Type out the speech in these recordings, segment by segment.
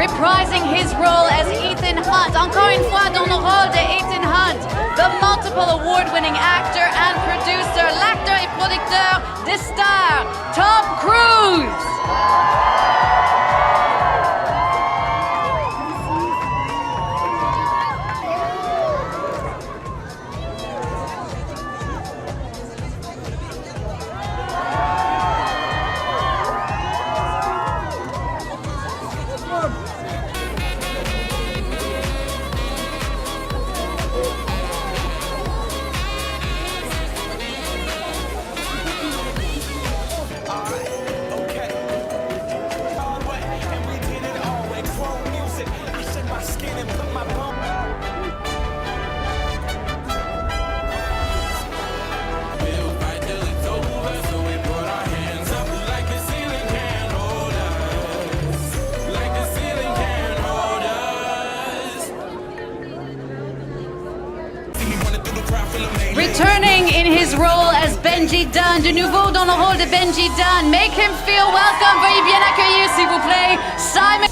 reprising his role as Ethan Hunt. Encore une fois dans le rôle de Ethan Hunt, the multiple award-winning actor and producer, l'acteur et producteur de Star, Tom Cruise. Returning in his role as Benji Dunn, de nouveau dans le rôle de Benji Dunn. Make him feel welcome. Veuillez bien accueillir, s'il vous plaît, Simon.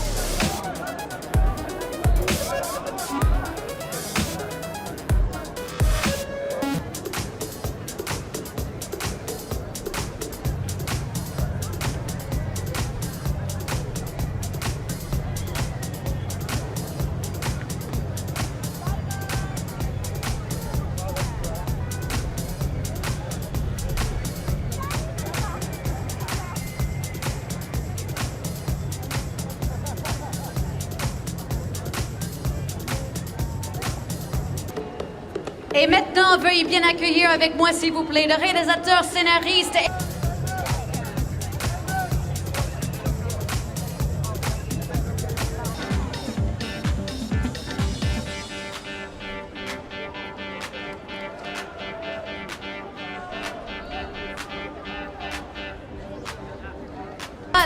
Et maintenant, veuillez bien accueillir avec moi, s'il vous plaît, le réalisateur, scénariste et...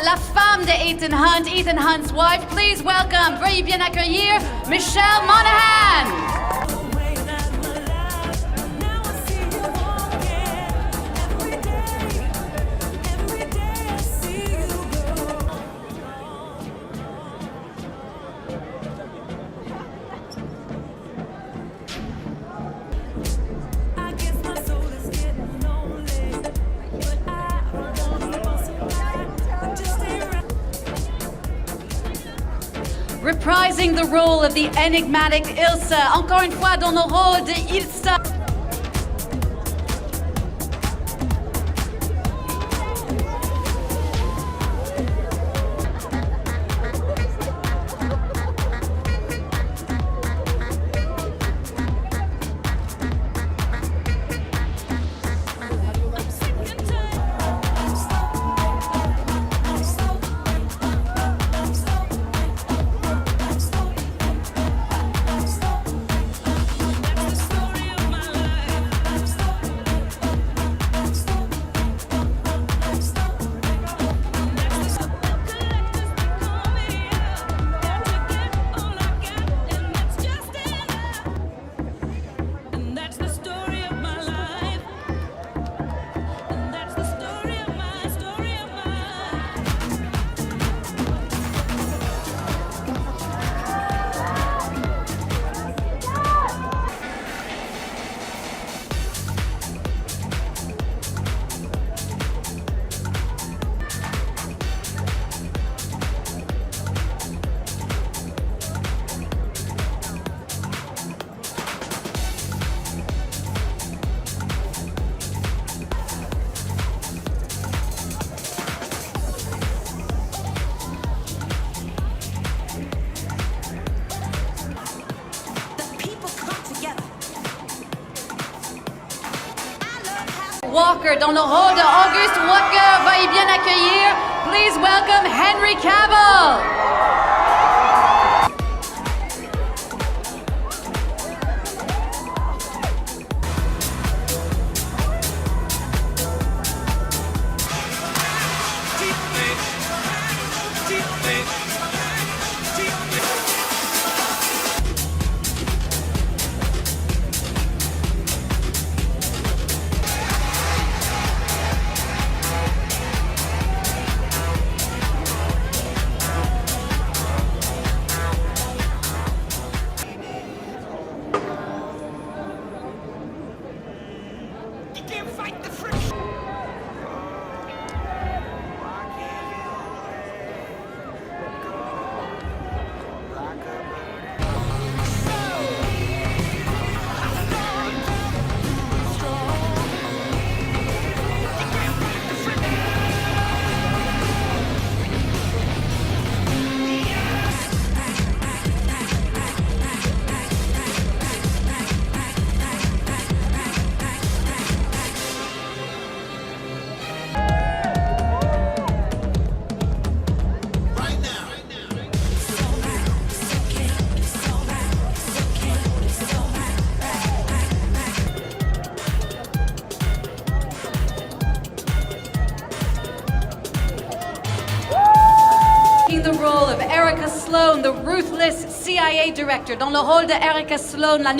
La femme de Ethan Hunt's wife. Please welcome, veuillez bien accueillir, Michelle Monaghan. Reprising the role of the enigmatic Ilsa, encore une fois dans le rôle de Ilsa. Walker dans le rôle de August Walker. Veuillez bien accueillir. Please welcome Henry Cavill. Sloan, the ruthless CIA director, dans le rôle de Erica Sloan.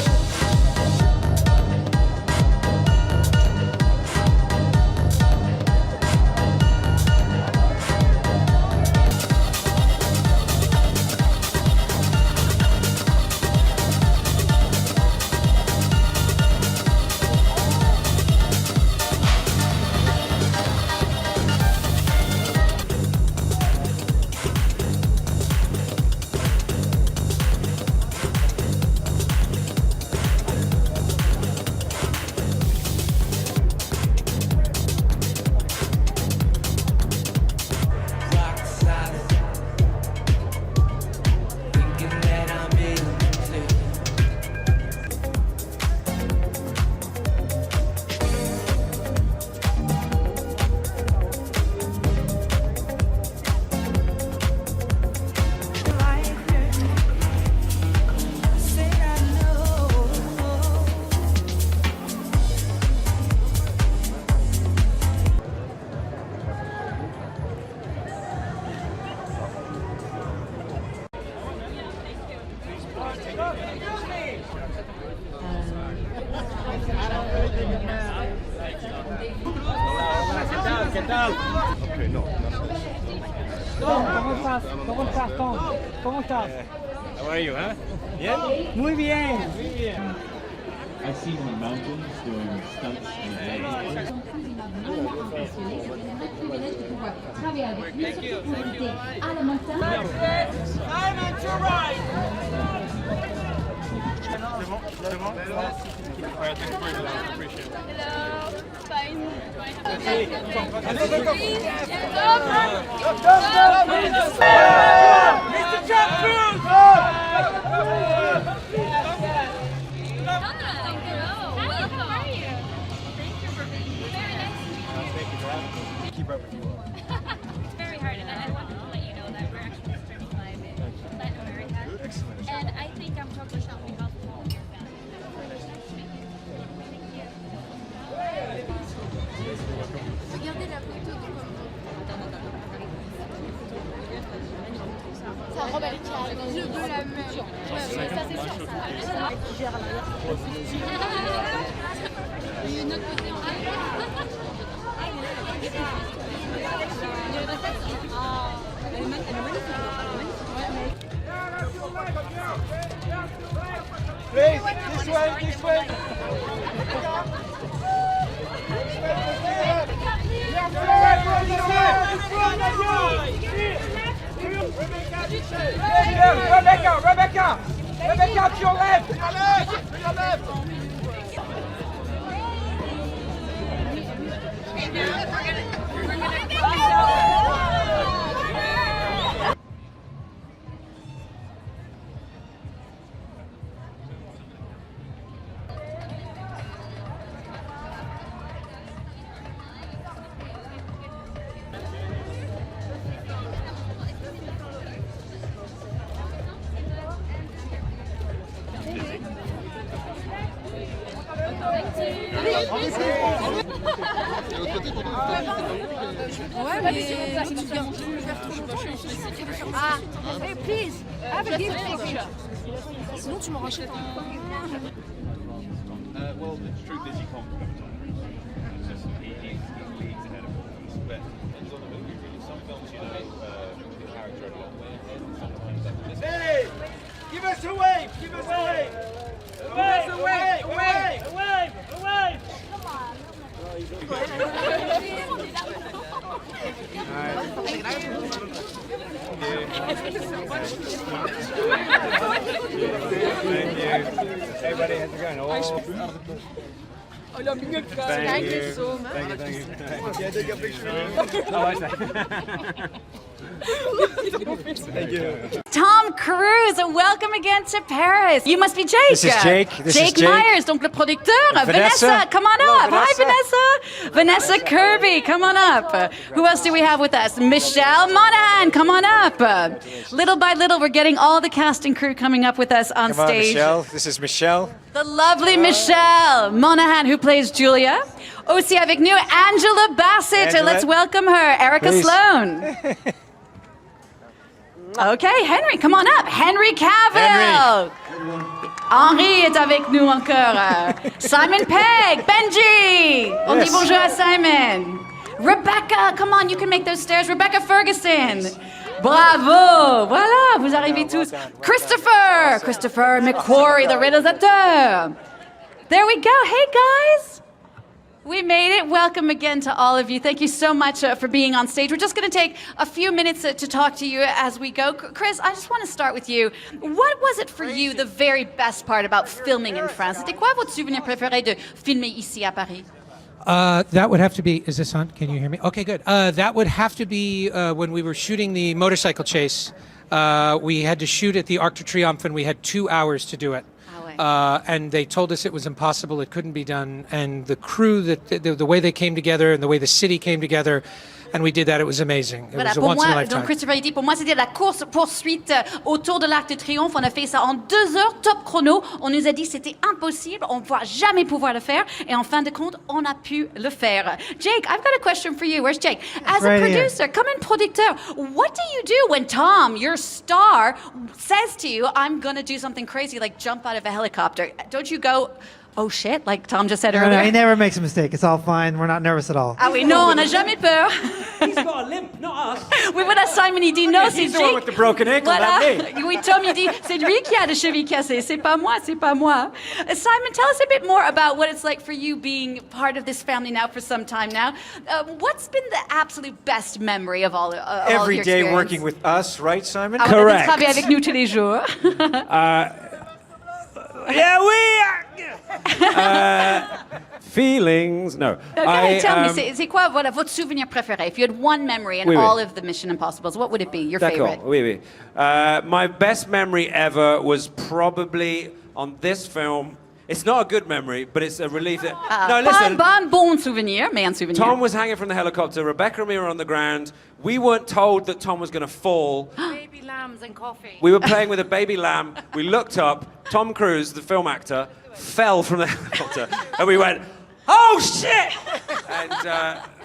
¿Cómo estás, Tom? ¿Cómo estás? How are you, huh? Bien? Muy bien. Muy bien. I've seen him in mountains doing stunts in the Simon, to right. C'est bon? Ouais, thanks for your love. Appreciate it. Hello, fine. Mr. John Cruise! Keep up with you all. It's very hard, and I wanted to let you know that we're actually streaming live in Latin America. Excellent. And I think I'm totally shocked we got all your fans. Regardez la photo de sa robe elle est carrée. Je veux la même. Ouais, ça c'est sûr. Ça. Qui gère à l'arrière. Et une autre côté en Please, this way, this way. Rebecca, to your left. To your left. Ouais, mais tu viens plus faire trop longtemps. Ah, hey, please, have a gift picture. Sinon, tu m'en rachètes un. Well, the truth is he can't come at all. It's just he's leagues ahead of us. But it's on the movie, really. Some films, you know, the character a long way ahead. Sometimes that's Hey, give us a wave. Give us a wave. Away. Thank you. Everybody, how's it going? Thank you so much. Thank you. Can I take a picture of you? Oh, I see. Thank you. Tom Cruise, welcome again to Paris. You must be Jake. This is Jake. This is Jake. Myers, donc le producteur. Vanessa. Come on Hello, up. Hi, Vanessa. Vanessa Kirby, come on up. Who else do we have with us? Michelle Monaghan, come on up. Little by little, we're getting all the cast and crew coming up with us on Come on, stage. Michelle. This is Michelle. The lovely Michelle Monaghan, who plays Julia. Aussi avec nous, Angela Bassett. Angela. Let's welcome her. Erica Please. Sloan. Okay, Henry, come on up. Henry Cavill. Henri est avec nous encore. Simon Pegg, Benji. On dit bonjour à Simon. Rebecca, come on, you can make those stairs. Rebecca Ferguson. Bravo. Voilà, vous arrivez tous. Christopher McQuarrie, the réalisateur. There we go. Hey, guys. We made it. Welcome again to all of you. Thank you so much for being on stage. We're just going to take a few minutes to talk to you as we go. Chris, I just want to start with you. What was it for you, the very best part about filming in France? C'était quoi votre souvenir préféré de filmer ici à Paris? That would have to be. Is this on? Can you hear me? Okay, good. That would have to be when we were shooting the motorcycle chase. We had to shoot at the Arc de Triomphe, and we had 2 hours to do it. And they told us it was impossible, it couldn't be done. And the crew, the way they came together and the way the city came together, and we did that, it was amazing. It was a once in a lifetime. Donc Christopher dit, pour moi, c'était la course-poursuite autour de l'Arc de Triomphe. On a fait ça en 2 heures, top chrono. On nous a dit que c'était impossible, on ne va jamais pouvoir le faire. Et en fin de compte, on a pu le faire. Jake, I've got a question for you. Where's Jake? As a producer, comme un producteur, what do you do when Tom, your star, says to you, I'm going to do something crazy, like jump out of a helicopter? Don't you go, oh shit, like Tom just said earlier? No, he never makes a mistake. It's all fine. We're not nervous at all. Ah oui, non, on n'a jamais peur. He's got a limp, not us. Oui, voilà, Simon, il dit non, c'est He's the one with the broken ankle, Voilà. not me. Oui, Tom, il dit, c'est lui qui a la cheville cassée, c'est pas moi, c'est pas moi. Simon, tell us a bit more about what it's like for you being part of this family now for some time now. What's been the absolute best memory of all Every your day experience? working with us, right, Simon? Ah, on a dit travailler avec nous tous les jours. Yeah, feelings. No. Okay, tell me, c'est quoi voilà, votre souvenir préféré? If you had one memory in all of the Mission Impossibles, what would it be, your favorite? Oui. My best memory ever was probably on this film. It's not a good memory, but it's a relief. No, listen. Bon souvenir, mais un souvenir. Tom was hanging from the helicopter. Rebecca and me were on the ground. We weren't told that Tom was going to fall. Baby lambs and coffee. We were playing with a baby lamb. We looked up. Tom Cruise, the film actor, fell from the helicopter. And we went, oh, shit!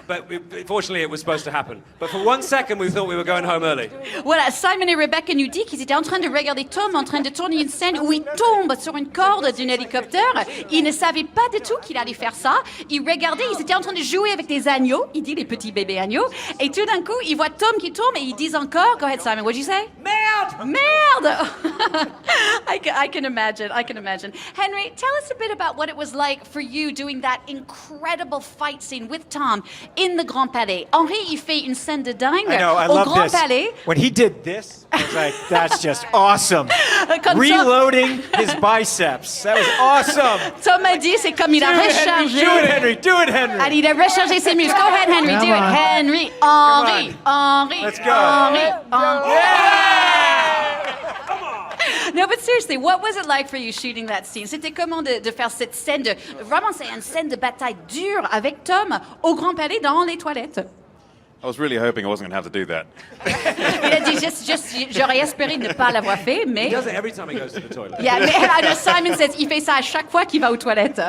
But fortunately, it was supposed to happen. But for 1 second, we thought we were going home early. Voilà, Simon et Rebecca nous disent qu'ils étaient en train de regarder Tom en train de tourner une scène où il tombe sur une corde d'un hélicoptère. Ils ne savaient pas du tout qu'il allait faire ça. Ils regardaient, ils étaient en train de jouer avec des agneaux. Il dit les petits bébés agneaux. Et tout d'un coup, ils voient Tom qui tombe et ils disent encore, go ahead Simon, what did you say? Merde! I can imagine. Henry, tell us a bit about what it was like for you doing that incredible fight scene with Tom in the Grand Palais. Henri, il fait une scène de dingue I know, I au love Grand this. Palais. When he did this, I was like, that's just awesome. Comme Reloading his biceps. That was awesome. Tom a dit, c'est comme il a rechargé. Do it, Henry. Do it, Henry. Allez, il a rechargé ses muscles. Go ahead, Henry. Do it. Henry. Henri. Let's go. No, but seriously, what was it like for you shooting that scene? C'était comment de faire cette scène vraiment, c'est une scène de bataille dure avec Tom au Grand Palais dans les toilettes. I was really hoping I wasn't going to have to do that. Il a dit, j'aurais espéré ne pas l'avoir fait, mais... He does it every time he goes to the toilet. Yeah, I know Simon says il fait ça à chaque fois qu'il va aux toilettes.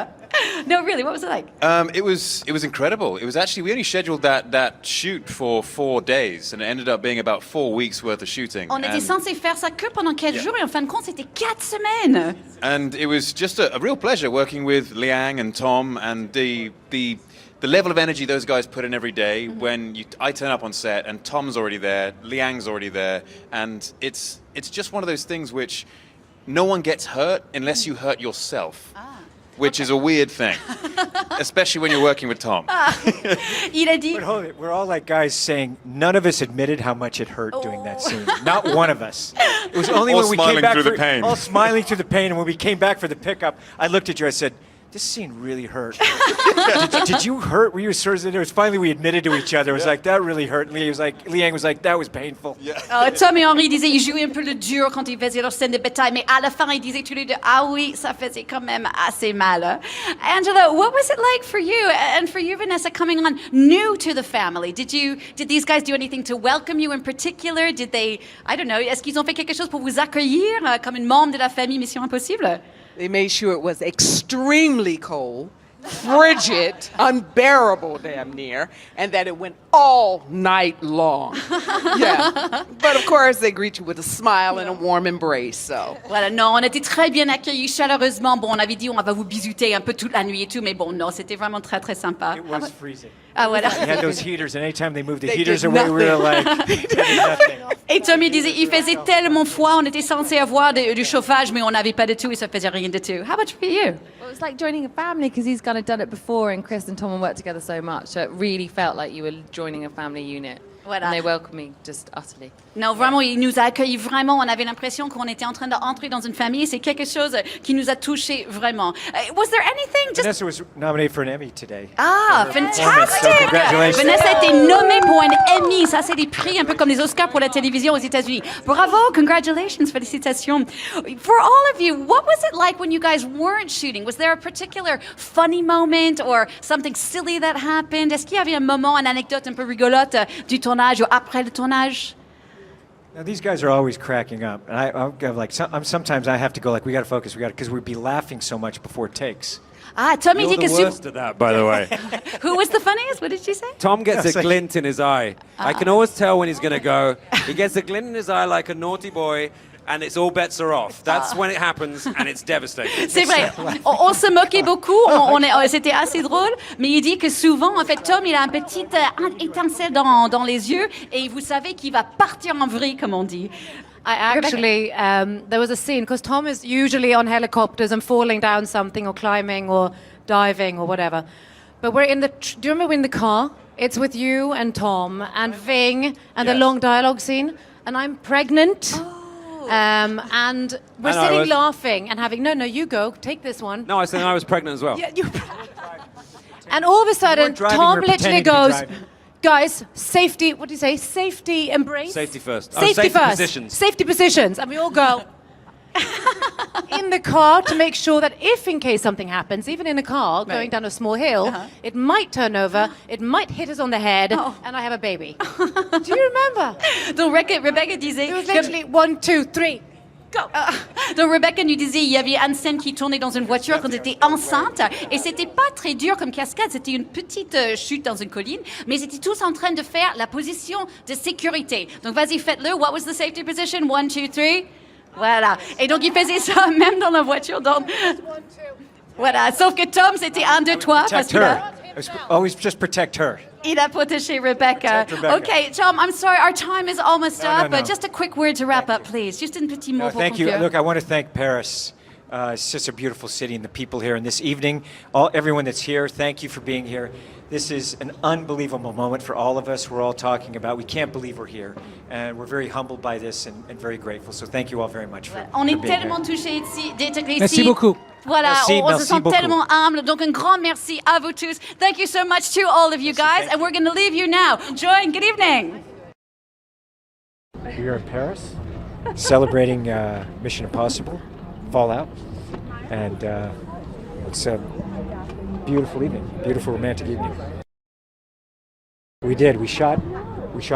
No, really, what was it like? It was incredible. It was actually, we only scheduled that shoot for 4 days, and it ended up being about 4 weeks worth of shooting. On était censé faire ça que pendant 4 jours, et en fin de compte, c'était 4 semaines. And it was just a real pleasure working with Liang and Tom, and the level of energy those guys put in every day. When I turn up on set and Tom's already there, Liang's already there, and it's just one of those things which no one gets hurt unless you hurt yourself. Which is a weird thing, especially when you're working with Tom. Il a dit... But hold it, we're all like guys saying none of us admitted how much it hurt doing that scene. Not one of us. It was only All when we came smiling back through for the pain. all smiling through the pain, and when we came back for the pickup, I looked at you. I said, "This scene really hurt." did you hurt? Were you sort of? It was finally we admitted to each other. It was like that really hurt. And Liang was like, that was painful. Yeah. Tom et Henri disaient ils jouaient un peu le dur quand ils faisaient leur scène de bataille, mais à la fin ils disaient tous les deux ah oui ça faisait quand même assez mal. Angela, what was it like for you and for you Vanessa coming on new to the family? Did these guys do anything to welcome you in particular? Did they, I don't know, est-ce qu'ils ont fait quelque chose pour vous accueillir comme une membre de la famille Mission Impossible? They made sure it was extremely cold. frigid, unbearable damn near, and that it went all night long. Yeah. But of course, they greet you with a smile and a warm embrace, so. Voilà, non, on était très bien accueillis chaleureusement. Bon, on avait dit on va vous bisuter un peu toute la nuit et tout, mais bon, non, c'était vraiment très très sympa. It was freezing. Ah voilà. We had those heaters, and anytime they moved the They heaters did away, we were like, nothing. they did nothing. Et Tommy disait, il faisait tellement froid, on était censé avoir du chauffage, mais on n'avait pas de tout et ça faisait rien de tout. How about for you? Well, it's like joining a family because he's kind of done it before, and Chris and Tom have worked together so much. So it really felt like you were joining a family unit. Voilà. And they welcomed me just utterly. Non, vraiment, il nous a accueillis vraiment. On avait l'impression qu'on était en train d'entrer dans une famille. C'est quelque chose qui nous a touchés vraiment. Was there anything just... Vanessa was nominated for an Emmy today. Ah, for her performance, so fantastic! congratulations. Vanessa a été nommée pour un Emmy. Ça, c'est des prix un peu comme les Oscars pour la télévision aux États-Unis. Bravo, congratulations, félicitations. For all of you, what was it like when you guys weren't shooting? Was there a particular funny moment or something silly that happened? Est-ce qu'il y avait un moment, une anecdote un peu rigolote du tournage ou après le tournage? Now, these guys are always cracking up, and I'll go like sometimes I have to go like we got to focus, because we'd be laughing so much before takes. Ah, Tommy You're dit que the worst at that, by the way. Who was the funniest? What did she say? Tom gets It's a like- glint in his eye. I can always tell when he's going to go. He gets a glint in his eye like a naughty boy, and it's all bets are off. That's when it happens, and it's devastating. C'est vrai. On se moquait beaucoup. C'était assez drôle. Mais il dit que souvent, en fait, Tom, il a un petit étincelle dans les yeux et vous savez qu'il va partir en vrille, comme on dit. I actually, there was a scene, because Tom is usually on helicopters and falling down something or climbing or diving or whatever. But we're in the, do you remember we're in the car? It's with you and Tom and Ving and the Yes. long dialogue scene. And I'm pregnant. And we're And I sitting was- laughing and having, no, you go, take this one. No, I said I was pregnant as well. Yeah, and all of a sudden, driving, Tom we're literally pretending to be goes, driving. guys, safety, what do you say? Safety embrace? Safety first. Oh, Safety first. positions. Safety positions. And we all go in the car to make sure that if in case something happens, even in a car going down a small hill, it might turn over, it might hit us on the head, and I have a baby. Do you remember? Donc Rebecca disait... It was literally 1, 2, 3. Go. Donc Rebecca nous disait il y avait une scène qui tournait dans une voiture quand elle était enceinte et c'était pas très dur comme cascade, c'était une petite chute dans une colline, mais ils étaient tous en train de faire la position de sécurité. Donc vas-y, faites-le. What was the safety position? 1, 2, 3. Voilà. Et donc il faisait ça même dans la voiture. Donc... Voilà. Sauf que Tom, c'était 1, 2, 3. Protect her. Always just protect her. Il a protégé Rebecca. Protect Rebecca. Okay, Tom, I'm sorry, our time is almost No, up, no. but just a quick word to wrap up, please. Just un petit mot No, pour thank you. conclure. Look, I want to thank Paris. It's such a beautiful city, and the people here. And this evening, everyone that's here, thank you for being here. This is an unbelievable moment for all of us. We're all talking about. We can't believe we're here, and we're very humbled by this and very grateful. So thank you all very much for On for est being tellement here. touchés d'être ici. Merci beaucoup. Voilà, Merci, on se merci sent beaucoup. tellement humble. Donc un grand merci à vous tous. Thank you so much to all of you guys, thank and we're going to leave you now. Enjoy and good evening. We are in Paris, celebrating Mission Impossible, Fallout, and it's a beautiful evening, beautiful romantic evening. We did. We shot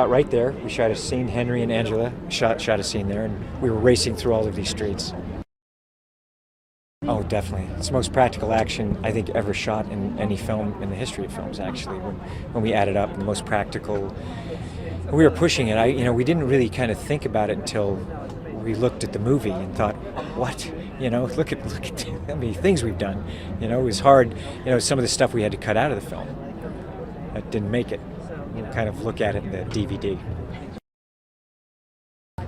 right there. We shot a scene. Henry and Angela shot a scene there, and we were racing through all of these streets. Oh, definitely. It's the most practical action I think ever shot in any film in the history of films. Actually, when we added up, the most practical. We were pushing it. We didn't really kind of think about it until we looked at the movie and thought, what? Look at how many things we've done. It was hard. Some of the stuff we had to cut out of the film that didn't make it. You kind of look at it in the DVD.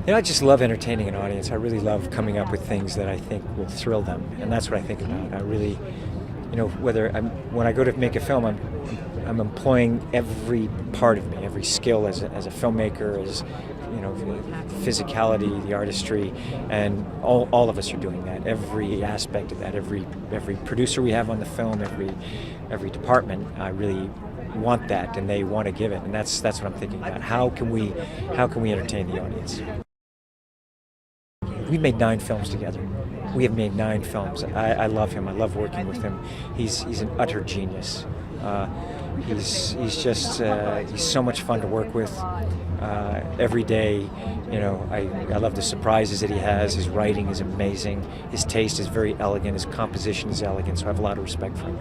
I just love entertaining an audience. I really love coming up with things that I think will thrill them, and that's what I think about. I really, when I go to make a film, I'm employing every part of me, every skill as a filmmaker, as physicality, the artistry, and all of us are doing that. Every aspect of that, every producer we have on the film, every department, I really want that, and they want to give it, and that's what I'm thinking about. How can we entertain the audience? We've made 9 films together. We have made 9 films. I love him. I love working with him. He's an utter genius. He's just he's so much fun to work with. Every day, I love the surprises that he has. His writing is amazing. His taste is very elegant. His composition is elegant. So I have a lot of respect for him.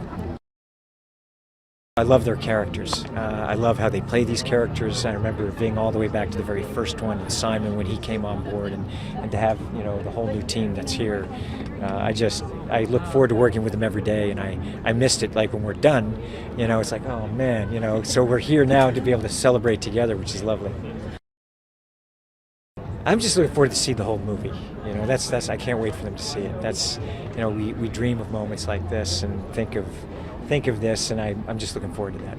I love their characters. I love how they play these characters. I remember being all the way back to the very first one, and Simon when he came on board, and to have the whole new team that's here. I look forward to working with them every day, and I missed it. Like when we're done, it's like, oh man, so we're here now to be able to celebrate together, which is lovely. I'm just looking forward to see the whole movie. That's I can't wait for them to see it. That's we dream of moments like this and think of this, and I'm just looking forward to that.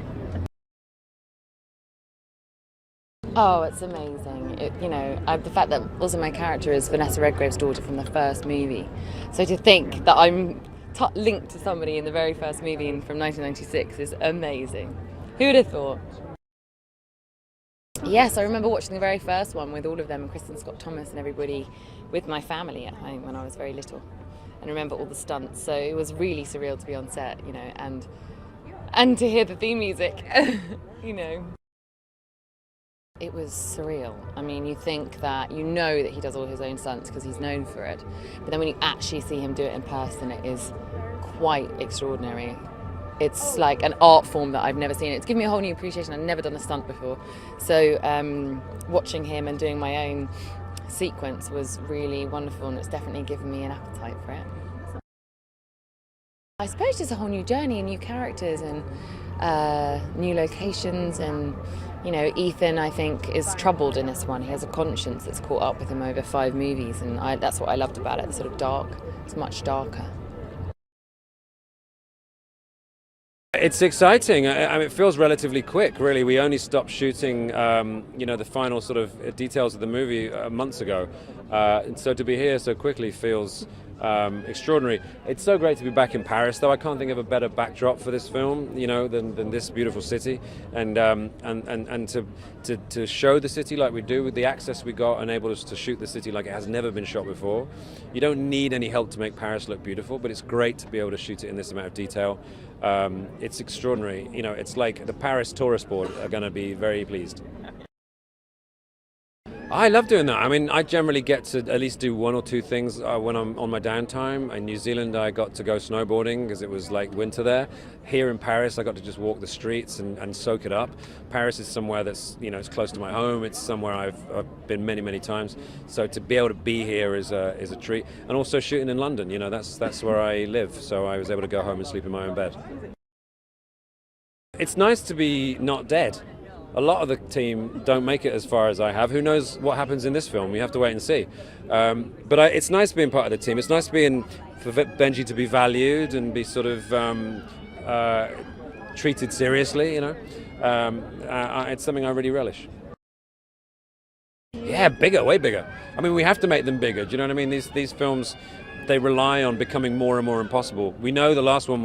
Oh, it's amazing. The fact that also my character is Vanessa Redgrave's daughter from the first movie. So to think that I'm linked to somebody in the very first movie from 1996 is amazing. Who would have thought? Yes, I remember watching the very first one with all of them, and Kristen Scott Thomas and everybody, with my family at home when I was very little. And remember all the stunts, so it was really surreal to be on set, and to hear the theme music, It was surreal. I mean, you think that that he does all his own stunts because he's known for it, but then when you actually see him do it in person, it is quite extraordinary. It's like an art form that I've never seen. It's given me a whole new appreciation. I've never done a stunt before, so watching him and doing my own sequence was really wonderful, and it's definitely given me an appetite for it. I suppose just a whole new journey and new characters and new locations, and Ethan, I think, is troubled in this one. He has a conscience that's caught up with him over 5 movies, and that's what I loved about it. It's sort of dark. It's much darker. It's exciting. It feels relatively quick, really. We only stopped shooting, the final sort of details of the movie months ago. And so to be here so quickly feels extraordinary. It's so great to be back in Paris, though. I can't think of a better backdrop for this film, than this beautiful city. And to show the city like we do, with the access we got, enabled us to shoot the city like it has never been shot before. You don't need any help to make Paris look beautiful, but it's great to be able to shoot it in this amount of detail. It's extraordinary. It's like the Paris Tourist Board are going to be very pleased. I love doing that. I mean, I generally get to at least do 1 or 2 things when I'm on my downtime. In New Zealand, I got to go snowboarding because it was like winter there. Here in Paris, I got to just walk the streets and soak it up. Paris is somewhere that's, it's close to my home. It's somewhere I've been many, many times. So to be able to be here is a treat. And also shooting in London, that's where I live. So I was able to go home and sleep in my own bed. It's nice to be not dead. A lot of the team don't make it as far as I have. Who knows what happens in this film? You have to wait and see. But it's nice being part of the team. It's nice for Benji to be valued and be sort of treated seriously, it's something I really relish. Yeah, bigger, way bigger. I mean, we have to make them bigger. Do you know what I mean? These films, they rely on becoming more and more impossible. We know the last one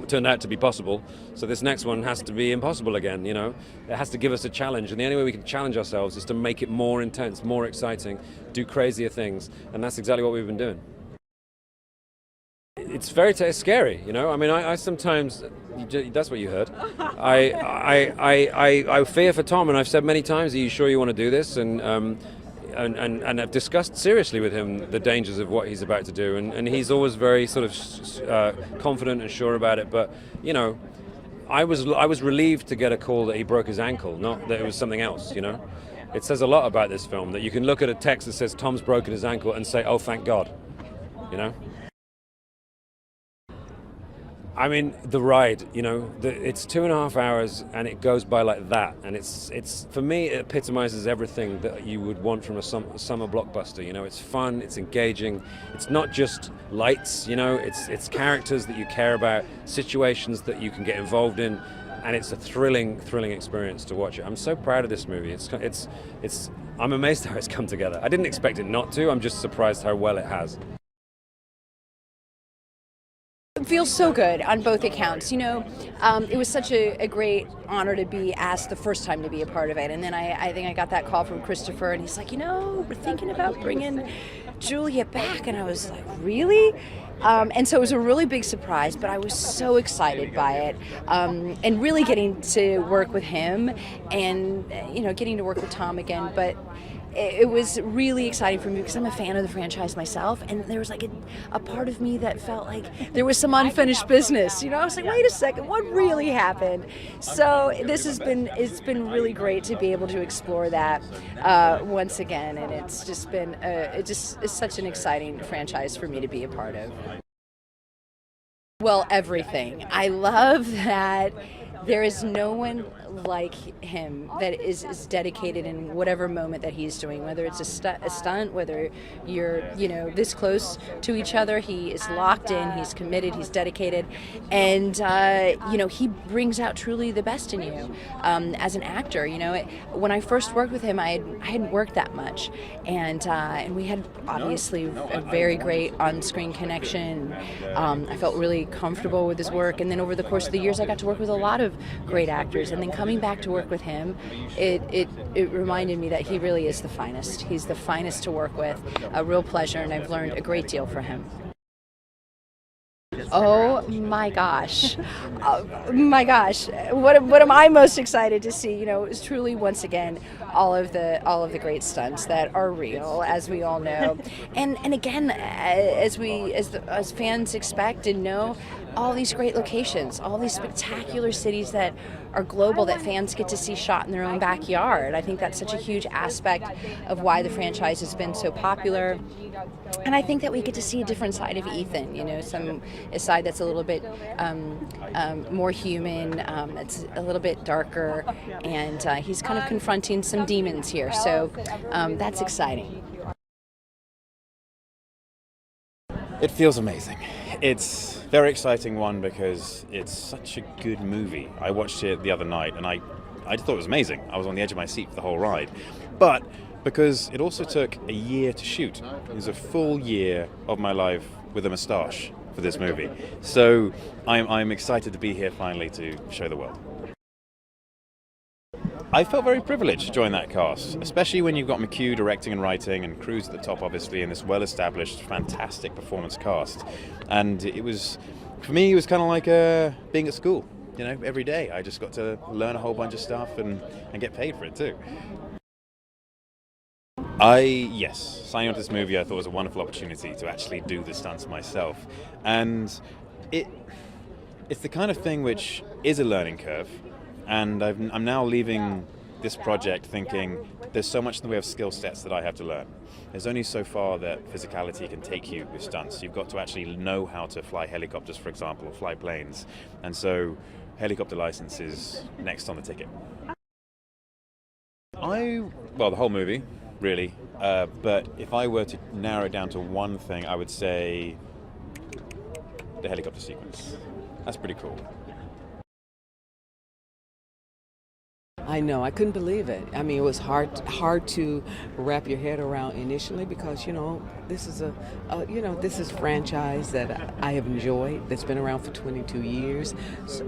turned out to be possible, so this next one has to be impossible again, It has to give us a challenge, and the only way we can challenge ourselves is to make it more intense, more exciting, do crazier things, and that's exactly what we've been doing. It's very scary, I mean, I sometimes, that's what you heard. I fear for Tom, and I've said many times, are you sure you want to do this? And I've discussed seriously with him the dangers of what he's about to do, and he's always very sort of confident and sure about it. But I was relieved to get a call that he broke his ankle, not that it was something else. It says a lot about this film that you can look at a text that says Tom's broken his ankle and say, oh, thank God. I mean, the ride, it's 2.5 hours and it goes by like that. And it's for me, it epitomizes everything that you would want from a summer blockbuster. It's fun, it's engaging. It's not just lights, it's characters that you care about, situations that you can get involved in. And it's a thrilling experience to watch it. I'm so proud of this movie. I'm amazed how it's come together. I didn't expect it not to. I'm just surprised how well it has. It feels so good on both accounts. It was such a great honor to be asked the first time to be a part of it. And then I think I got that call from Christopher, and he's like, we're thinking about bringing Julia back. And I was like, really? And so it was a really big surprise, but I was so excited by it. And really getting to work with him and, getting to work with Tom again. But it was really exciting for me because I'm a fan of the franchise myself, and there was like a part of me that felt like there was some unfinished business. You know, I was like, wait a second, what really happened? So it's been really great to be able to explore that once again, and it's just been it's such an exciting franchise for me to be a part of. Well, everything. I love that there is no one like him that is dedicated in whatever moment that he's doing, whether it's a stunt, whether you're, this close to each other. He is locked in, he's committed, he's dedicated, and, he brings out truly the best in you as an actor. When I first worked with him, I hadn't worked that much, and we had obviously a very great on-screen connection. I felt really comfortable with his work, and then over the course of the years, I got to work with a lot of great actors, and then coming back to work with him, it reminded me that he really is the finest. He's the finest to work with, a real pleasure, and I've learned a great deal from him. Oh my gosh. What am I most excited to see? Is truly, once again, all of the great stunts that are real, as we all know. And again, as fans expect and know, all these great locations, all these spectacular cities that are global, that fans get to see shot in their own backyard. I think that's such a huge aspect of why the franchise has been so popular. And I think that we get to see a different side of Ethan, a side that's a little bit more human, it's a little bit darker, and he's kind of confronting some demons here. So that's exciting. It feels amazing. It's a very exciting one because it's such a good movie. I watched it the other night and I thought it was amazing. I was on the edge of my seat for the whole ride. But because it also took a year to shoot. It was a full year of my life with a moustache for this movie. So I'm excited to be here finally to show the world. I felt very privileged to join that cast, especially when you've got McHugh directing and writing and Cruise at the top, obviously, and this well-established, fantastic performance cast. And it was, for me, it was kind of like being at school. Every day I just got to learn a whole bunch of stuff and get paid for it too. Signing on to this movie I thought was a wonderful opportunity to actually do the stunts myself. And it's the kind of thing which is a learning curve. And I'm now leaving this project thinking there's so much in the way of skill sets that I have to learn. There's only so far that physicality can take you with stunts. You've got to actually know how to fly helicopters, for example, or fly planes. And so helicopter license is next on the ticket. The whole movie, really. But if I were to narrow it down to one thing, I would say the helicopter sequence. That's pretty cool. I know, I couldn't believe it. I mean, it was hard to wrap your head around initially because, this is this is a franchise that I have enjoyed, that's been around for 22 years,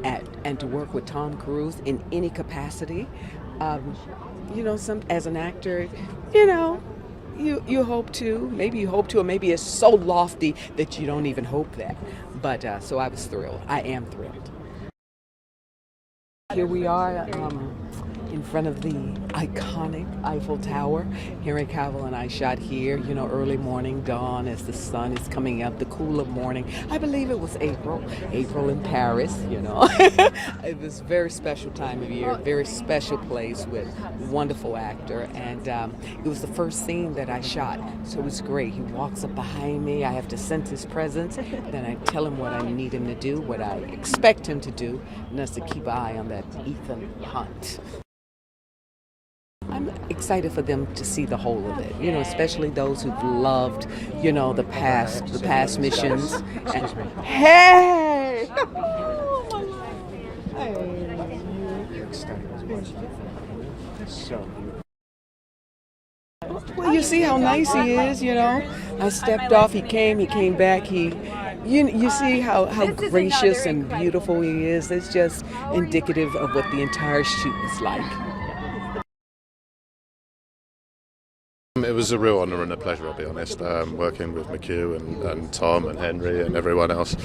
and to work with Tom Cruise in any capacity, as an actor, you hope to, or maybe it's so lofty that you don't even hope that. But so I was thrilled. I am thrilled. Here we are in front of the iconic Eiffel Tower. Henry Cavill and I shot here, early morning dawn as the sun is coming up, the cool of morning. I believe it was April in Paris, It was a very special time of year, very special place with wonderful actor, and it was the first scene that I shot, so it was great. He walks up behind me, I have to sense his presence, then I tell him what I need him to do, what I expect him to do, and that's to keep an eye on that Ethan Hunt. I'm excited for them to see the whole of it, especially those who've loved, the past missions. And, hey! Well, you see how nice he is, I stepped off, he came back, you see how gracious and beautiful he is. It's just indicative of what the entire shoot was like. It was a real honour and a pleasure, I'll be honest, working with McHugh and Tom and Henry and everyone else.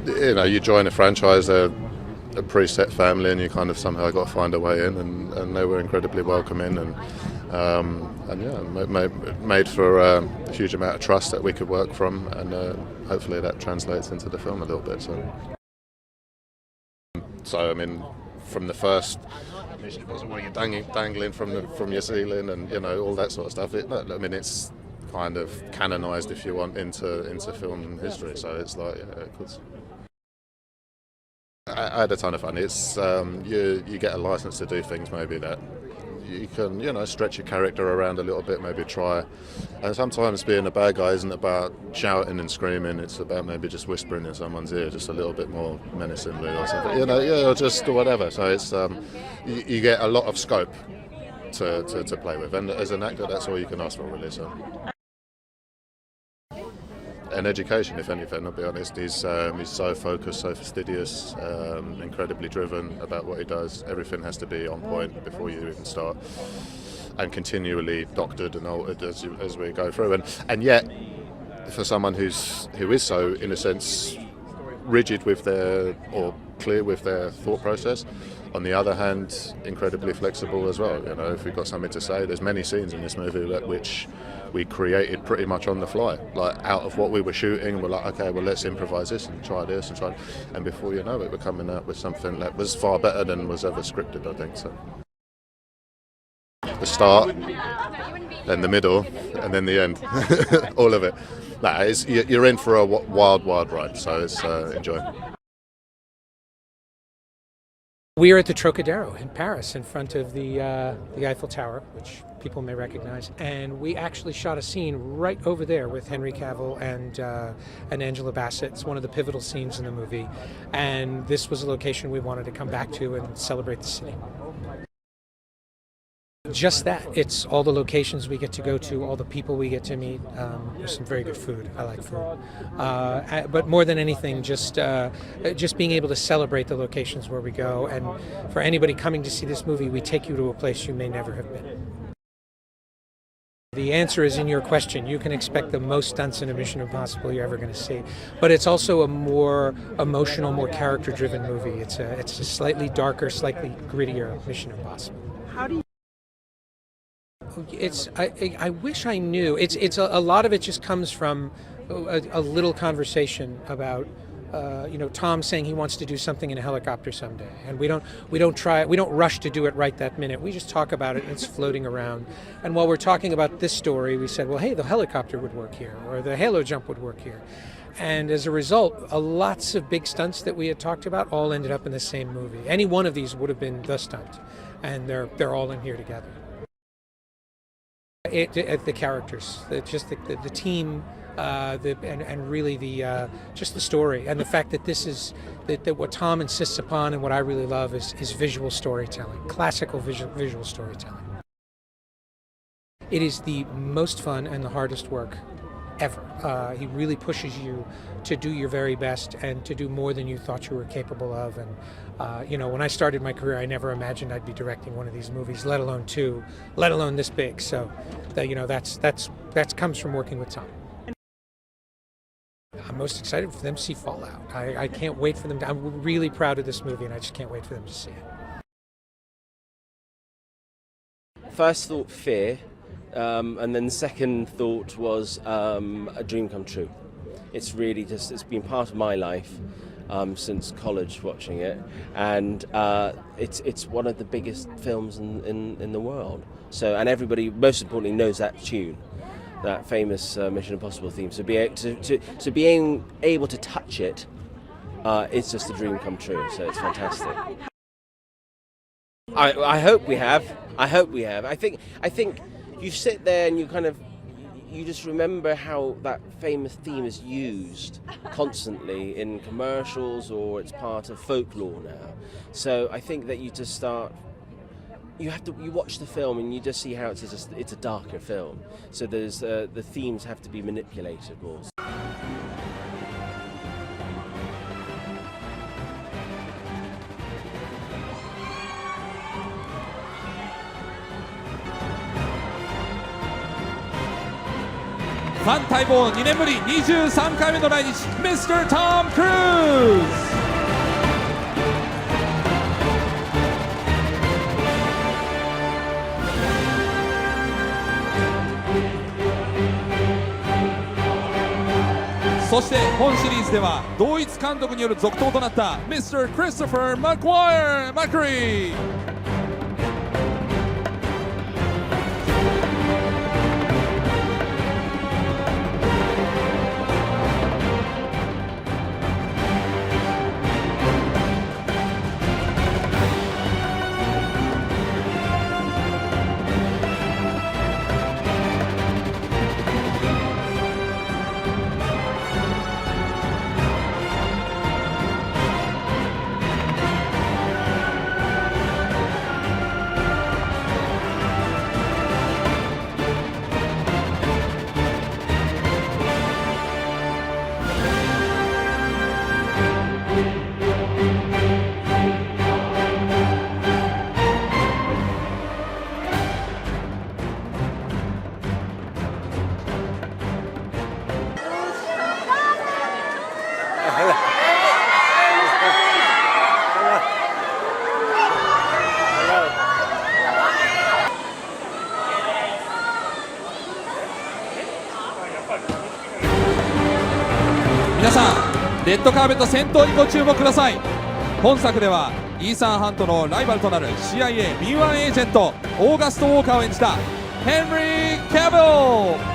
You join a franchise, they're a preset family, and you kind of somehow got to find a way in, and they were incredibly welcoming, And yeah, made for a huge amount of trust that we could work from, and hopefully that translates into the film a little bit. So I mean, from the first Mission Impossible, where you're dangling from your ceiling, and you know all that sort of stuff. I mean, it's kind of canonised, if you want, into film history. So it's like, yeah, of course. I had a ton of fun. It's you get a license to do things maybe that you can, you know, stretch your character around a little bit, maybe try. And sometimes being a bad guy isn't about shouting and screaming. It's about maybe just whispering in someone's ear, just a little bit more menacingly or something. You know, yeah, or just whatever. So it's you get a lot of scope to play with, and as an actor, that's all you can ask for, really. So. And education, if anything, I'll be honest. He's so focused, so fastidious, incredibly driven about what he does. Everything has to be on point before you even start, and continually doctored and altered as we go through. And yet, for someone who is so, in a sense, rigid with or clear with their thought process, on the other hand, incredibly flexible as well. You know, if we've got something to say, there's many scenes in this movie which we created pretty much on the fly, like out of what we were shooting. We're like, okay, well, let's improvise this and try this and try, and before you know it, we're coming out with something that was far better than was ever scripted, I think. So the start, then the middle, and then the end, all of it. You're in for a wild ride, so it's enjoy. We are at the Trocadero in Paris, in front of the Eiffel Tower, which people may recognize, and we actually shot a scene right over there with Henry Cavill and Angela Bassett. It's one of the pivotal scenes in the movie, and this was a location we wanted to come back to and celebrate the city. Just that. It's all the locations we get to go to, all the people we get to meet. There's some very good food. I like food. But more than anything, just being able to celebrate the locations where we go. And for anybody coming to see this movie, we take you to a place you may never have been. The answer is in your question. You can expect the most stunts in a Mission Impossible you're ever going to see. But it's also a more emotional, more character-driven movie. It's a slightly darker, slightly grittier Mission Impossible. How do you... I wish I knew. It's a lot of it just comes from a little conversation about Tom saying he wants to do something in a helicopter someday, and we don't rush to do it right that minute. We just talk about it, and it's floating around. And while we're talking about this story, we said, well, hey, the helicopter would work here, or the halo jump would work here. And as a result, lots of big stunts that we had talked about all ended up in the same movie. Any one of these would have been the stunt, and they're all in here together. The characters, just the team, and really just the story, and the fact that this is that what Tom insists upon, and what I really love is visual storytelling, classical visual storytelling. It is the most fun and the hardest work ever. He really pushes you to do your very best and to do more than you thought you were capable of. And when I started my career, I never imagined I'd be directing one of these movies, let alone two, let alone this big. So, that comes from working with Tom. I'm most excited for them to see Fallout. I can't wait for them. I'm really proud of this movie, and I just can't wait for them to see it. First thought, fear. And then the second thought was a dream come true. It's really it's been part of my life since college watching it, and it's one of the biggest films in the world. So, and everybody, most importantly, knows that tune, that famous Mission Impossible theme. So being able to touch it, it's just a dream come true. So it's fantastic. I hope we have. I hope we have. I think you sit there and you just remember how that famous theme is used constantly in commercials, or it's part of folklore now. So I think that you just start. You watch the film and you just see how it's a darker film. So there's the themes have to be manipulated more.ファン待望2年ぶり23回目の来日 Mr. Tom Cruise。そして本シリーズでは同一監督による続投となった Mr. Christopher McQuarrie 皆さんレッドカーペット先頭にご注目ください。本作ではイーサン・ハントのライバルとなる CIA B1 エージェントオーガスト・ウォーカーを演じたヘンリー・キャビル。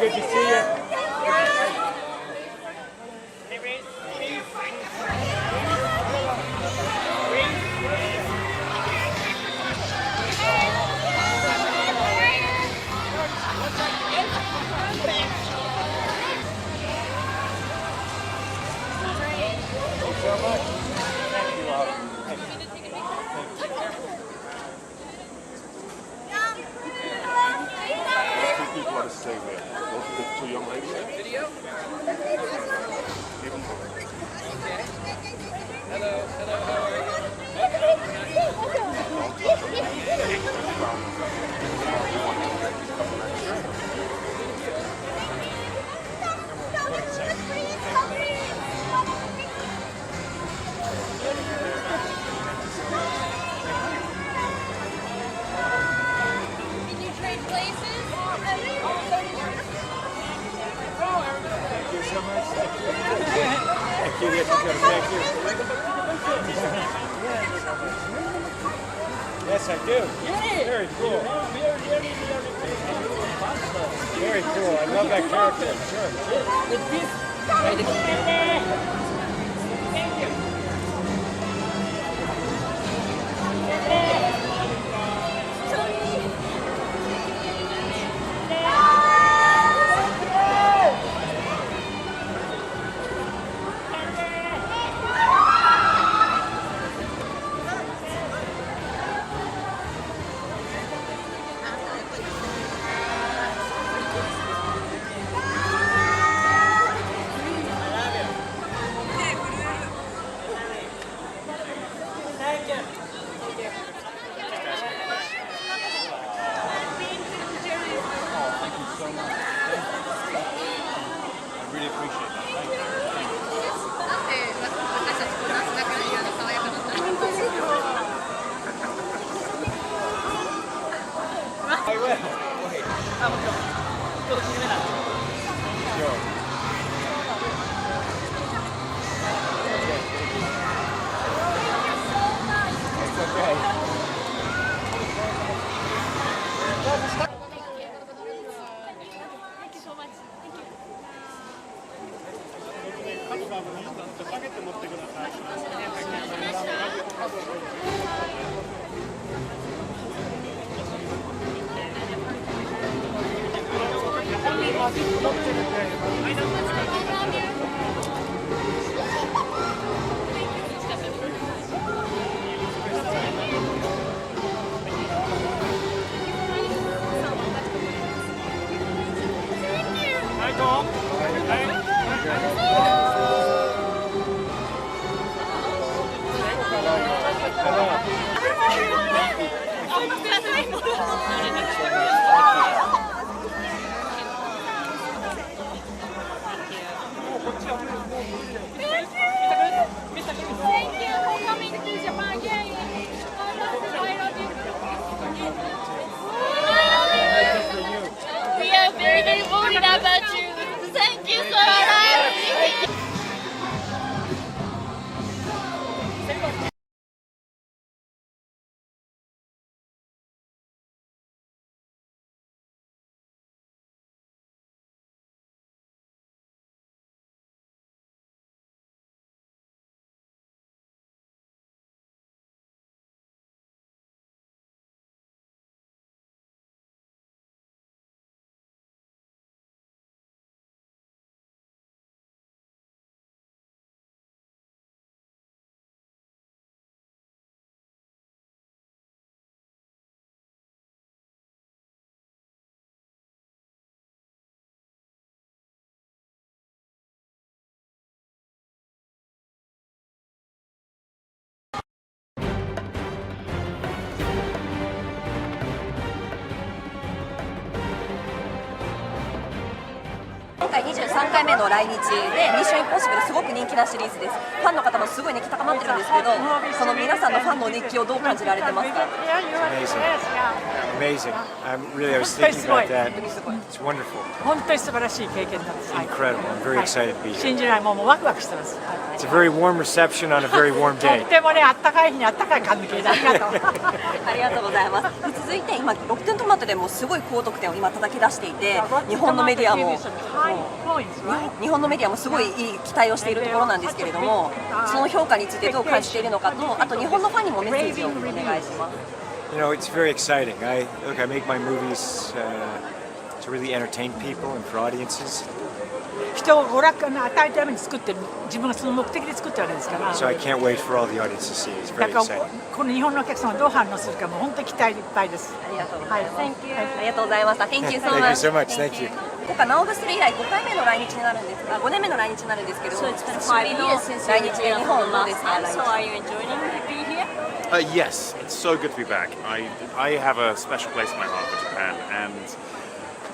Good to see you. Stay there. Those are the two young ladies there. Video. Hello, hello, how are you? Can you trade places? Thank you so much. Thank you. Thank you. Yes, thank you. Yes, I do. Very cool. Very cool. I love that character. Sure. We are very, very worried about you. Thank you so much.回23回目の来日で「ミッションインポッシブル」すごく人気なシリーズです。ファンの方もすごい熱気高まってるんですけど、その皆さんのファンの熱気をどう感じられてますか？ Amazing. I was thinking about that. It's wonderful. 本当に素晴らしい経験だった。 Incredible. I'm very excited to be here. 信じないもうワクワクしてます。 It's a very warm reception on a very warm と day. ってもね、あったかい日にあったかい関係でありがとう。ありがとうございます。続いて今6点トマトでもすごい高得点を今叩き出していて、日本のメディアもすごいいい期待をしているところなんですけれども、その評価についてどう感じているのかと、あと日本のファンにもメッセージをお願いします。You know, it's very exciting. I make my movies to really entertain people and for audiences. 人を娯楽の与えるために作ってる、自分がその目的で作ってるわけですから。 So I can't wait for all the audience to see it. It's だ very から exciting. この日本のお客様がどう反応するかもう本当に期待いっぱいです。ありがとうございます。はい Thank you. ありがとうございました。Thank you so much. Thank you so much. Thank you. 今回マン・オブ・スリー以来5回目の来日になるんですが、5年目の来日になるんですけど、久しぶりの来日で日本のですね。So are you enjoying being here? Yes, it's so good to be back. I have a special place in my heart for Japan, and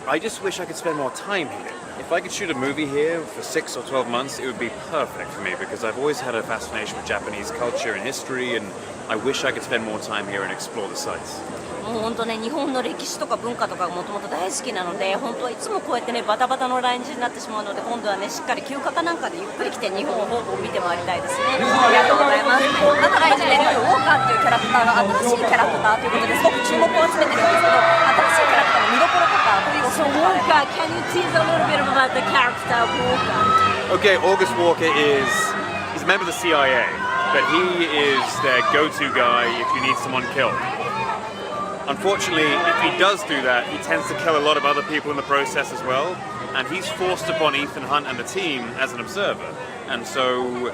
I just wish I could spend more time here. If I could shoot a movie here for 6 or 12 months, it would be perfect for me because I've always had a fascination with Japanese culture and history, and I wish I could spend more time here and explore the sites. もう本当ね、日本の歴史とか文化とかもともと大好きなので、本当はいつもこうやってねバタバタの来日になってしまうので、今度はねしっかり休暇かなんかでゆっくり来て日本を見て回りたいですね。ありがとうございます。あと来日でウォーカーっていうキャラクターが新しいキャラクターということですごく注目を集めてるんですけど、新しいキャラクターの見どころとかどういうことか。So Walker, can you tease a little bit about the character Walker? Okay, August Walker he's a member of the CIA, but he is their go-to guy if you need someone killed. Unfortunately, if he does do that, he tends to kill a lot of other people in the process as well, and he's forced upon Ethan Hunt and the team as an observer. And so,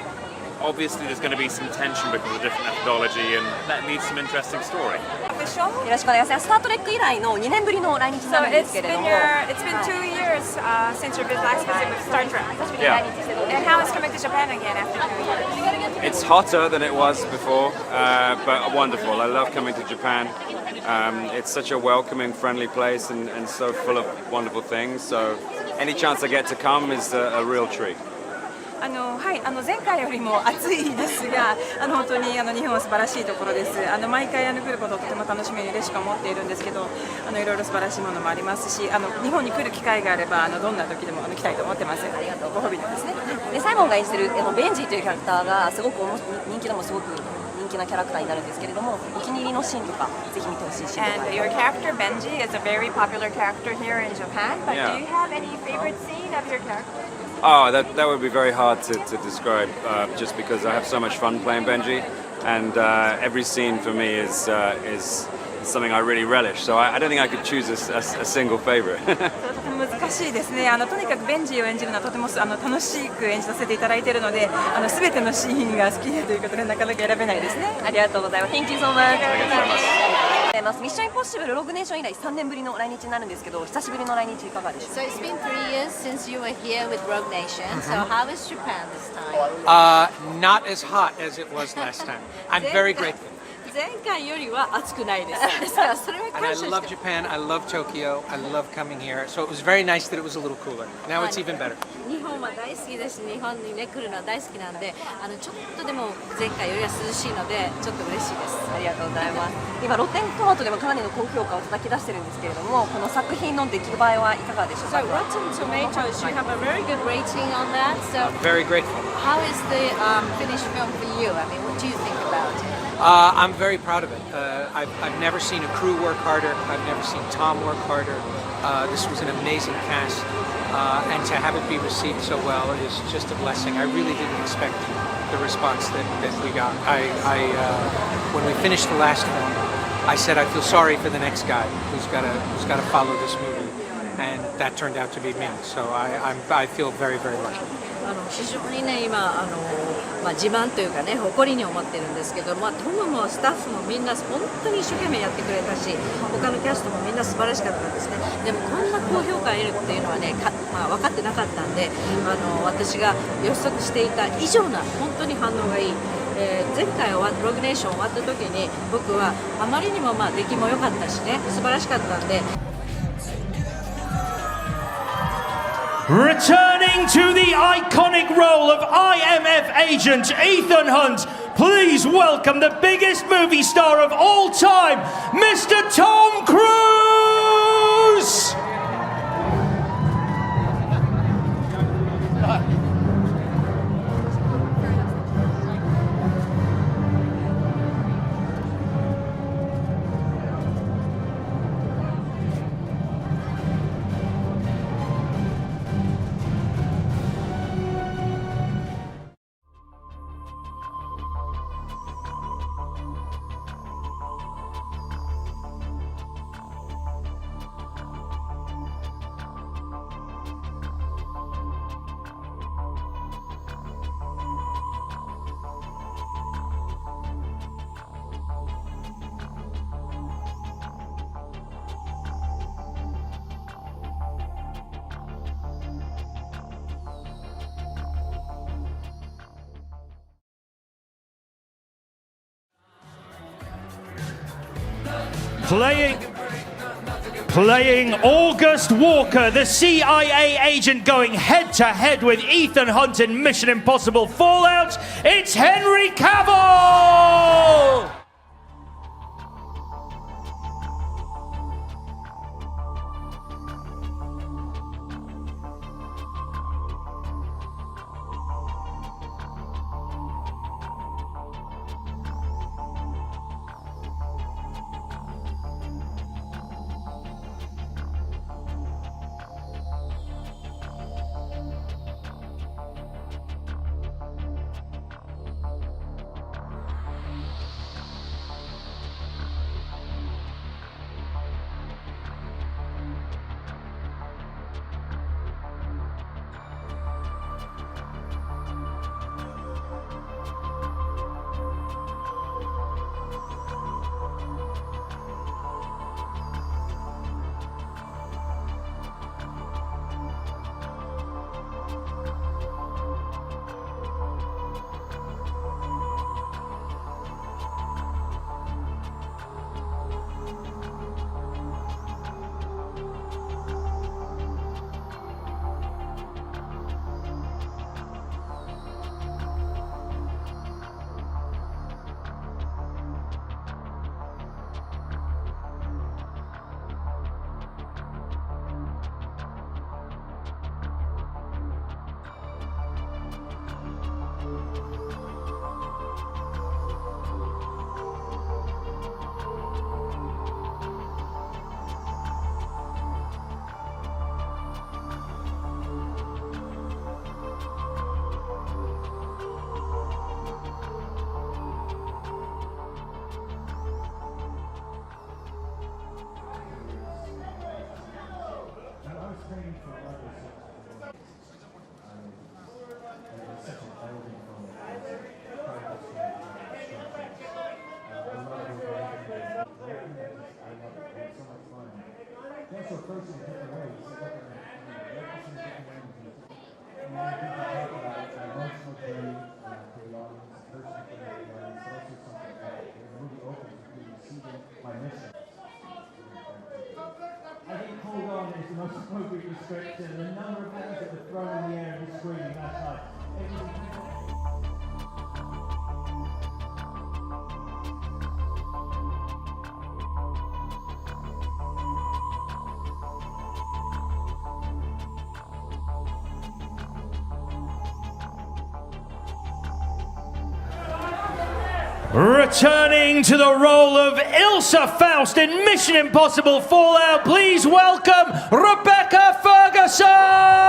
obviously there's going to be some tension because of the different methodology, and that needs some interesting story. よろしくお願いします。スタートレック以来の2年ぶりの来日になるんですけれども。It's been 2 years since your last visit with Star Trek. Yeah. And how is coming to Japan again after 2 years? It's hotter than it was before, but wonderful. I love coming to Japan. It's such a welcoming, friendly place and so full of wonderful things. So any chance I get to come is a real treat. はい、前回よりも暑いですが、本当に日本は素晴らしいところです。毎回来ることをとても楽しみに嬉しく思っているんですけど、いろいろ素晴らしいものもありますし、日本に来る機会があればどんな時でも来たいと思ってます。ありがとう。ご褒美なんですね。でサイモンが演じてるベンジーというキャラクターがすごく人気でもすごく人気なキャラクターになるんですけれども、お気に入りのシーンとかぜひ見てほしいシーンとか。And your character Benji is a very popular character here in Japan. But Yeah. do you have any favorite scene of your character? Oh, that would be very hard to describe, just because I have so much fun playing Benji, and every scene for me is something I really relish. So I don't think I could choose a single favorite. 難しいですね。とにかくベンジーを演じるのはとても楽しく演じさせていただいているので、すべてのシーンが好きでということでなかなか選べないですね。ありがとうございます。Thank you so much. ミッションインポッシブルログネーション以来3年ぶりの来日になるんですけど、久しぶりの来日いかがでしょうか。 So it's been 3 years since you were here with Rogue Nation. So how is Japan this time? Not as hot as it was last time. I'm very grateful. 前回よりは暑くないです。それは And I 感謝 love して Japan. I love Tokyo. I love coming here. So it was very nice that it was a little cooler. Now it's even better. 日本は大好きです。日本にね来るのは大好きなんで、ちょっとでも前回よりは涼しいのでちょっと嬉しいです。ありがとうございます。今ロッテントマトでもかなりの高評価を叩き出してるんですけれども、この作品の出来栄えはいかがでしょうか。 So Rotten Tomatoes, you have a very good rating on that. So Very grateful. how is the finished film for you? I mean, what do you think about it? I'm very proud of it. I've never seen a crew work harder. I've never seen Tom work harder. This was an amazing cast, and to have it be received so well is just a blessing. I really didn't expect the response that we got. When we finished the last film, I said I feel sorry for the next guy who's got to follow this movie, and that turned out to be me. So I feel very, very lucky. 非常にね今自慢というかね誇りに思ってるんですけど、トムもスタッフもみんな本当に一生懸命やってくれたし、他のキャストもみんな素晴らしかったんですね。でもこんな高評価を得るっていうのはね分かってなかったんで、私が予測していた以上な本当に反応がいい。前回ログネーション終わった時に僕はあまりにも出来も良かったしね素晴らしかったんで。Returning to the iconic role of IMF agent Ethan Hunt, please welcome the biggest movie star of all time, Mr. Tom Cruise! Playing August Walker, the CIA agent going head-to-head with Ethan Hunt in Mission Impossible Fallout, it's Henry Cavill! I think hold on is the most appropriate description. The number of hands that were thrown in the air and screaming last night. Returning to the role of Ilsa Faust in Mission Impossible Fallout, please welcome Rebecca Ferguson!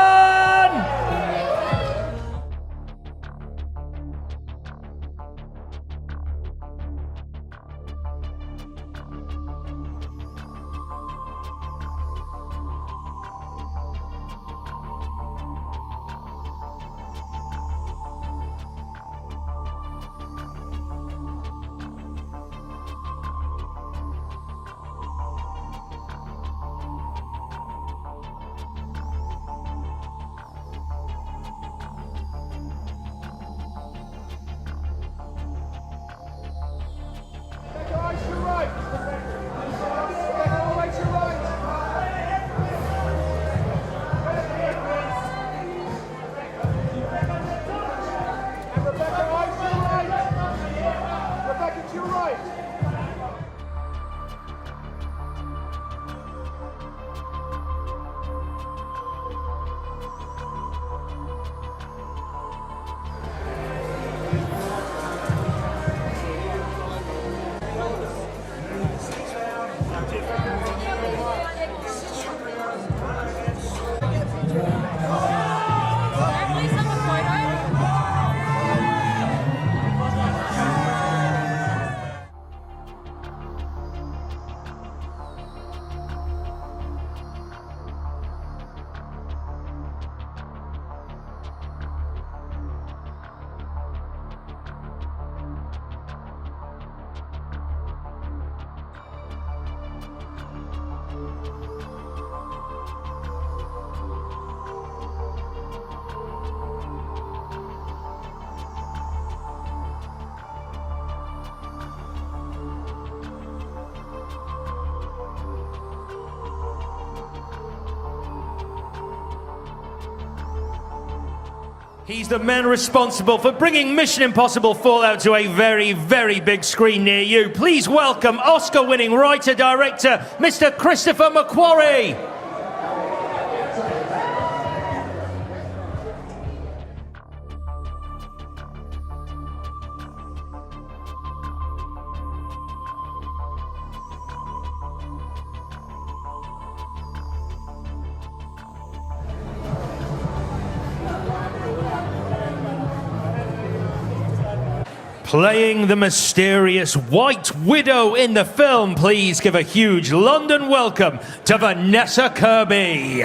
He's the man responsible for bringing Mission Impossible Fallout to a very, very big screen near you. Please welcome Oscar-winning writer-director, Mr. Christopher McQuarrie. Playing the mysterious White Widow in the film, please give a huge London welcome to Vanessa Kirby.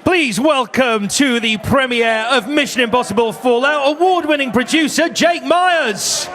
Please welcome to the premiere of Mission Impossible Fallout, award-winning producer Jake Myers.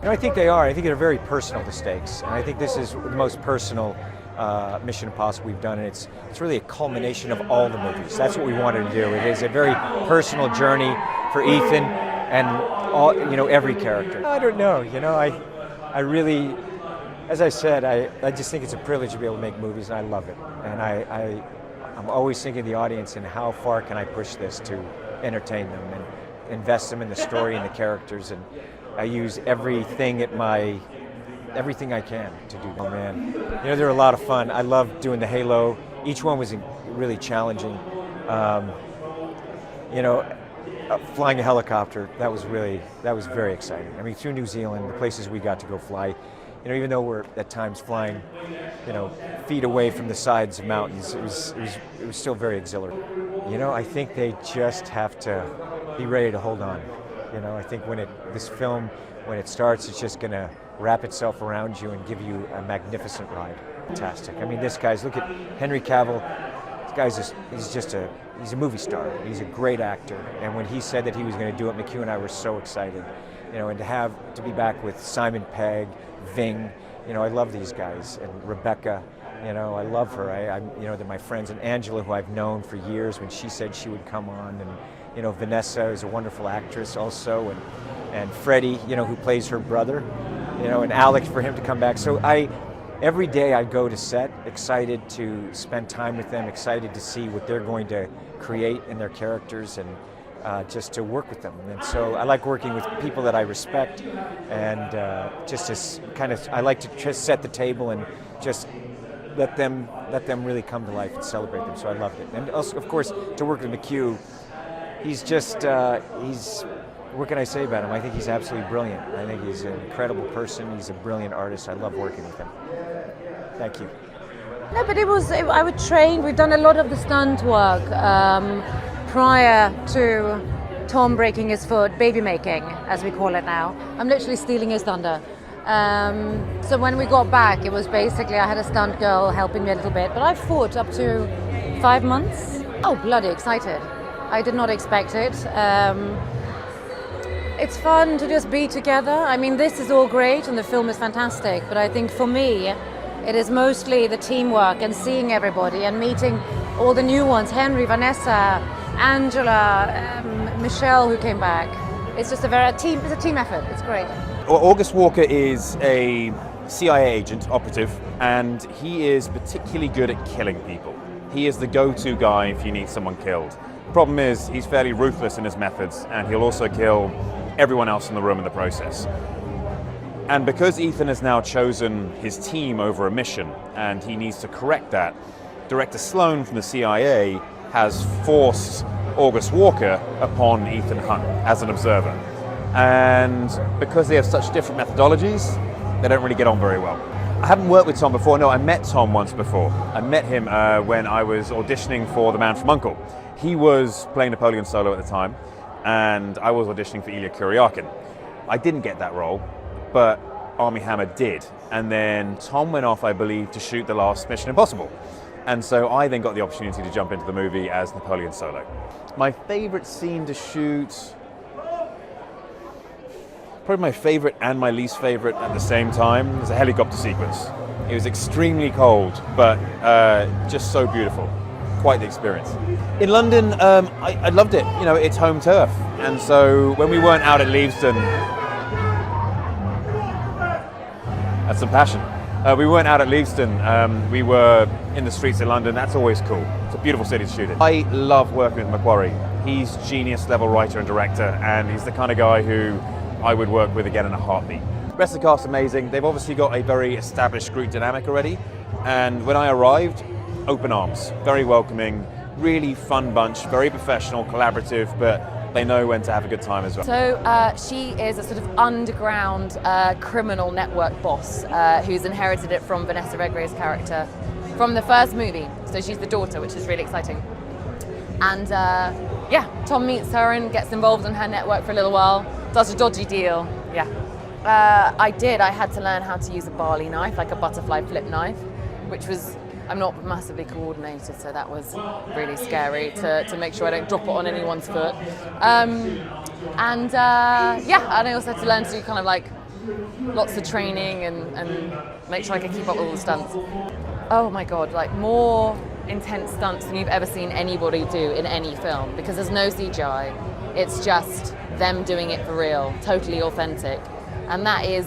You know, I think they are. I think they're very personal, the stakes. And I think this is the most personal Mission Impossible we've done, and it's really a culmination of all the movies. That's what we wanted to do. It is a very personal journey for Ethan and all, you know, every character. I don't know. You know, I really, as I said, I just think it's a privilege to be able to make movies, and I love it. And I'm always thinking of the audience and how far can I push this to entertain them and invest them in the story and the characters, and I use everything I can to do. Oh man, you know, they're a lot of fun. I love doing the Halo. Each one was really challenging. You know, flying a helicopter, that was very exciting. I mean, through New Zealand, the places we got to go fly, you know, even though we're at times flying, you know, feet away from the sides of mountains, it was still very exhilarating. You know, I think they just have to be ready to hold on. You know, I think this film, when it starts, it's just going to wrap itself around you and give you a magnificent ride. Fantastic. I mean, look at Henry Cavill. This guy's he's a movie star. He's a great actor. And when he said that he was going to do it, McHugh and I were so excited. You know, and to be back with Simon Pegg, Ving, you know, I love these guys, and Rebecca. You know, I love her. You know, they're my friends. And Angela, who I've known for years, when she said she would come on, and you know, Vanessa is a wonderful actress also, and Freddie, you know, who plays her brother, you know, and Alex, for him to come back. So every day I go to set excited to spend time with them, excited to see what they're going to create in their characters, and just to work with them. And so I like working with people that I respect, and I like to just set the table and just let them really come to life and celebrate them. So I loved it. And also, of course, to work with McHugh, he's just, what can I say about him? I think he's absolutely brilliant. I think he's an incredible person. He's a brilliant artist. I love working with him. Thank you. No, but I would train. We've done a lot of the stunt work prior to Tom breaking his foot, baby making, as we call it now. I'm literally stealing his thunder. So when we got back, it was basically I had a stunt girl helping me a little bit, but I fought up to 5 months. Oh, bloody excited. I did not expect it. It's fun to just be together. I mean, this is all great and the film is fantastic, but I think for me, it is mostly the teamwork and seeing everybody and meeting all the new ones, Henry, Vanessa, Angela, Michelle, who came back. It's just it's a team effort. It's great. August Walker is a CIA agent, operative, and he is particularly good at killing people. He is the go-to guy if you need someone killed. The problem is he's fairly ruthless in his methods, and he'll also kill everyone else in the room in the process. And because Ethan has now chosen his team over a mission, and he needs to correct that, Director Sloan from the CIA has forced August Walker upon Ethan Hunt as an observer. And because they have such different methodologies, they don't really get on very well. I haven't worked with Tom before. No, I met Tom once before. I met him when I was auditioning for The Man from U.N.C.L.E. He was playing Napoleon Solo at the time, and I was auditioning for Ilya Kuryakin. I didn't get that role, but Armie Hammer did. And then Tom went off, I believe, to shoot the last Mission Impossible. And so I then got the opportunity to jump into the movie as Napoleon Solo. My favorite scene to shoot, probably my favorite and my least favorite at the same time, is a helicopter sequence. It was extremely cold, but just so beautiful. Quite the experience. In London, I loved it. You know, it's home turf. And so when we weren't out at Leavesden, that's some passion. We weren't out at Leavesden. We were in the streets of London. That's always cool. It's a beautiful city to shoot in. I love working with Macquarie. He's genius level writer and director, and he's the kind of guy who I would work with again in a heartbeat. The rest of the cast's amazing. They've obviously got a very established group dynamic already. And when I arrived, open arms, very welcoming, really fun bunch, very professional, collaborative, but they know when to have a good time as well. So she is a sort of underground criminal network boss who's inherited it from Vanessa Redgrave's character from the first movie. So she's the daughter, which is really exciting. And yeah, Tom meets her and gets involved in her network for a little while, does a dodgy deal, yeah. I had to learn how to use a barley knife, like a butterfly flip knife, which was, I'm not massively coordinated, so that was really scary to make sure I don't drop it on anyone's foot. Yeah, and I also had to learn to do kind of like lots of training and make sure I could keep up with all the stunts. Oh my God, like more intense stunts than you've ever seen anybody do in any film, because there's no CGI. It's just them doing it for real, totally authentic. And that is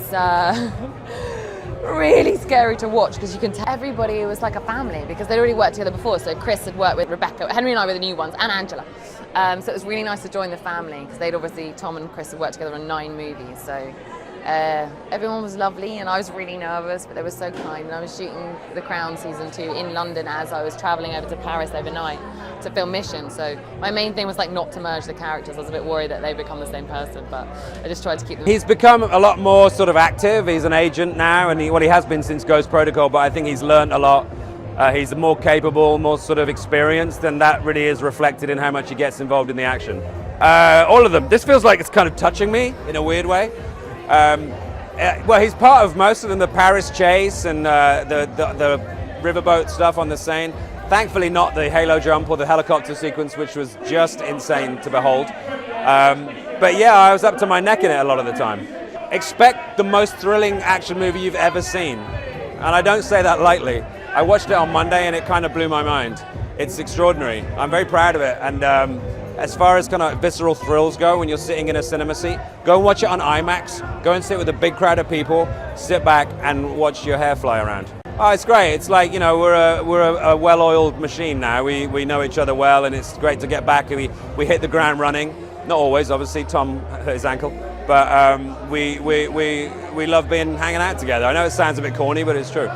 really scary to watch, because you can tell everybody was like a family because they'd already worked together before. So Chris had worked with Rebecca, Henry and I were the new ones, and Angela. So it was really nice to join the family because they'd obviously, Tom and Chris had worked together on 9 movies. So everyone was lovely, and I was really nervous, but they were so kind. And I was shooting The Crown season 2 in London as I was traveling over to Paris overnight to film Mission. So my main thing was like not to merge the characters. I was a bit worried that they become the same person, but I just tried to keep them. He's become a lot more sort of active. He's an agent now, and he has been since Ghost Protocol, but I think he's learned a lot. He's more capable, more sort of experienced, and that really is reflected in how much he gets involved in the action. All of them. This feels like it's kind of touching me in a weird way. Well, he's part of most of them, the Paris chase and the riverboat stuff on the Seine. Thankfully not the halo jump or the helicopter sequence, which was just insane to behold. But yeah, I was up to my neck in it a lot of the time. Expect the most thrilling action movie you've ever seen. And I don't say that lightly. I watched it on Monday and it kind of blew my mind. It's extraordinary. I'm very proud of it. And as far as kind of visceral thrills go, when you're sitting in a cinema seat, go and watch it on IMAX. Go and sit with a big crowd of people, sit back and watch your hair fly around. Oh, it's great. It's like, you know, we're a well-oiled machine now. We know each other well, and it's great to get back and we hit the ground running. Not always, obviously. Tom hurt his ankle, but we love hanging out together. I know it sounds a bit corny, but it's true.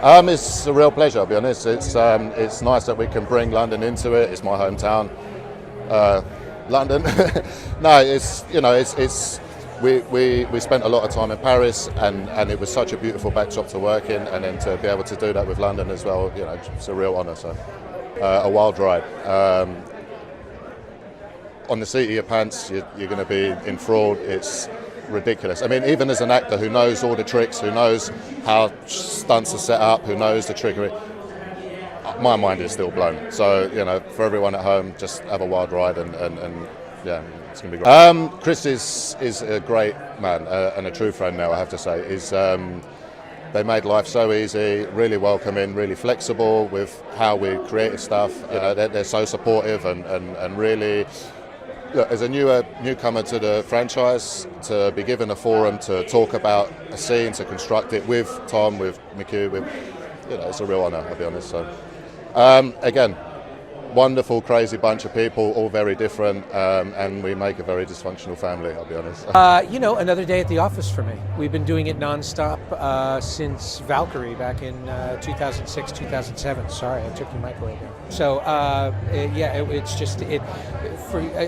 It's a real pleasure, I'll be honest. It's nice that we can bring London into it. It's my hometown. London. No, it's we spent a lot of time in Paris, and it was such a beautiful backdrop to work in, and then to be able to do that with London as well, it's a real honour. So, a wild ride. On the seat of your pants, you're going to be enthralled. It's ridiculous. I mean, even as an actor who knows all the tricks, who knows how stunts are set up, who knows the trickery, my mind is still blown. So, for everyone at home, just have a wild ride, and yeah, it's going to be great. Chris is a great man and a true friend now, I have to say. They made life so easy, really welcoming, really flexible with how we created stuff. They're so supportive and really. Look, as a newcomer to the franchise, to be given a forum to talk about a scene, to construct it with Tom, with McHugh, it's a real honour, I'll be honest. So, again, wonderful, crazy bunch of people, all very different, and we make a very dysfunctional family, I'll be honest. Another day at the office for me. We've been doing it nonstop since Valkyrie back in 2006, 2007. Sorry, I took your mic away there. So,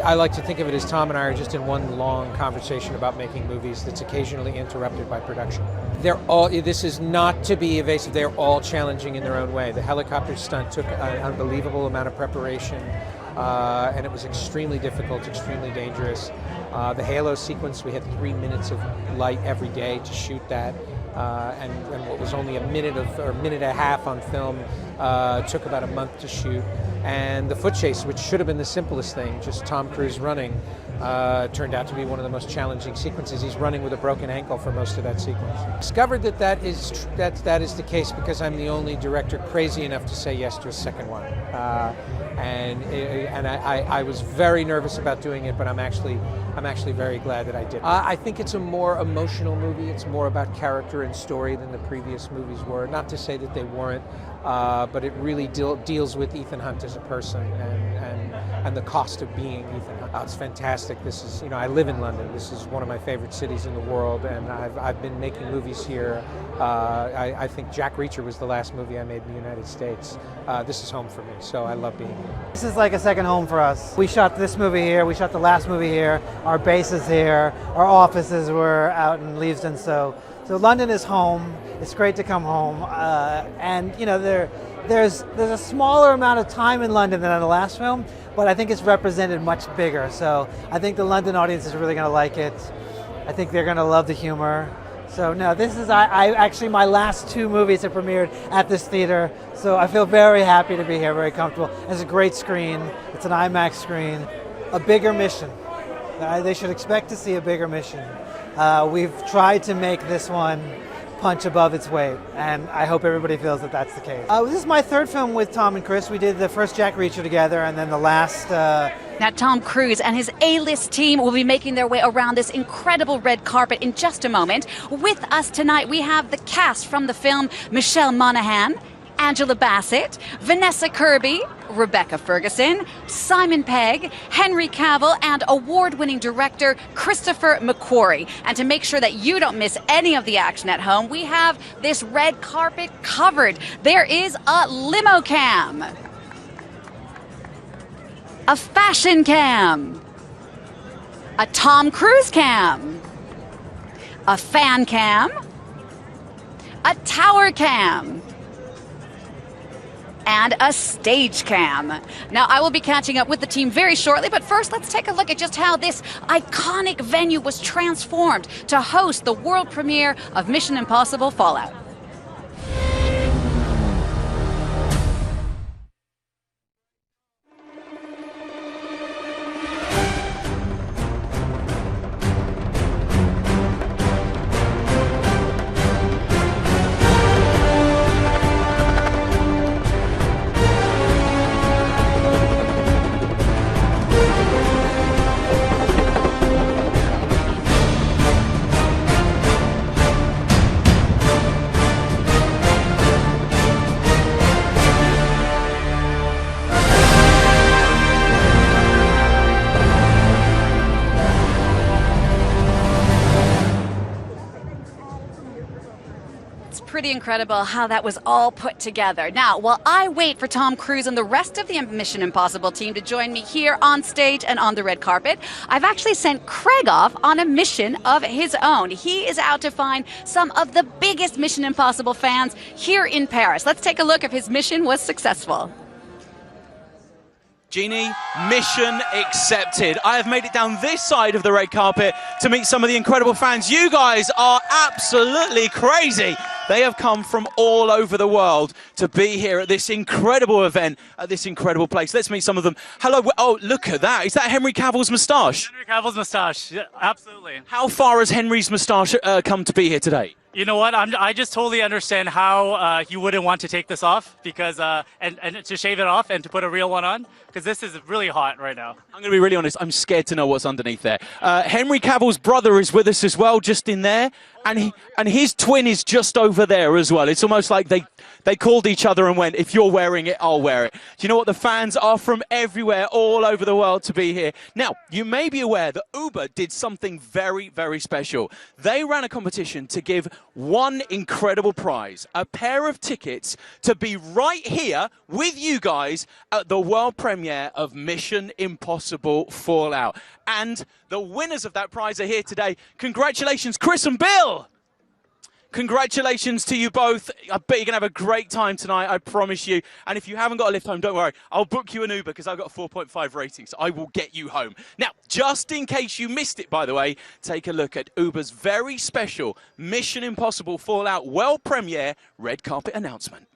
I like to think of it as Tom and I are just in one long conversation about making movies that's occasionally interrupted by production. This is not to be evasive, they're all challenging in their own way. The helicopter stunt took an unbelievable amount of preparation, and it was extremely difficult, extremely dangerous. The halo sequence, we had 3 minutes of light every day to shoot that, and what was only a minute and a half on film took about a month to shoot. And the foot chase, which should have been the simplest thing, just Tom Cruise running, turned out to be one of the most challenging sequences. He's running with a broken ankle for most of that sequence. Discovered that is the case because I'm the only director crazy enough to say yes to a second one. And I was very nervous about doing it, but I'm actually very glad that I did. I think it's a more emotional movie. It's more about character and story than the previous movies were. Not to say that they weren't, but it really deals with Ethan Hunt as a person and the cost of being Ethan Hunt. It's fantastic. This is, I live in London. This is one of my favorite cities in the world, and I've been making movies here. I think Jack Reacher was the last movie I made in the United States. This is home for me, so I love being here. This is like a second home for us. We shot this movie here, we shot the last movie here, our base is here, our offices were out in Leavesden, so London is home. It's great to come home, and there's a smaller amount of time in London than on the last film, but I think it's represented much bigger. So I think the London audience is really going to like it. I think they're going to love the humor. So no, this is actually my last 2 movies have premiered at this theater, so I feel very happy to be here, very comfortable. It's a great screen. It's an IMAX screen. A bigger mission. They should expect to see a bigger mission. We've tried to make this one punch above its weight, and I hope everybody feels that that's the case. This is my 3rd film with Tom and Chris. We did the first Jack Reacher together, and then the last... Now, Tom Cruise and his A-list team will be making their way around this incredible red carpet in just a moment. With us tonight, we have the cast from the film: Michelle Monaghan, Angela Bassett, Vanessa Kirby, Rebecca Ferguson, Simon Pegg, Henry Cavill, and award-winning director Christopher McQuarrie. And to make sure that you don't miss any of the action at home, we have this red carpet covered. There is a limo cam, a fashion cam, a Tom Cruise cam, a fan cam, a tower cam, and a stage cam. Now, I will be catching up with the team very shortly, but first let's take a look at just how this iconic venue was transformed to host the world premiere of Mission Impossible Fallout. pretty incredible how that was all put together. Now, while I wait for Tom Cruise and the rest of the Mission Impossible team to join me here on stage and on the red carpet, I've actually sent Craig off on a mission of his own. He is out to find some of the biggest Mission Impossible fans here in Paris. Let's take a look if his mission was successful. Jeannie, mission accepted. I have made it down this side of the red carpet to meet some of the incredible fans. You guys are absolutely crazy. They have come from all over the world to be here at this incredible event, at this incredible place. Let's meet some of them. Hello. Oh, look at that. Is that Henry Cavill's moustache? Henry Cavill's moustache, yeah, absolutely. How far has Henry's moustache come to be here today? You know what? I just totally understand how you wouldn't want to take this off because and to shave it off and to put a real one on because this is really hot right now. I'm going to be really honest. I'm scared to know what's underneath there. Henry Cavill's brother is with us as well, just in there, and his twin is just over there as well. It's almost like they called each other and went, if you're wearing it, I'll wear it. Do you know what? The fans are from everywhere, all over the world to be here. Now, you may be aware that Uber did something very, very special. They ran a competition to give one incredible prize, a pair of tickets to be right here with you guys at the world premiere of Mission Impossible Fallout. And the winners of that prize are here today. Congratulations, Chris and Bill! Congratulations to you both. I bet you're going to have a great time tonight, I promise you. And if you haven't got a lift home, don't worry. I'll book you an Uber because I've got a 4.5 rating, so I will get you home. Now, just in case you missed it, by the way, take a look at Uber's very special Mission Impossible Fallout world premiere red carpet announcement.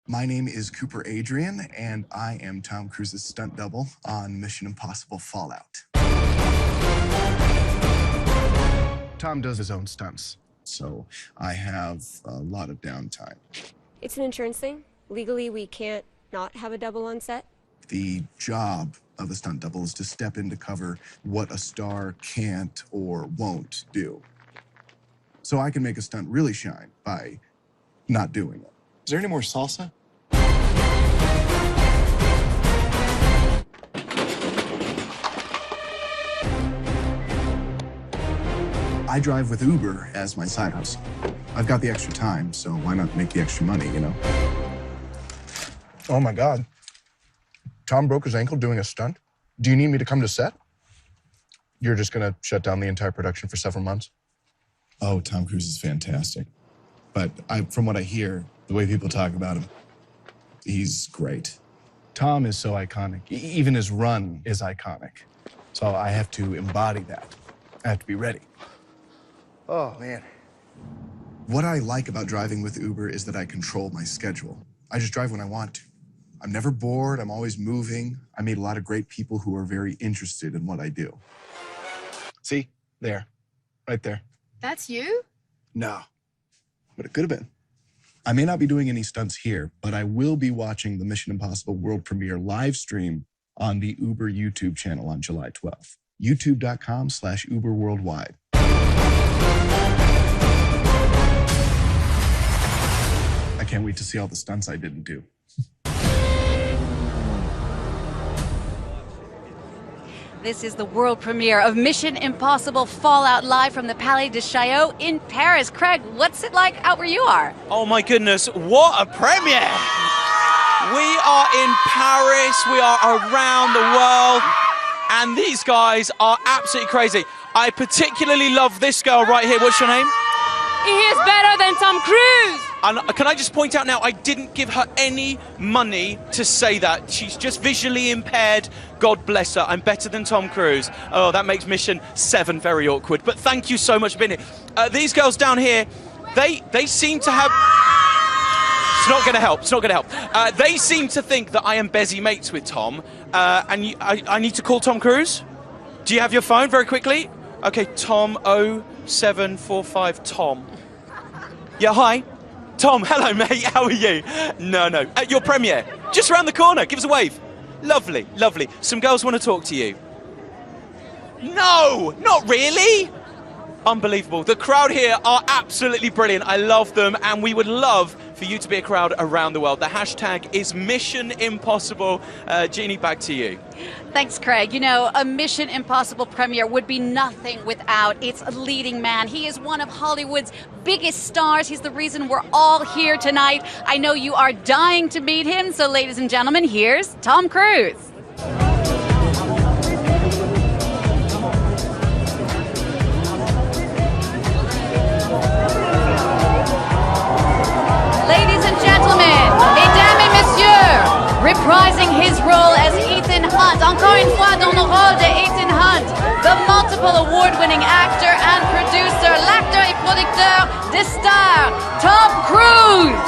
My name is Cooper Adrian, and I am Tom Cruise's stunt double on Mission Impossible Fallout. Tom does his own stunts, so I have a lot of downtime. It's an insurance thing. Legally, we can't not have a double on set. The job of a stunt double is to step in to cover what a star can't or won't do. So I can make a stunt really shine by not doing it. Is there any more salsa? I drive with Uber as my side hustle. I've got the extra time, so why not make the extra money, you know? Oh my God. Tom broke his ankle doing a stunt? Do you need me to come to set? You're just gonna shut down the entire production for several months? Oh, Tom Cruise is fantastic. But from what I hear, the way people talk about him, he's great. Tom is so iconic. Even his run is iconic. So I have to embody that. I have to be ready. Oh, man. What I like about driving with Uber is that I control my schedule. I just drive when I want to. I'm never bored. I'm always moving. I meet a lot of great people who are very interested in what I do. See? There. Right there. That's you? No. But it could have been. I may not be doing any stunts here, but I will be watching the Mission Impossible world premiere live stream on the Uber YouTube channel on July 12th. YouTube.com/Uber Worldwide. I can't wait to see all the stunts I didn't do. This is the world premiere of Mission Impossible Fallout live from the Palais de Chaillot in Paris. Craig, what's it like out where you are? Oh my goodness, what a premiere! We are in Paris, we are around the world, and these guys are absolutely crazy. I particularly love this girl right here. What's your name? He is better than Tom Cruise! And can I just point out now, I didn't give her any money to say that. She's just visually impaired. God bless her. I'm better than Tom Cruise. Oh, that makes Mission 7 very awkward. But thank you so much for being here. These girls down here, they seem to have... It's not going to help. It's not going to help. They seem to think that I am busy mates with Tom. And I need to call Tom Cruise? Do you have your phone very quickly? Okay, Tom 0745 Tom. Yeah, hi. Tom, hello, mate. How are you? No. At your premiere. Just around the corner. Give us a wave. Lovely, lovely. Some girls want to talk to you. No, not really. Unbelievable. The crowd here are absolutely brilliant. I love them, and we would love for you to be a crowd around the world. The hashtag is Mission Impossible. Jeannie, back to you. Thanks, Craig. You know, a Mission Impossible premiere would be nothing without its leading man. He is one of Hollywood's biggest stars. He's the reason we're all here tonight. I know you are dying to meet him, so ladies and gentlemen, here's Tom Cruise. Ladies and gentlemen, mesdames et messieurs, reprising his role as Ethan Hunt, encore une fois dans le rôle de Ethan Hunt, the multiple award-winning actor and producer, l'acteur et producteur de Star, Tom Cruise.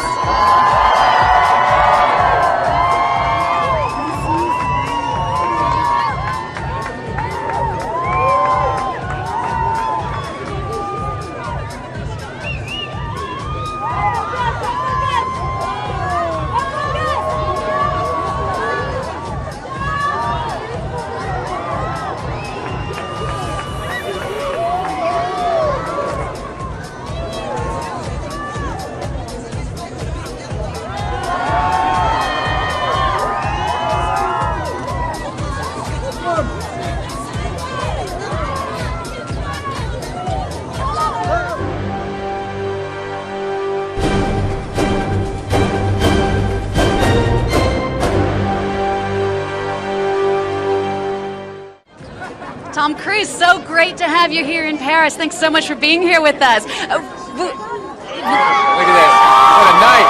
Tom Cruise, so great to have you here in Paris. Thanks so much for being here with us. Look at this. What a night.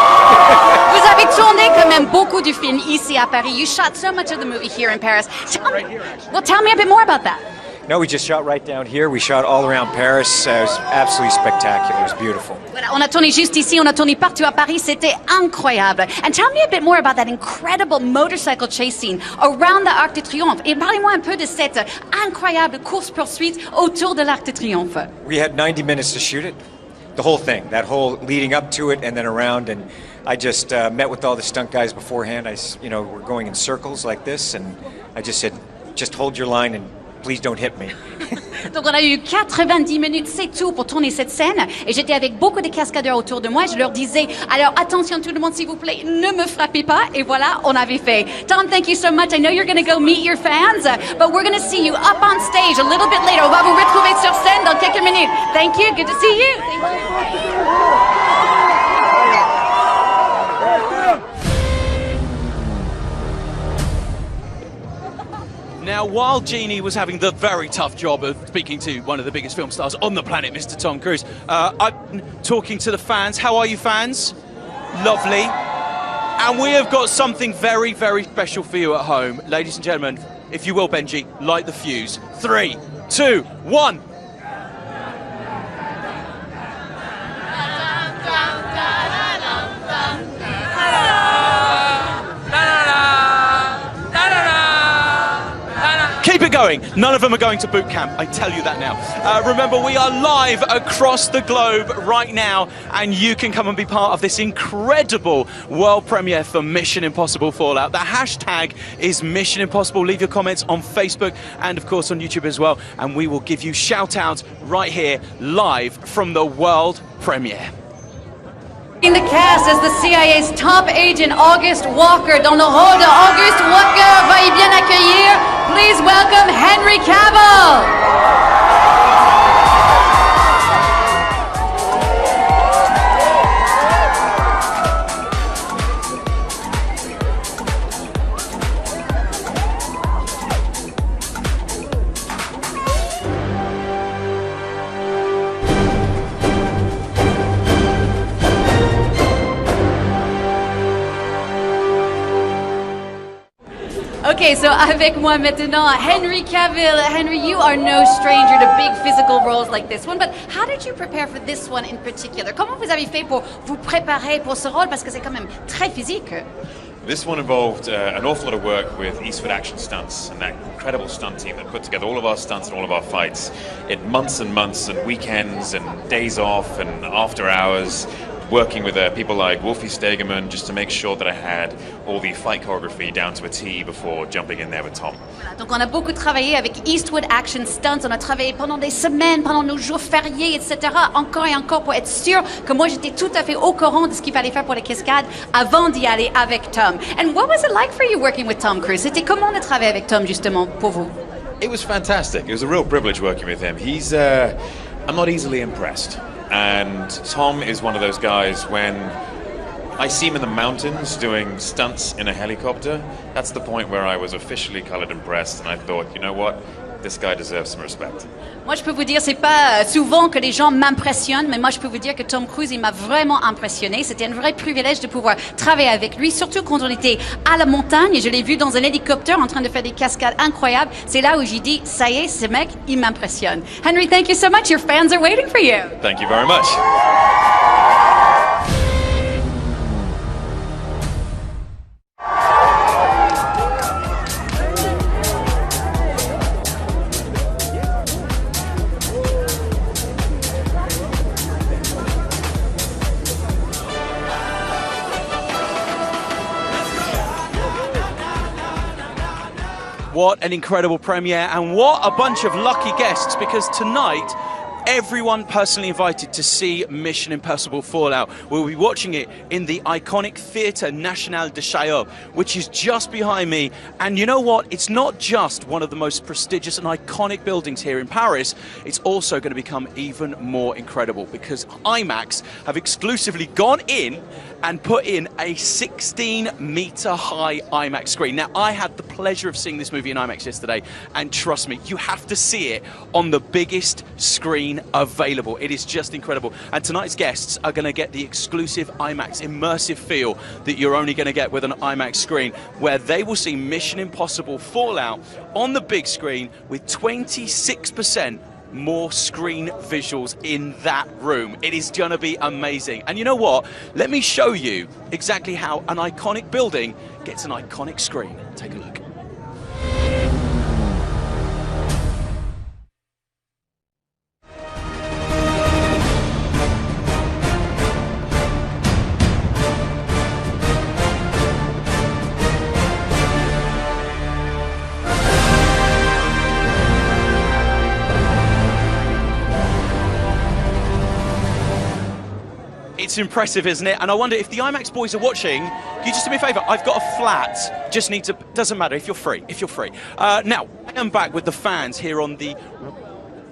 Vous avez tourné quand même beaucoup du film ici à Paris. You shot so much of the movie here in Paris. Tell me a bit more about that. No, we just shot right down here. We shot all around Paris. It was absolutely spectacular. It was beautiful. Voilà, on a tourné juste ici, on a tourné partout à Paris. C'était incroyable. And tell me a bit more about that incredible motorcycle chase scene around the Arc de Triomphe. Et parlez-moi un peu de cette incroyable course-poursuite autour de l'Arc de Triomphe. We had 90 minutes to shoot it. The whole thing, that whole leading up to it and then around. And I just met with all the stunt guys beforehand. We're going in circles like this. And I just said, just hold your line and please don't hit me. Donc on a eu 90 minutes, c'est tout pour tourner cette scène. Et j'étais avec beaucoup de cascadeurs autour de moi. Je leur disais, alors attention tout le monde s'il vous plaît, ne me frappez pas. Et voilà, on avait fait. Tom, thank you so much. I know you're going to go meet your fans, but we're going to see you up on stage a little bit later. On va vous retrouver sur scène dans quelques minutes. Thank you, good to see you. Thank you. Now, while Jeannie was having the very tough job of speaking to one of the biggest film stars on the planet, Mr. Tom Cruise, I'm talking to the fans. How are you, fans? Lovely. And we have got something very, very special for you at home. Ladies and gentlemen, if you will, Benji, light the fuse. 3, 2, 1. Keep it going. None of them are going to boot camp, I tell you that now. Remember, we are live across the globe right now, and you can come and be part of this incredible world premiere for Mission Impossible Fallout. The hashtag is Mission Impossible. Leave your comments on Facebook and, of course, on YouTube as well, and we will give you shout-outs right here, live from the world premiere. In the cast as the CIA's top agent, August Walker. Dans le rôle de August Walker, veuillez bien accueillir. Please welcome Henry Cavill. Okay, so avec moi maintenant, Henry Cavill. Henry, you are no stranger to big physical roles like this one, but how did you prepare for this one in particular? Comment vous avez fait pour vous préparer pour ce rôle, parce que c'est quand même très physique? This one involved an awful lot of work with Eastwood Action Stunts and that incredible stunt team that put together all of our stunts and all of our fights in months and months and weekends and days off and after hours, working with people like Wolfie Stegeman just to make sure that I had all the fight choreography down to a T before jumping in there with Tom. Donc on a beaucoup travaillé avec Eastwood Action Stunts, on a travaillé pendant des semaines, pendant nos jours fériés, etc. Encore et encore pour être sûr que moi j'étais tout à fait au courant de ce qu'il fallait faire pour les cascades avant d'y aller avec Tom. And what was it like for you working with Tom Cruise? C'était comment de travailler avec Tom justement pour vous? It was fantastic. It was a real privilege working with him. I'm not easily impressed. And Tom is one of those guys, when I see him in the mountains doing stunts in a helicopter, that's the point where I was officially colored impressed, and I thought, you know what, this guy deserves some respect. Moi, je peux vous dire, c'est pas souvent que les gens m'impressionnent, mais moi, je peux vous dire que Tom Cruise, il m'a vraiment impressionné. C'était un vrai privilège de pouvoir travailler avec lui, surtout quand on était à la montagne et je l'ai vu dans un hélicoptère en train de faire des cascades incroyables. C'est là où j'ai dit, ça y est, ce mec, il m'impressionne. Henry, thank you so much. Your fans are waiting for you. Thank you very much. What an incredible premiere, and what a bunch of lucky guests, because tonight everyone personally invited to see Mission Impossible Fallout will be watching it in the iconic Theatre National de Chaillot, which is just behind me. And you know what? It's not just one of the most prestigious and iconic buildings here in Paris, it's also going to become even more incredible because IMAX have exclusively gone in and put in a 16-meter high IMAX screen. Now, I had the pleasure of seeing this movie in IMAX yesterday, and trust me, you have to see it on the biggest screen available. It is just incredible. And tonight's guests are going to get the exclusive IMAX immersive feel that you're only going to get with an IMAX screen, where they will see Mission Impossible Fallout on the big screen with 26% more screen visuals in that room. It is going to be amazing. And you know what? Let me show you exactly how an iconic building gets an iconic screen. Take a look. It's impressive, isn't it? And I wonder if the IMAX boys are watching, can you just do me a favour? I've got a flat, just need to, doesn't matter if you're free, now, I am back with the fans here on the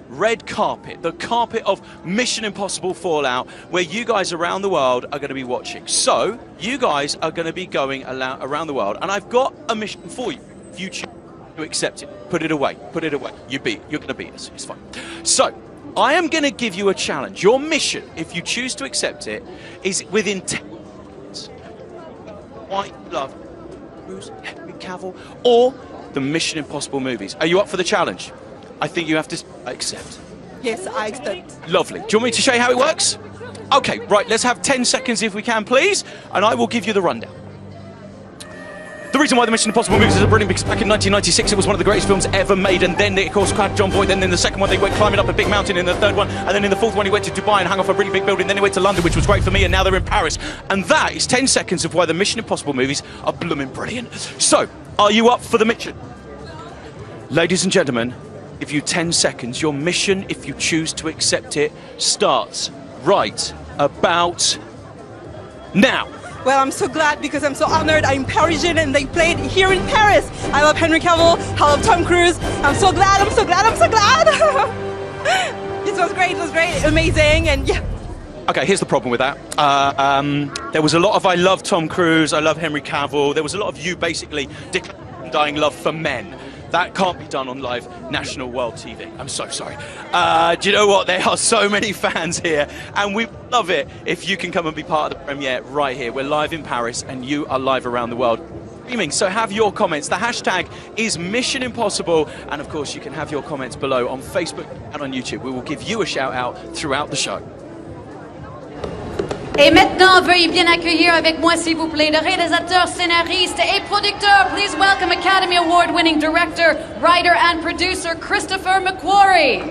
red carpet, the carpet of Mission Impossible Fallout, where you guys around the world are going to be watching. So, you guys are going to be going around the world, and I've got a mission for you. If you choose to accept it, put it away. You're going to beat us, it's fine. So, I am going to give you a challenge. Your mission, if you choose to accept it, is within 10 minutes. White Love, Cruise, Henry Cavill, or the Mission Impossible movies. Are you up for the challenge? I think you have to accept. Yes, I accept. Lovely. Do you want me to show you how it works? Okay, right, let's have 10 seconds if we can, please, and I will give you the rundown. The reason why the Mission Impossible movies are brilliant, because back in 1996 it was one of the greatest films ever made, and then they, of course, had John Boyd, then in the second one they went climbing up a big mountain, in the third one, and then in the fourth one he went to Dubai and hung off a really big building, then he went to London, which was great for me, and now they're in Paris. And that is 10 seconds of why the Mission Impossible movies are blooming brilliant. So, are you up for the mission? Ladies and gentlemen, give you 10 seconds. Your mission, if you choose to accept it, starts right about now. Well, I'm so glad because I'm so honored. I'm Parisian and they played here in Paris. I love Henry Cavill, I love Tom Cruise. I'm so glad. It was great, amazing, and yeah. Okay, here's the problem with that. There was a lot of I love Tom Cruise, I love Henry Cavill. There was a lot of you basically declaring dying love for men. That can't be done on live national world TV. I'm so sorry. Do you know what? There are so many fans here, and we love it if you can come and be part of the premiere right here. We're live in Paris, and you are live around the world. So have your comments. The hashtag is Mission Impossible, and of course you can have your comments below on Facebook and on YouTube. We will give you a shout out throughout the show. Et maintenant, veuillez bien accueillir avec moi, s'il vous plaît, le réalisateur, scénariste et producteur. Please welcome Academy Award-winning director, writer and producer Christopher McQuarrie.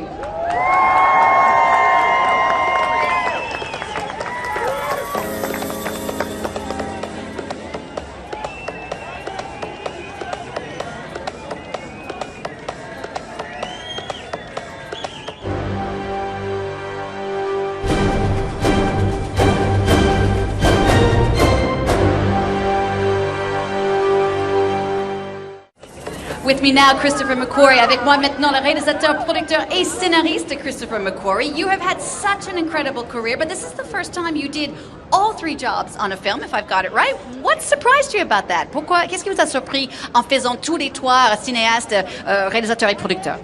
With me now, Christopher McQuarrie. Avec moi maintenant, le réalisateur, producteur et scénariste Christopher McQuarrie. You have had such an incredible career, but this is the first time you did all 3 jobs on a film, if I've got it right. What surprised you about that? Pourquoi? Qu'est-ce qui vous a surpris en faisant tous les 3 cinéastes, réalisateurs et producteurs?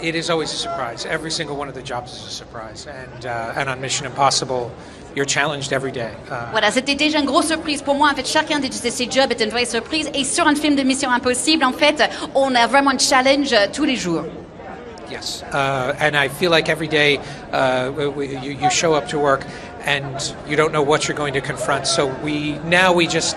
It is always a surprise. Every single one of the jobs is a surprise. And on Mission Impossible, you're challenged every day. Voilà, c'était déjà une grosse surprise pour moi. En fait, chacun de ces jobs est une vraie surprise. Et sur un film de Mission Impossible, en fait, on a vraiment un challenge tous les jours. Yes. And I feel like every day you show up to work and you don't know what you're going to confront. So we just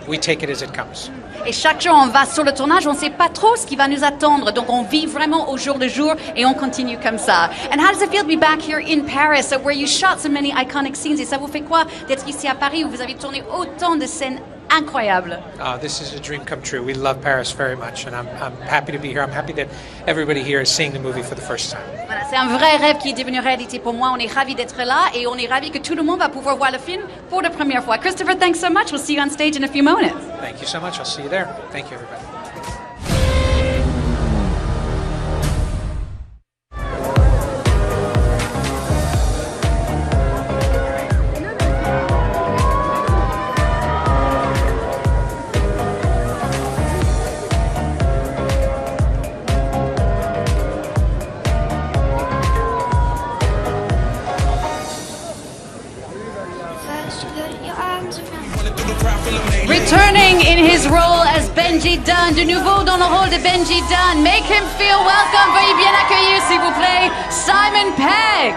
we take it as it comes. Et chaque jour, on va sur le tournage, on ne sait pas trop ce qui va nous attendre. Donc, on vit vraiment au jour le jour et on continue comme ça. And how does it feel to be back here in Paris, where you shot so many iconic scenes? Et ça vous fait quoi d'être ici à Paris où vous avez tourné autant de scènes incroyables? This is a dream come true. We love Paris very much, and I'm happy to be here. I'm happy that everybody here is seeing the movie for the first time. Voilà, c'est un vrai rêve qui est devenu réalité pour moi. On est ravis d'être là et on est ravis que tout le monde va pouvoir voir le film pour la première fois. Christopher, thanks so much. We'll see you on stage in a few moments. Thank you so much. I'll see you there. Thank you, everybody. Returning in his role as Benji Dunn, de nouveau dans le rôle de Benji Dunn. Make him feel welcome. Veuillez bien accueillir, s'il vous plaît, Simon Pegg.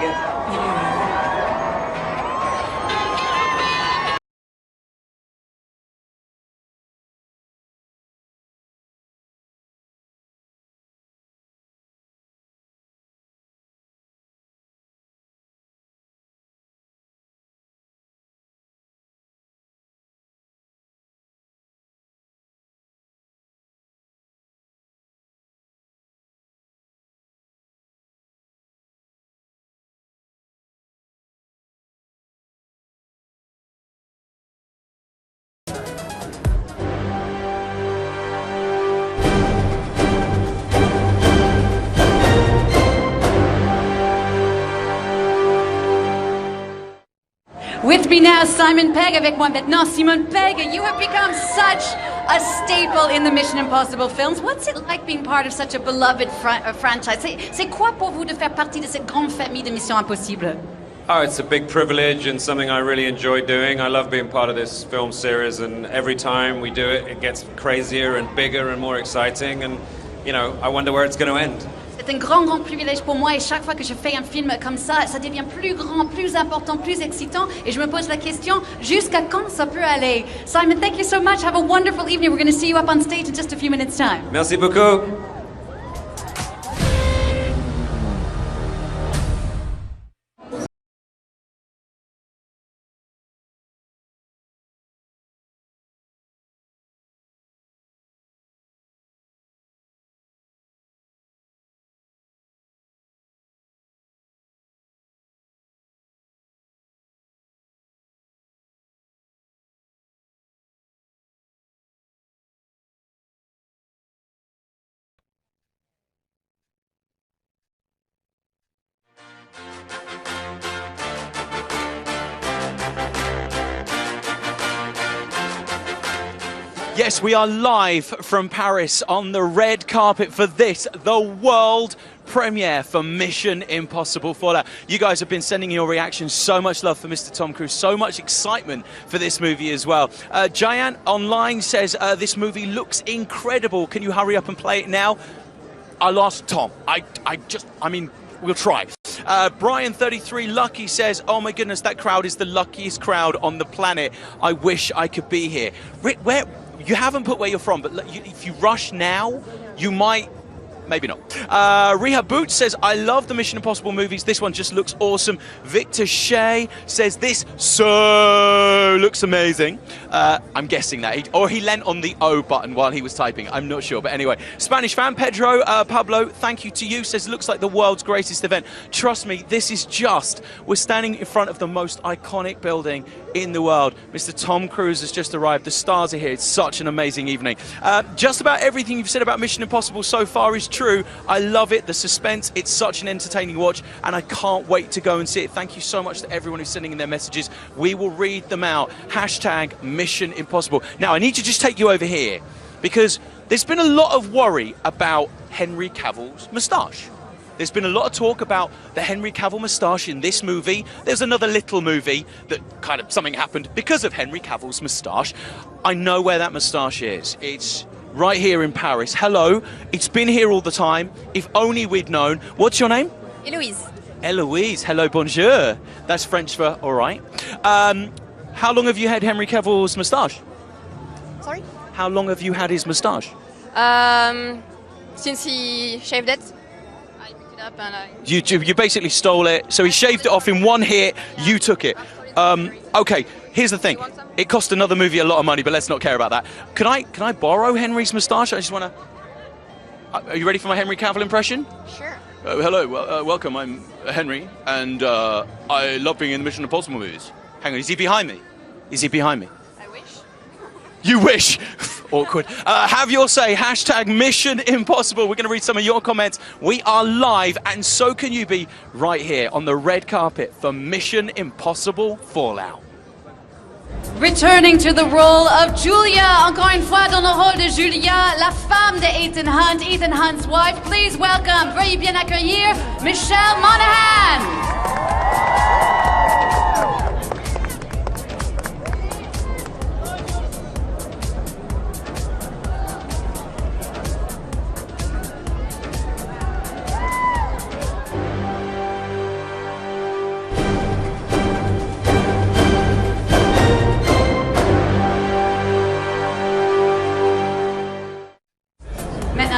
With me now, Simon Pegg. Avec moi maintenant, Simon Pegg. You have become such a staple in the Mission Impossible films. What's it like being part of such a beloved franchise? C'est quoi pour vous de faire partie de cette grande famille de Mission Impossible? Oh, it's a big privilege and something I really enjoy doing. I love being part of this film series, and every time we do it, it gets crazier and bigger and more exciting, and, you know, I wonder where it's going to end. C'est un grand privilège pour moi et chaque fois que je fais un film comme ça, ça devient plus grand, plus important, plus excitant et je me pose la question, jusqu'à quand ça peut aller? Simon, thank you so much. Have a wonderful evening. We're going to see you up on stage in just a few minutes' time. Merci beaucoup. Yes, we are live from Paris on the red carpet for this, the world premiere for Mission Impossible Fallout. You guys have been sending your reactions, so much love for Mr. Tom Cruise, so much excitement for this movie as well. Giant online says this movie looks incredible. Can you hurry up and play it now? I'll ask Tom. I mean, we'll try. Brian 33 Lucky says, oh my goodness, that crowd is the luckiest crowd on the planet. I wish I could be here. Rick, you haven't put where you're from, but if you rush now, you might, maybe not. Rehab Boots says, I love the Mission Impossible movies. This one just looks awesome. Victor Shea says, this so hello, looks amazing. I'm guessing that. Or he leant on the O button while he was typing. I'm not sure. But anyway, Spanish fan, Pedro, Pablo, thank you to you. Says, looks like the world's greatest event. Trust me, this is just, we're standing in front of the most iconic building in the world. Mr. Tom Cruise has just arrived. The stars are here. It's such an amazing evening. Just about everything you've said about Mission Impossible so far is true. I love it. The suspense, it's such an entertaining watch, and I can't wait to go and see it. Thank you so much to everyone who's sending in their messages. We will read them out. Hashtag Mission Impossible. Now, I need to just take you over here because there's been a lot of worry about Henry Cavill's moustache. There's been a lot of talk about the Henry Cavill moustache in this movie. There's another little movie that kind of something happened because of Henry Cavill's moustache. I know where that moustache is. It's right here in Paris. Hello. It's been here all the time. If only we'd known. What's your name? Héloïse. Eloise. Hello, bonjour. That's French for all right. How long have you had Henry Cavill's moustache? Sorry? How long have you had his moustache? Since he shaved it. Up and You basically stole it. So he shaved it off in one hit. You took it. Okay, here's the thing. It cost another movie a lot of money, but let's not care about that. Can I borrow Henry's moustache? I just want to... Are you ready for my Henry Cavill impression? Sure. Hello, welcome. I'm Henry, and I love being in the Mission Impossible movies. Hang on, is he behind me? Is he behind me? I wish. You wish. Awkward. Have your say. Hashtag Mission Impossible. We're going to read some of your comments. We are live, and so can you be right here on the red carpet for Mission Impossible Fallout. Returning to the role of Julia, encore une fois dans le rôle de Julia, la femme de Ethan Hunt's wife. Please welcome, veuillez bien accueillir, Michelle Monaghan.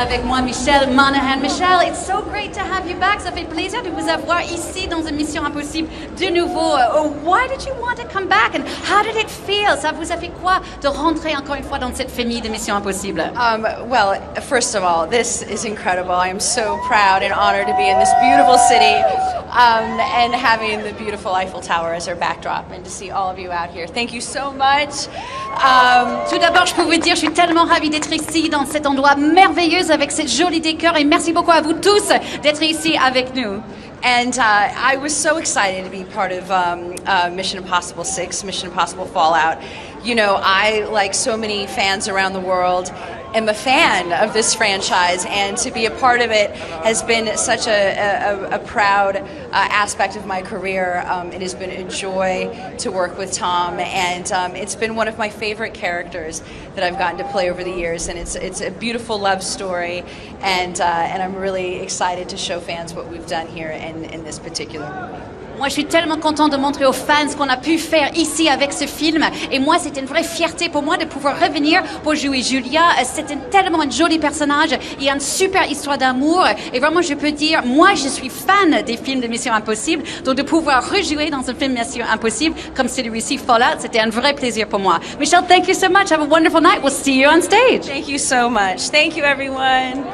Avec moi, Michelle Monaghan. Michelle, it's so great to have you back. Ça fait plaisir de vous avoir ici dans une Mission Impossible de nouveau. Why did you want to come back and how did it feel? Ça vous a fait quoi de rentrer encore une fois dans cette famille de Mission Impossible? Well, first of all, this is incredible. I am so proud and honored to be in this beautiful city and having the beautiful Eiffel Tower as our backdrop and to see all of you out here. Thank you so much. Tout d'abord, je peux vous dire, je suis tellement ravie d'être ici dans cet endroit merveilleux avec cette jolie décor et merci beaucoup à vous tous d'être ici avec nous. And I was so excited to be part of Mission Impossible 6, Mission Impossible Fallout. You know, I, like so many fans around the world, am a fan of this franchise, and to be a part of it has been such a proud aspect of my career. It has been a joy to work with Tom, and it's been one of my favorite characters that I've gotten to play over the years, and it's a beautiful love story, and I'm really excited to show fans what we've done here in this particular movie. Moi, je suis tellement contente de montrer aux fans ce qu'on a pu faire ici avec ce film. Et moi, c'était une vraie fierté pour moi de pouvoir revenir pour jouer Julia. C'était tellement un joli personnage et une super histoire d'amour. Et vraiment, je peux dire, moi, je suis fan des films de Mission Impossible. Donc, de pouvoir rejouer dans un film Mission Impossible comme celui-ci, Fallout, c'était un vrai plaisir pour moi. Michelle, thank you so much. Have a wonderful night. We'll see you on stage. Thank you so much. Thank you, everyone.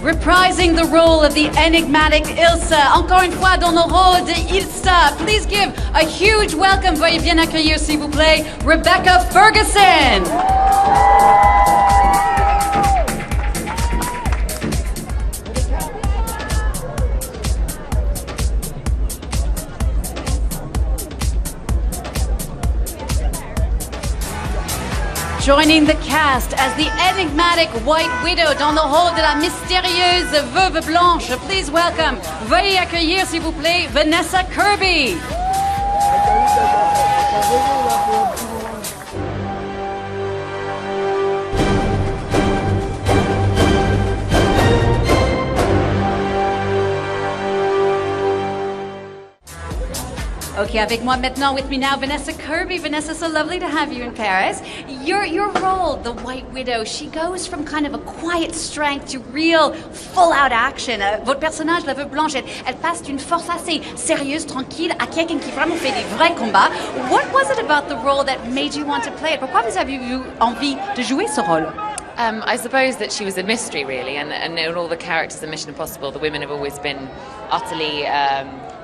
Reprising the role of the enigmatic Ilsa, encore une fois dans le rôle de Ilsa. Please give a huge welcome, veuillez bien accueillir s'il vous plaît, Rebecca Ferguson. Joining the cast as the enigmatic White Widow dans le rôle de la mystérieuse Veuve Blanche. Please welcome, veuillez accueillir s'il vous plaît, Vanessa Kirby. Okay, avec moi maintenant, with me now, Vanessa Kirby. Vanessa, so lovely to have you in Paris. Your role, the White Widow, she goes from kind of a quiet strength to real full-out action. Votre personnage, la Veuve Blanche, elle passe d'une force assez sérieuse, tranquille, à quelqu'un qui vraiment fait des vrais combats. What was it about the role that made you want to play it? Pourquoi vous avez eu envie de jouer ce rôle? I suppose that she was a mystery, really, and in all the characters in Mission Impossible, the women have always been utterly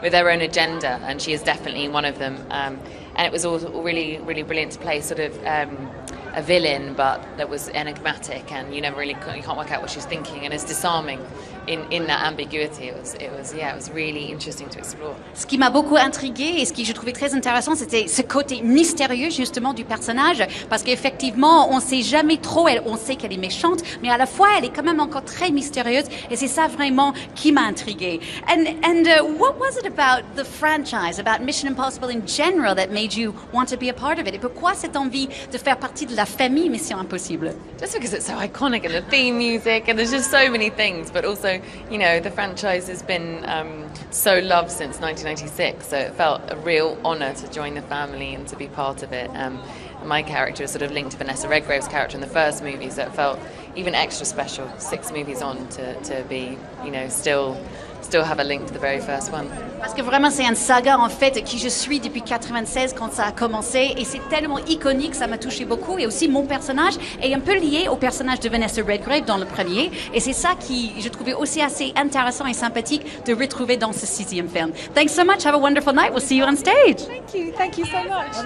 with their own agenda, and she is definitely one of them. And it was all really, really brilliant to play sort of a villain, but that was enigmatic, and you can't work out what she's thinking, and it's disarming in that ambiguity. It was really interesting to explore. Ce qui m'a beaucoup intriguée et ce que je trouvais très intéressant, c'était ce côté mystérieux justement du personnage, parce qu'effectivement, on sait jamais trop, on sait qu'elle est méchante, mais à la fois, elle est quand même encore très mystérieuse, et c'est ça vraiment qui m'a intriguée. And what was it about the franchise, about Mission Impossible in general, that made you want to be a part of it? Et pourquoi cette envie de faire partie de la famille Mission Impossible? Just because it's so iconic, and the theme music, and there's just so many things, but also, you know, the franchise has been so loved since 1996, so it felt a real honour to join the family and to be part of it. My character is sort of linked to Vanessa Redgrave's character in the first movie, so it felt even extra special 6 movies on to be, you know, still have a link to the very first one. Parce que vraiment, c'est une saga, en fait, qui je suis depuis 96 quand ça a commencé. Et c'est tellement iconique, ça m'a touché beaucoup. Et aussi, mon personnage est un peu lié au personnage de Vanessa Redgrave dans le premier. Et c'est ça qui, je trouvais aussi assez intéressant et sympathique de retrouver dans ce 6e film. Thanks so much. Have a wonderful night. We'll see you on stage. Thank you. Thank you so much.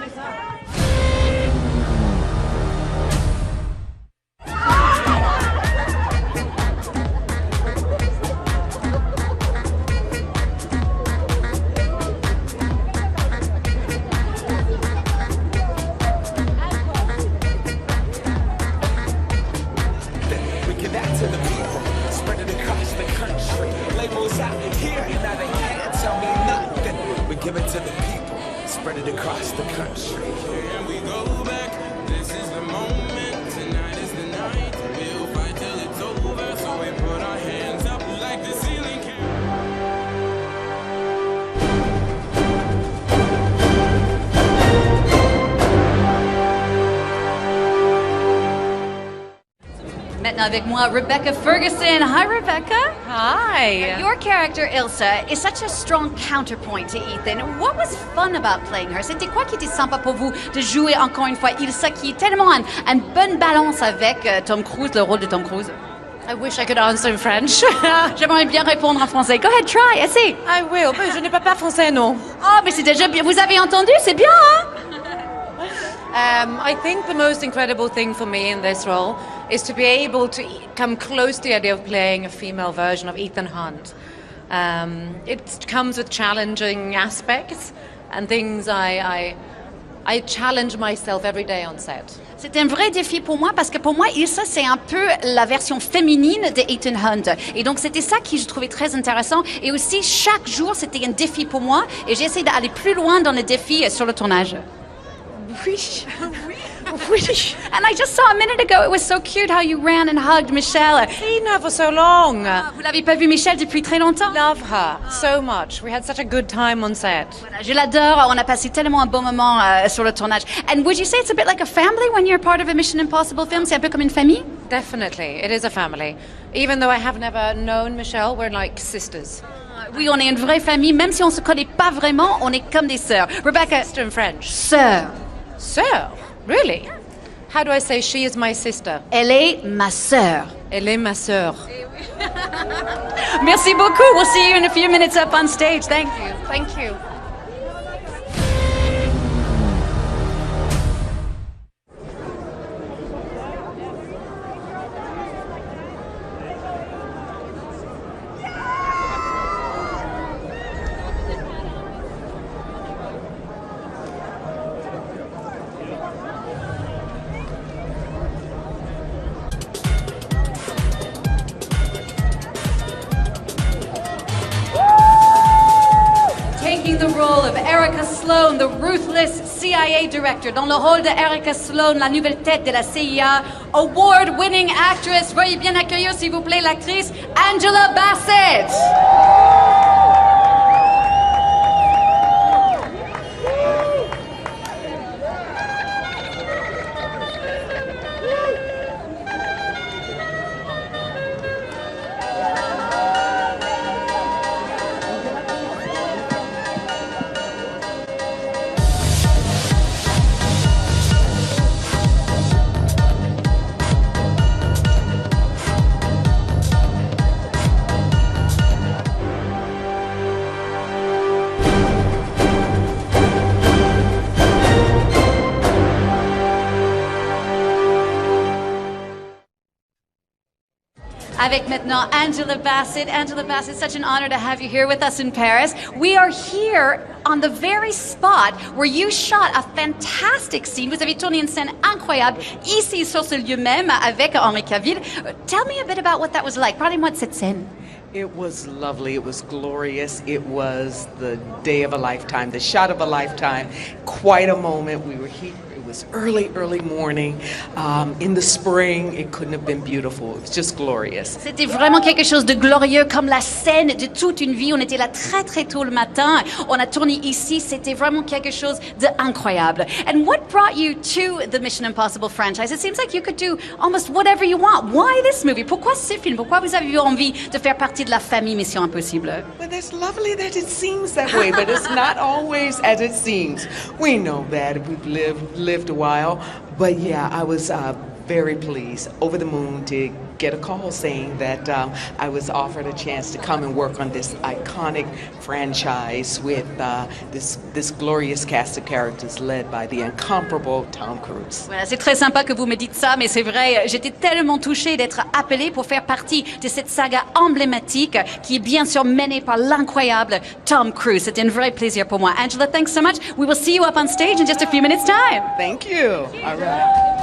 Give it to the people, spread it across the country. Here we go back, this is the moment, tonight is the night. We'll fight till it's over, so we put our hands up like the ceiling Maintenant avec moi, Rebecca Ferguson. Hi, Rebecca. Hi. Your character, Ilsa, is such a strong counterpoint to Ethan. What was fun about playing her? C'était quoi qui était sympa pour vous de jouer encore une fois Ilsa, qui est tellement une bonne balance avec Tom Cruise, le rôle de Tom Cruise? I wish I could answer in French. J'aimerais bien répondre en français. Go ahead, try, essaye. I will, mais je ne parle pas français, non. Oh, mais c'est déjà bien. Vous avez entendu, c'est bien, hein? I think the most incredible thing for me in this role is to be able to come close to the idea of playing a female version of Ethan Hunt. It comes with challenging aspects and things I challenge myself every day on set. C'est un vrai défi pour moi parce que pour moi, Ilsa, c'est un peu la version féminine de Ethan Hunt. Et donc, c'était ça que je trouvais très intéressant. Et aussi, chaque jour, c'était un défi pour moi. Et j'ai essayé d'aller plus loin dans le défi sur le tournage. Oui. Oui. And I just saw a minute ago, it was so cute how you ran and hugged Michelle. Seen her for so long. Vous l'avez pas vu Michelle depuis très longtemps? Love her so much. We had such a good time on set. Voilà, je l'adore. On a passé tellement un bon moment sur le tournage. And would you say it's a bit like a family when you're part of a Mission Impossible film? C'est un peu comme une famille? Definitely, it is a family. Even though I have never known Michelle, we're like sisters. Oui, on est une vraie famille. Même si on se connaît pas vraiment, on est comme des sœurs. Rebecca. Sister in French. Sœur. Sœur? Really? How do I say she is my sister? Elle est ma sœur. Elle est ma sœur. Merci beaucoup. We'll see you in a few minutes up on stage. Thank you. Thank you. The role of Erica Sloan, the ruthless CIA director, dans le rôle de Erica Sloan, la nouvelle tête de la CIA, award-winning actress. Veuillez bien accueillir, s'il vous plaît, l'actrice Angela Bassett. avec maintenant Angela Bassett. Angela Bassett, such an honor to have you here with us in Paris. We are here on the very spot where you shot a fantastic scene. Vous avez tourné une scène incroyable ici sur ce lieu même avec Henry Cavill. Tell me a bit about what that was like. Parlez-moi de cette scène. It was lovely. It was glorious. It was the day of a lifetime, the shot of a lifetime. Quite a moment. We were here. It was early morning. In the spring, it couldn't have been beautiful. It was just glorious. C'était vraiment quelque chose de glorieux, comme la scène de toute une vie. On était là très tôt le matin. On a tourné ici. C'était vraiment quelque chose d'incroyable. And what brought you to the Mission Impossible franchise? It seems like you could do almost whatever you want. Why this movie? Pourquoi ce film? Pourquoi vous avez eu envie de faire partie de la famille Mission Impossible? Well, that's lovely that it seems that way, but it's not always as it seems. We know that. We've lived a while, but yeah, I was very pleased, over the moon to get a call saying that I was offered a chance to come and work on this iconic franchise with this glorious cast of characters led by the incomparable Tom Cruise. Voilà, c'est très sympa que vous me dites ça, mais c'est vrai, j'étais tellement touchée d'être appelée pour faire partie de cette saga emblématique qui est bien sûr menée par l'incroyable Tom Cruise. C'était un vrai plaisir pour moi. Angela, thanks so much. We will see you up on stage in just a few minutes' time. Thank you. All right.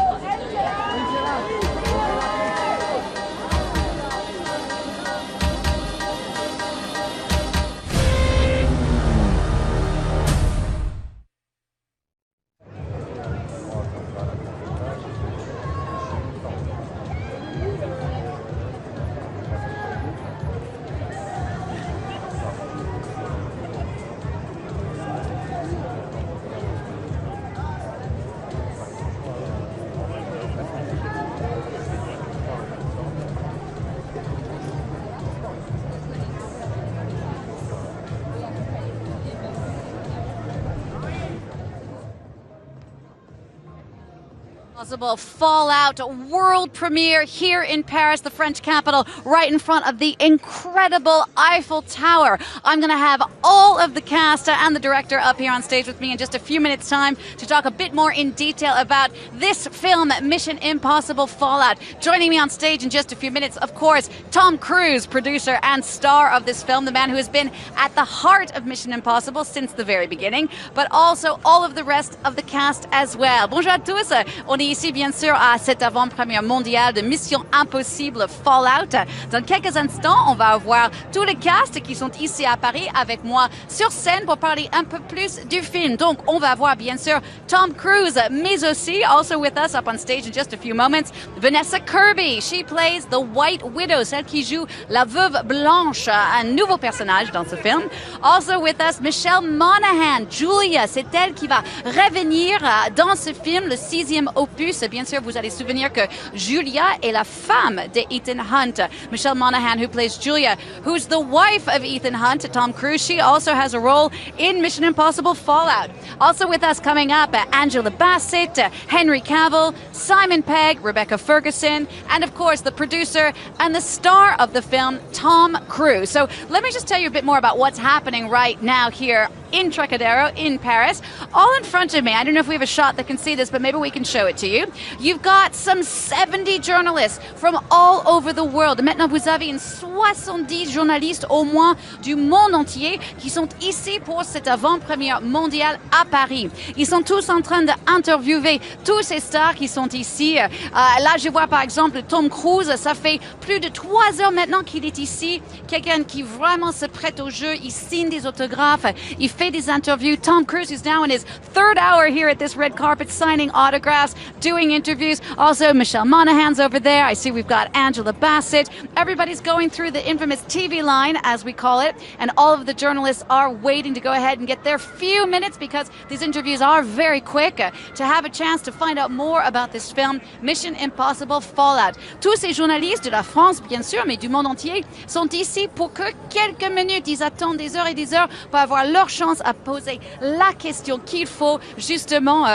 Impossible Fallout world premiere here in Paris, the French capital, right in front of the incredible Eiffel Tower. I'm going to have all of the cast and the director up here on stage with me in just a few minutes' time to talk a bit more in detail about this film, Mission Impossible Fallout. Joining me on stage in just a few minutes, of course, Tom Cruise, producer and star of this film, the man who has been at the heart of Mission Impossible since the very beginning, but also all of the rest of the cast as well. Bonjour à tous. On est ici, bien sûr, à cette avant-première mondiale de Mission Impossible Fallout. Dans quelques instants, on va avoir tous les casts qui sont ici à Paris avec moi sur scène pour parler un peu plus du film. Donc, on va avoir, bien sûr, Tom Cruise, mais aussi, also with us up on stage in just a few moments, Vanessa Kirby. She plays the White Widow, celle qui joue la veuve blanche, un nouveau personnage dans ce film. Also with us, Michelle Monaghan, Julia, c'est elle qui va revenir dans ce film, le 6e opus. Bien sûr, vous allez souvenir que Julia est la femme de Ethan Hunt. Michelle Monaghan, who plays Julia, who's the wife of Ethan Hunt, Tom Cruise. She also has a role in Mission Impossible Fallout. Also with us coming up, Angela Bassett, Henry Cavill, Simon Pegg, Rebecca Ferguson, and of course the producer and the star of the film, Tom Cruise. So let me just tell you a bit more about what's happening right now here in Trocadero, in Paris. All in front of me, I don't know if we have a shot that can see this, but maybe we can show it to you. You've got some 70 journalists from all over the world. Maintenant, vous avez une 70 journalistes au moins du monde entier qui sont ici pour cette avant-première mondiale à Paris. Ils sont tous en train d'interviewer tous ces stars qui sont ici. Là, je vois par exemple Tom Cruise. Ça fait plus de 3 heures maintenant qu'il est ici. Quelqu'un qui vraiment se prête au jeu. Il signe des autographes. Il fait des interviews. Tom Cruise is now in his 3rd hour here at this red carpet, signing autographs, doing interviews. Also, Michelle Monaghan's over there. I see we've got Angela Bassett. Everybody's going through the infamous TV line, as we call it, and all of the journalists are waiting to go ahead and get their few minutes, because these interviews are very quick, to have a chance to find out more about this film, Mission Impossible Fallout. Tous ces journalistes de la France, bien sûr, mais du monde entier, sont ici pour que quelques minutes. Ils attendent des heures et des heures pour avoir leur chance à poser la question qu'il faut justement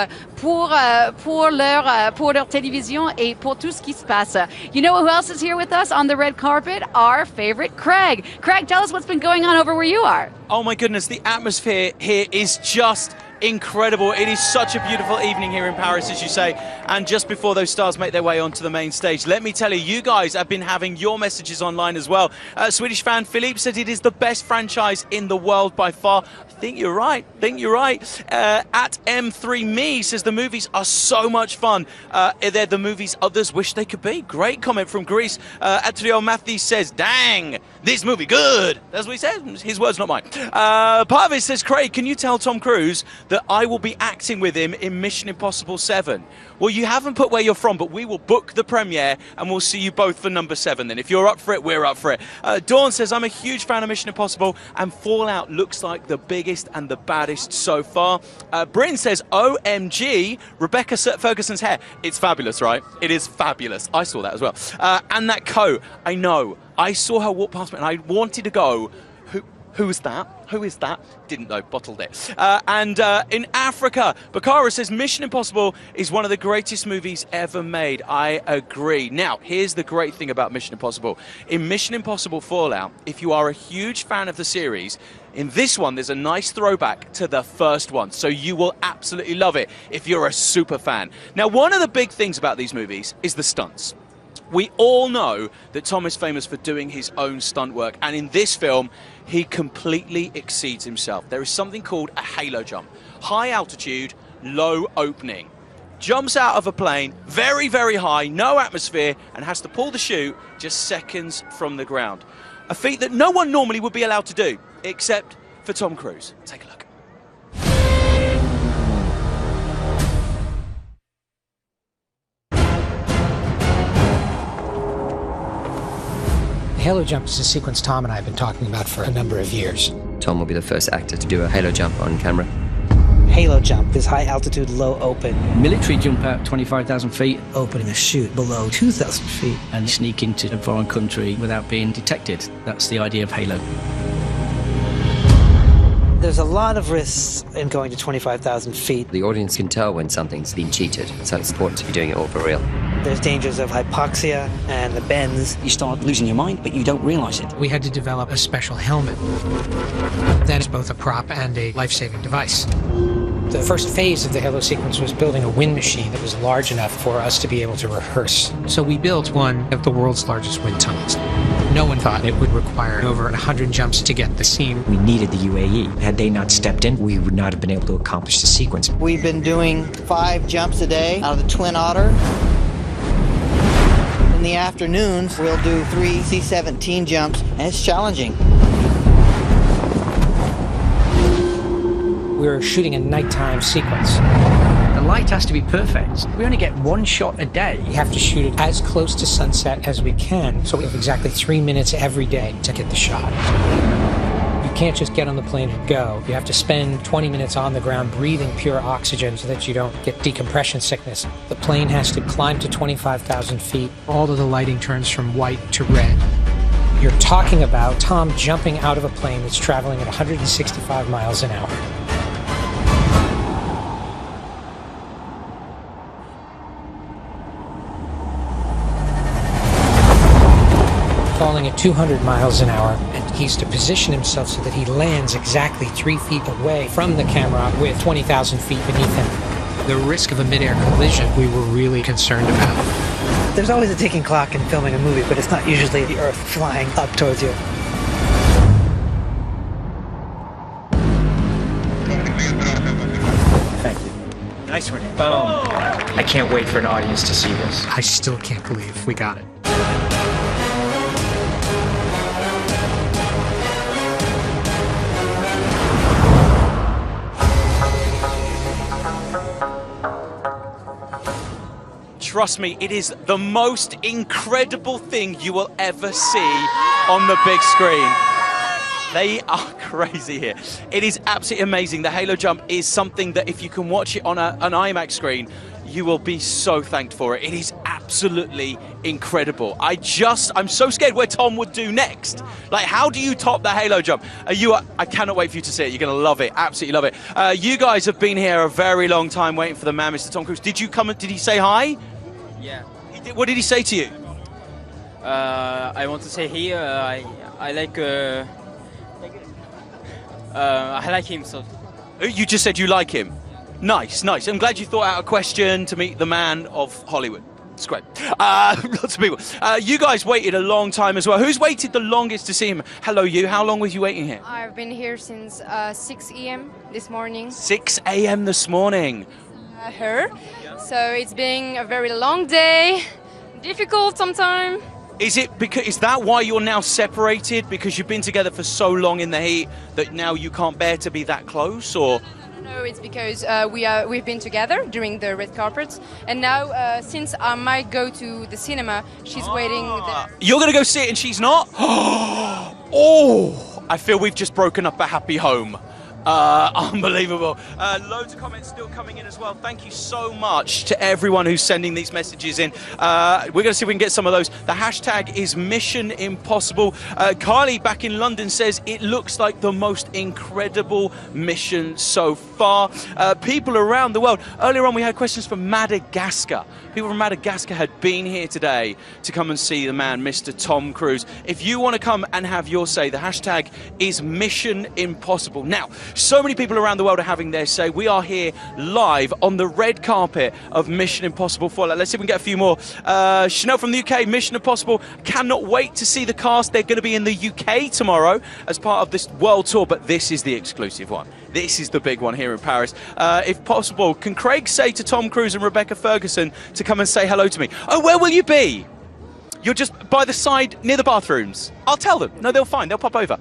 pour leur télévision et pour tout ce qui se passe. You know who else is here with us on the red carpet? Our favorite Craig. Craig, tell us what's been going on over where you are. Oh my goodness, the atmosphere here is just incredible. It is such a beautiful evening here in Paris, as you say, and just before those stars make their way onto the main stage, let me tell you, you guys have been having your messages online as well. Swedish fan Philippe said it is the best franchise in the world by far. I think you're right. At M3Me says the movies are so much fun. They're the movies others wish they could be. Great comment from Greece. Atrio Mathis says, dang, this movie good. That's what he said. His words, not mine. Parvis says, Craig, can you tell Tom Cruise that I will be acting with him in Mission Impossible 7? Well, you haven't put where you're from, but we will book the premiere and we'll see you both for number 7 then. If you're up for it, we're up for it. Dawn says, I'm a huge fan of Mission Impossible and Fallout looks like the biggest and the baddest so far. Bryn says, OMG, Rebecca Ferguson's hair. It's fabulous, right? It is fabulous. I saw that as well. And that coat, I know. I saw her walk past me and I wanted to go, who is that? Who is that? Didn't know, bottled it. In Africa, Bakara says Mission Impossible is one of the greatest movies ever made. I agree. Now, here's the great thing about Mission Impossible. In Mission Impossible Fallout, if you are a huge fan of the series, in this one, there's a nice throwback to the first one, so you will absolutely love it if you're a super fan. Now, one of the big things about these movies is the stunts. We all know that Tom is famous for doing his own stunt work, and in this film, he completely exceeds himself. There is something called a halo jump. High altitude, low opening. Jumps out of a plane, very, very high, no atmosphere, and has to pull the chute just seconds from the ground. A feat that no one normally would be allowed to do, except for Tom Cruise. Take a look. Halo jump is a sequence Tom and I have been talking about for a number of years. Tom will be the first actor to do a halo jump on camera. Halo jump is high altitude, low open. Military jump out 25,000 feet. Opening a chute below 2,000 feet. And sneak into a foreign country without being detected. That's the idea of Halo. There's a lot of risks in going to 25,000 feet. The audience can tell when something's been cheated, so it's important to be doing it all for real. There's dangers of hypoxia and the bends. You start losing your mind, but you don't realize it. We had to develop a special helmet that is both a prop and a life-saving device. The first phase of the Halo sequence was building a wind machine that was large enough for us to be able to rehearse. So we built one of the world's largest wind tunnels. No one thought it would require over 100 jumps to get the scene. We needed the UAE. Had they not stepped in, we would not have been able to accomplish the sequence. We've been doing 5 jumps a day out of the Twin Otter. In the afternoons, we'll do 3 C-17 jumps, and it's challenging. We were shooting a nighttime sequence. The light has to be perfect. We only get 1 shot a day. We have to shoot it as close to sunset as we can, so we have exactly 3 minutes every day to get the shot. You can't just get on the plane and go. You have to spend 20 minutes on the ground breathing pure oxygen so that you don't get decompression sickness. The plane has to climb to 25,000 feet. All of the lighting turns from white to red. You're talking about Tom jumping out of a plane that's traveling at 165 miles an hour. Falling at 200 miles an hour, and he's to position himself so that he lands exactly 3 feet away from the camera with 20,000 feet beneath him. The risk of a mid-air collision we were really concerned about. There's always a ticking clock in filming a movie, but it's not usually the Earth flying up towards you. Thank you. Nice one. Boom. I can't wait for an audience to see this. I still can't believe we got it. Trust me, it is the most incredible thing you will ever see on the big screen. They are crazy here. It is absolutely amazing. The Halo jump is something that if you can watch it on an IMAX screen, you will be so thanked for it. It is absolutely incredible. I'm so scared where Tom would do next. Like, how do you top the Halo jump? I cannot wait for you to see it. You're going to love it. Absolutely love it. You guys have been here a very long time waiting for the man, Mr. Tom Cruise. Did you come? Did he say hi? Yeah. What did he say to you? I want to say here, I like him. So You just said you like him. Nice, nice. I'm glad you thought out a question to meet the man of Hollywood. It's great. Lots of people. You guys waited a long time as well. Who's waited the longest to see him? Hello, you. How long was you waiting here? I've been here since 6 a.m. this morning. 6 a.m. this morning. Her. So it's been a very long day. Difficult sometimes. Is that why you're now separated? Because you've been together for so long in the heat that now you can't bear to be that close, or? No, it's because we've been together during the red carpet, and now since I might go to the cinema, she's waiting there. You're going to go see it and she's not? Oh, I feel we've just broken up a happy home. Unbelievable. Loads of comments still coming in as well. Thank you so much to everyone who's sending these messages in. We're going to see if we can get some of those. The hashtag is Mission Impossible. Kylie back in London says it looks like the most incredible mission so far. People around the world. Earlier on we had questions from Madagascar. People from Madagascar had been here today to come and see the man, Mr. Tom Cruise. If you want to come and have your say, the hashtag is Mission Impossible. Now, so many people around the world are having their say. We are here live on the red carpet of Mission Impossible Fallout. Let's see if we can get a few more. Chanel from the UK, Mission Impossible. Cannot wait to see the cast. They're going to be in the UK tomorrow as part of this world tour, but this is the exclusive one. This is the big one here in Paris. If possible, can Craig say to Tom Cruise and Rebecca Ferguson to come and say hello to me? Oh, where will you be? You're just by the side near the bathrooms. I'll tell them. No, they'll fine. They'll pop over.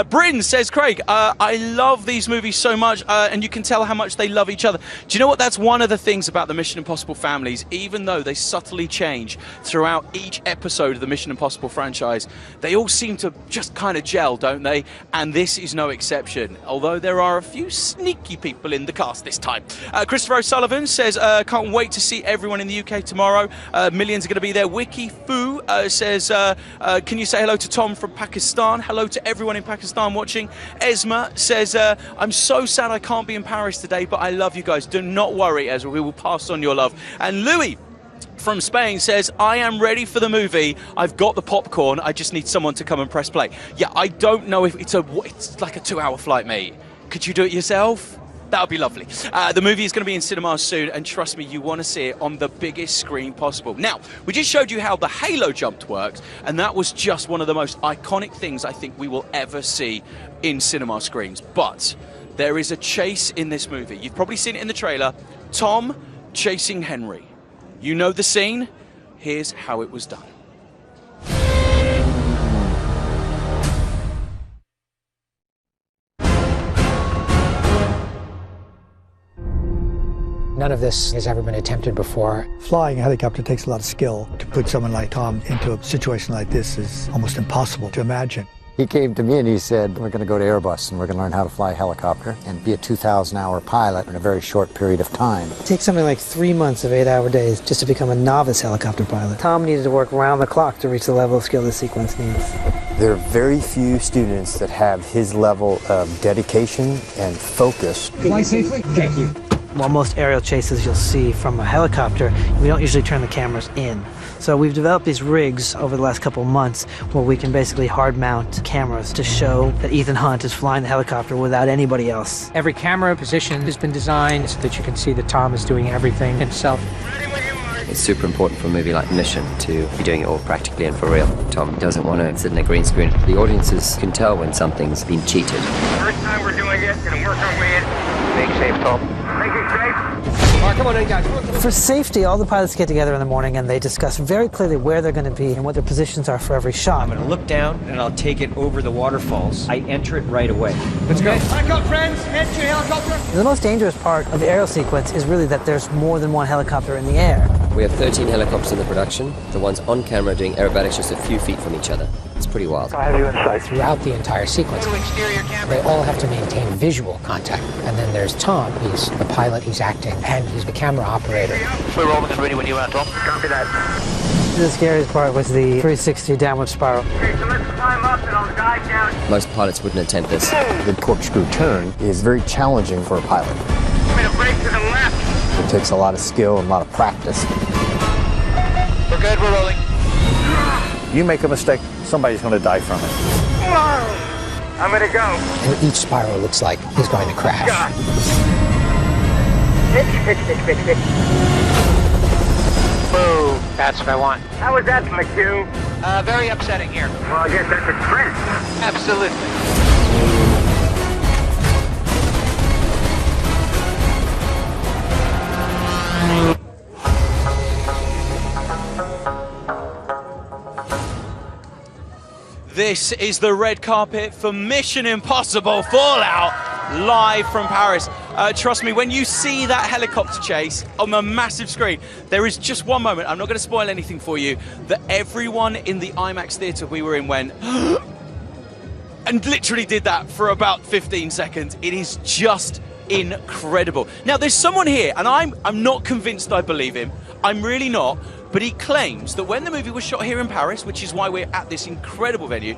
Bryn says, Craig, I love these movies so much, and you can tell how much they love each other. Do you know what? That's one of the things about the Mission Impossible families. Even though they subtly change throughout each episode of the Mission Impossible franchise, they all seem to just kind of gel, don't they? And this is no exception, although there are a few sneaky people in the cast this time. Christopher O'Sullivan says, can't wait to see everyone in the UK tomorrow. Millions are going to be there. Wiki Fu says, can you say hello to Tom from Pakistan? Hello to everyone in Pakistan watching. Esma says, I'm so sad I can't be in Paris today, but I love you guys. Do not worry, Ezra. We will pass on your love. And Louis from Spain says, I am ready for the movie. I've got the popcorn. I just need someone to come and press play. Yeah, I don't know if it's like a 2-hour flight, mate. Could you do it yourself? That would be lovely. The movie is going to be in cinemas soon, and trust me, you want to see it on the biggest screen possible. Now, we just showed you how the Halo jump works, and that was just one of the most iconic things I think we will ever see in cinema screens. But there is a chase in this movie. You've probably seen it in the trailer. Tom chasing Henry. You know the scene. Here's how it was done. None of this has ever been attempted before. Flying a helicopter takes a lot of skill. To put someone like Tom into a situation like this is almost impossible to imagine. He came to me and he said, we're going to go to Airbus and we're going to learn how to fly a helicopter and be a 2,000-hour pilot in a very short period of time. It takes something like 3 months of 8-hour days just to become a novice helicopter pilot. Tom needed to work round the clock to reach the level of skill this sequence needs. There are very few students that have his level of dedication and focus. Fly safely. Thank you. While most aerial chases you'll see from a helicopter, we don't usually turn the cameras in. So we've developed these rigs over the last couple of months where we can basically hard mount cameras to show that Ethan Hunt is flying the helicopter without anybody else. Every camera position has been designed so that you can see that Tom is doing everything himself. It's super important for a movie like Mission to be doing it all practically and for real. Tom doesn't want to sit in a green screen. The audiences can tell when something's been cheated. First time we're doing it, gonna work our way in. Make safe, Tom. Make it safe. All right, come on in, guys. For safety, all the pilots get together in the morning and they discuss very clearly where they're going to be and what their positions are for every shot. I'm going to look down and I'll take it over the waterfalls. I enter it right away. Let's go. Back up, friends. Head to your helicopter. The most dangerous part of the aerial sequence is really that there's more than one helicopter in the air. We have 13 helicopters in the production. The ones on camera doing aerobatics just a few feet from each other. It's pretty wild. I have you in sight. Throughout the entire sequence, they all have to maintain visual contact. And then there's Tom. He's the pilot, he's acting, and he's the camera operator. We're rolling and ready when you are, Tom. Copy that. The scariest part was the 360 downward spiral. Okay, so let's climb up and I'll guide down. Most pilots wouldn't attempt this. The corkscrew turn is very challenging for a pilot. I'm going to brake to the left. It takes a lot of skill and a lot of practice. We're good, we're rolling. You make a mistake, somebody's going to die from it. I'm gonna go. And each spiral looks like he's going to crash. God. Pitch. Boom. That's what I want. How was that, McHugh? Very upsetting here. Well, I guess that's a trend. Absolutely. This is the red carpet for Mission Impossible Fallout, live from Paris. Trust me, when you see that helicopter chase on a massive screen, there is just one moment, I'm not going to spoil anything for you, that everyone in the IMAX theatre we were in went, and literally did that for about 15 seconds. It is just incredible. Now, there's someone here, and I'm not convinced I believe him. I'm really not. But he claims that when the movie was shot here in Paris, which is why we're at this incredible venue,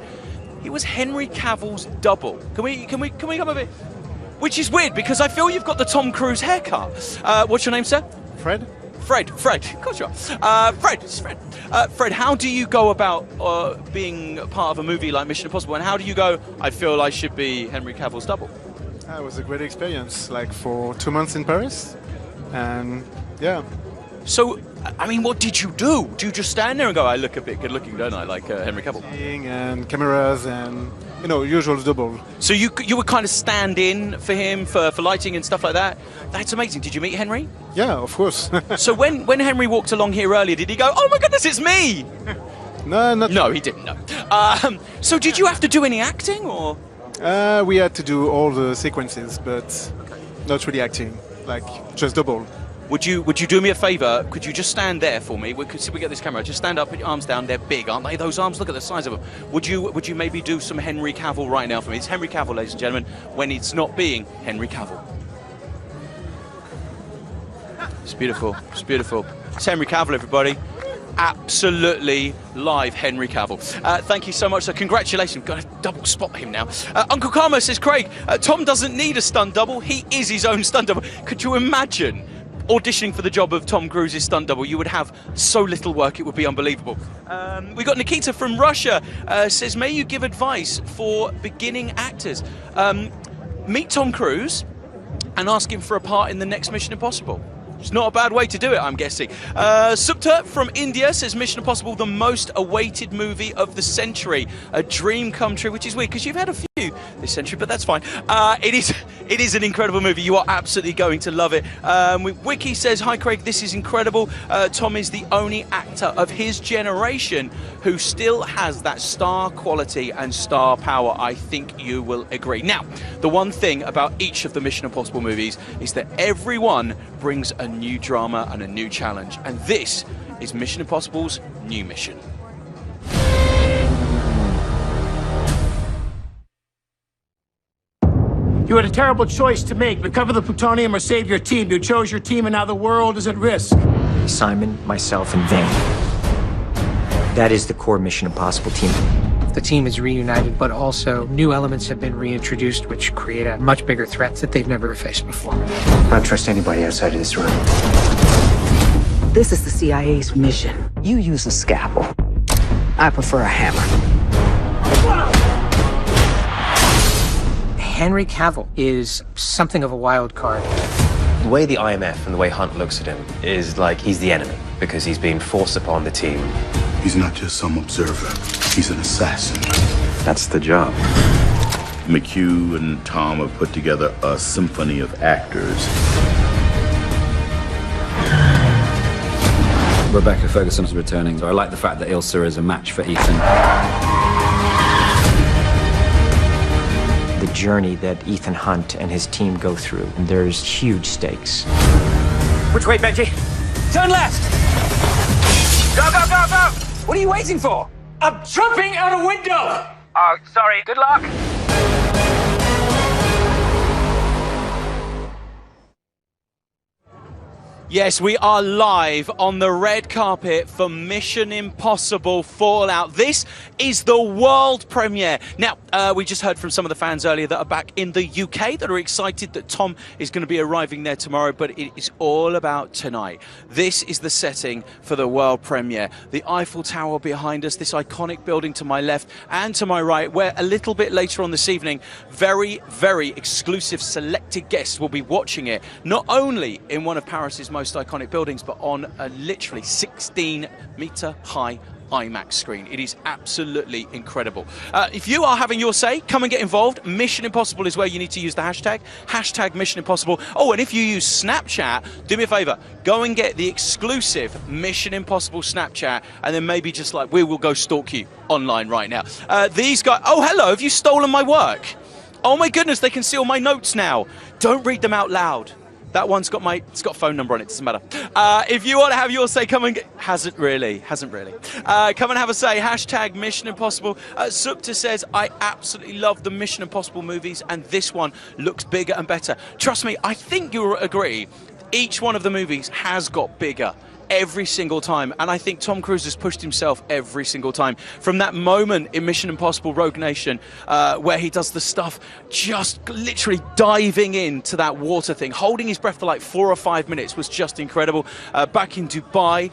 it was Henry Cavill's double. Can we come a bit? Which is weird because I feel you've got the Tom Cruise haircut. What's your name, sir? Fred. Fred. Of course you are. Fred. Fred, how do you go about being part of a movie like Mission Impossible, and how do you go, I feel I should be Henry Cavill's double? It was a great experience, like for 2 months in Paris, and yeah. So, I mean, what did you do? Do you just stand there and go, I look a bit good looking, don't I, like Henry Cavill? And cameras and, usual double. So you would kind of stand in for him, for lighting and stuff like that? That's amazing. Did you meet Henry? Yeah, of course. So when Henry walked along here earlier, did he go, oh my goodness, it's me? No, he didn't, no. So did you have to do any acting, or? We had to do all the sequences, but not really acting, like just double. Would you do me a favour? Could you just stand there for me? We get this camera. Just stand up, put your arms down. They're big, aren't they? Those arms. Look at the size of them. Would you maybe do some Henry Cavill right now for me? It's Henry Cavill, ladies and gentlemen, when it's not being Henry Cavill. It's beautiful. It's beautiful. It's Henry Cavill, everybody. Absolutely live Henry Cavill. Thank you so much. So congratulations. We've got to double spot him now. Uncle Karma says, Craig, Tom doesn't need a stunt double. He is his own stunt double. Could you imagine auditioning for the job of Tom Cruise's stunt double? You would have so little work, it would be unbelievable. We got Nikita from Russia, says, may you give advice for beginning actors? Meet Tom Cruise and ask him for a part in the next Mission Impossible. It's not a bad way to do it, I'm guessing. Supta from India says Mission Impossible, the most awaited movie of the century. A dream come true, which is weird because you've had a few this century, but that's fine. It is an incredible movie. You are absolutely going to love it. Wiki says, hi Craig, this is incredible. Tom is the only actor of his generation who still has that star quality and star power. I think you will agree. Now, the one thing about each of the Mission Impossible movies is that everyone brings a new drama and a new challenge, and this is Mission Impossible's new mission. You had a terrible choice to make: recover the plutonium or save your team. You chose your team, and now the world is at risk. Simon, myself, and Vane. That is the core Mission Impossible team. The team is reunited, but also new elements have been reintroduced, which create a much bigger threat that they've never faced before. I don't trust anybody outside of this room. This is the CIA's mission. You use a scalpel. I prefer a hammer. Henry Cavill is something of a wild card. The way the IMF and the way Hunt looks at him is like he's the enemy because he's been forced upon the team. He's not just some observer. He's an assassin. That's the job. McHugh and Tom have put together a symphony of actors. Rebecca Ferguson's returning. So I like the fact that Ilsa is a match for Ethan. The journey that Ethan Hunt and his team go through, and there's huge stakes. Which way, Benji? Turn left! Go, go, go, go! What are you waiting for? I'm jumping out a window! Oh, sorry. Good luck. Yes, we are live on the red carpet for Mission Impossible Fallout. This is the world premiere. Now, we just heard from some of the fans earlier that are back in the UK that are excited that Tom is going to be arriving there tomorrow, but it is all about tonight. This is the setting for the world premiere. The Eiffel Tower behind us, this iconic building to my left and to my right, where a little bit later on this evening, very, very exclusive selected guests will be watching it, not only in one of Paris's most iconic buildings, but on a literally 16-meter high IMAX screen. It is absolutely incredible. If you are having your say, come and get involved. Mission Impossible is where you need to use the hashtag Mission Impossible. Oh, and if you use Snapchat, do me a favor, go and get the exclusive Mission Impossible Snapchat, and then maybe just like we will go stalk you online right now. These guys, oh hello, have you stolen my work? Oh my goodness, they can see all my notes now. Don't read them out loud. That one's got it's got a phone number on it, doesn't matter. If you want to have your say, come and hasn't really. Come and have a say, hashtag Mission Impossible. Supta says, I absolutely love the Mission Impossible movies, and this one looks bigger and better. Trust me, I think you'll agree, each one of the movies has got bigger every single time, and I think Tom Cruise has pushed himself every single time. From that moment in Mission Impossible Rogue Nation where he does the stuff just literally diving into that water thing, holding his breath for like 4 or 5 minutes was just incredible. Back in Dubai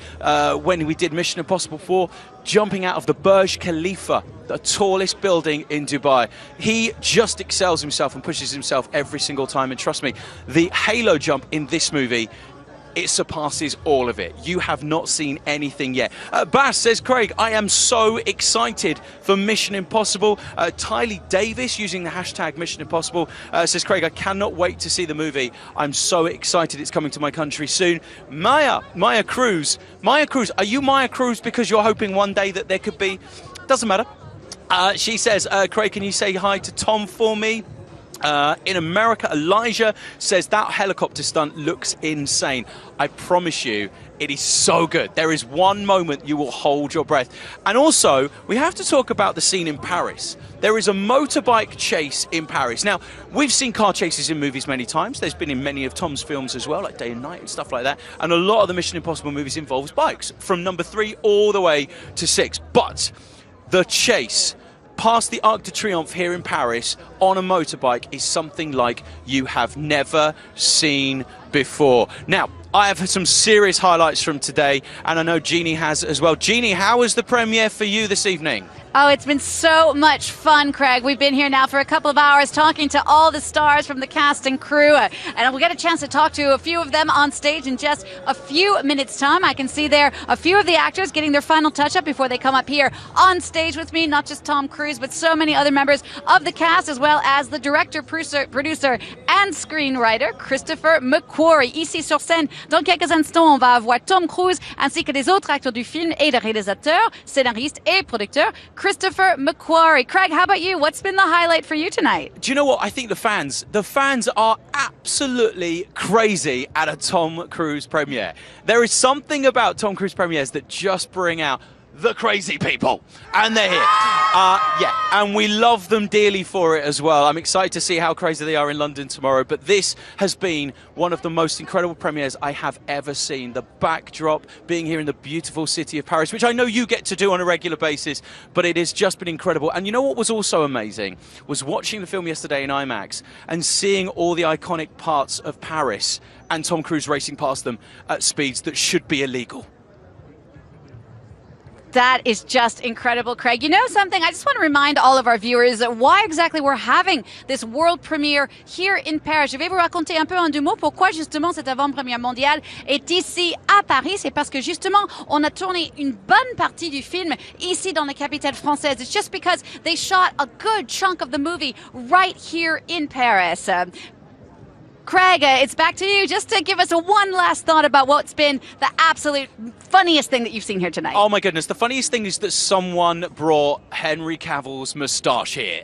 when we did Mission Impossible 4, jumping out of the Burj Khalifa, the tallest building in Dubai. He just excels himself and pushes himself every single time, and trust me, the Halo jump in this movie, it surpasses all of it. You have not seen anything yet. Bass says, Craig, I am so excited for Mission Impossible. Tylee Davis, using the hashtag Mission Impossible, says, Craig, I cannot wait to see the movie. I'm so excited it's coming to my country soon. Maya Cruz, are you Maya Cruz because you're hoping one day that there could be... Doesn't matter. She says, Craig, can you say hi to Tom for me? In America, Elijah says that helicopter stunt looks insane. I promise you, it is so good. There is one moment you will hold your breath. And also, we have to talk about the scene in Paris. There is a motorbike chase in Paris. Now, we've seen car chases in movies many times. There's been in many of Tom's films as well, like Day and Night and stuff like that. And a lot of the Mission Impossible movies involves bikes, from number 3 all the way to 6. But the chase past the Arc de Triomphe here in Paris on a motorbike is something like you have never seen before. Now, I have some serious highlights from today, and I know Jeannie has as well. Jeannie, how was the premiere for you this evening? Oh, it's been so much fun, Craig. We've been here now for a couple of hours talking to all the stars from the cast and crew, and we'll get a chance to talk to a few of them on stage in just a few minutes' time. I can see there a few of the actors getting their final touch-up before they come up here on stage with me, not just Tom Cruise, but so many other members of the cast, as well as the director, producer, and screenwriter, Christopher McQuarrie. Ici sur scène, dans quelques instants, on va avoir Tom Cruise ainsi que les autres acteurs du film et le réalisateur, scénariste et producteur, Christopher McQuarrie. Craig, how about you? What's been the highlight for you tonight? Do you know what? I think the fans are absolutely crazy at a Tom Cruise premiere. There is something about Tom Cruise premieres that just bring out the crazy people, and they're here. Yeah, and we love them dearly for it as well. I'm excited to see how crazy they are in London tomorrow, but this has been one of the most incredible premieres I have ever seen. The backdrop, being here in the beautiful city of Paris, which I know you get to do on a regular basis, but it has just been incredible. And you know what was also amazing? Was watching the film yesterday in IMAX and seeing all the iconic parts of Paris and Tom Cruise racing past them at speeds that should be illegal. That is just incredible, Craig. You know something? I just want to remind all of our viewers why exactly we're having this world premiere here in Paris. Je vais vous raconter un peu en 2 mots pourquoi justement cette avant-première mondiale est ici à Paris. C'est parce que justement on a tourné une bonne partie du film ici dans la capitale française. It's just because they shot a good chunk of the movie right here in Paris. Craig, it's back to you just to give us one last thought about what's been the absolute funniest thing that you've seen here tonight. Oh my goodness, the funniest thing is that someone brought Henry Cavill's moustache here.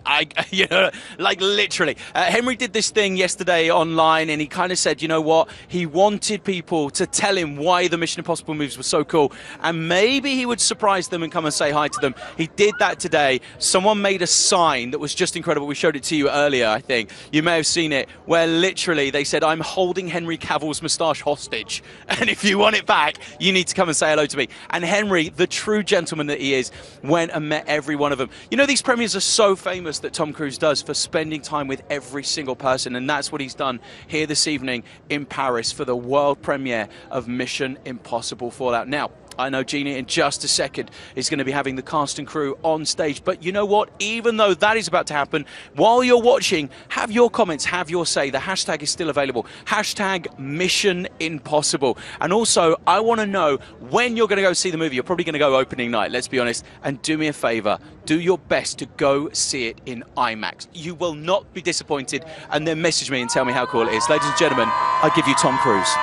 Like literally. Henry did this thing yesterday online, and he kind of said, you know what, he wanted people to tell him why the Mission Impossible movies were so cool, and maybe he would surprise them and come and say hi to them. He did that today. Someone made a sign that was just incredible. We showed it to you earlier, I think. You may have seen it, where literally they said, I'm holding Henry Cavill's moustache hostage. And if you want it back, you need to come and say hello to me. And Henry, the true gentleman that he is, went and met every one of them. You know, these premieres are so famous that Tom Cruise does for spending time with every single person. And that's what he's done here this evening in Paris for the world premiere of Mission Impossible Fallout. Now, I know Gina in just a second is going to be having the cast and crew on stage. But you know what? Even though that is about to happen, while you're watching, have your comments, have your say. The hashtag is still available. Hashtag Mission Impossible. And also, I want to know when you're going to go see the movie. You're probably going to go opening night, let's be honest. And do me a favor. Do your best to go see it in IMAX. You will not be disappointed. And then message me and tell me how cool it is. Ladies and gentlemen, I give you Tom Cruise.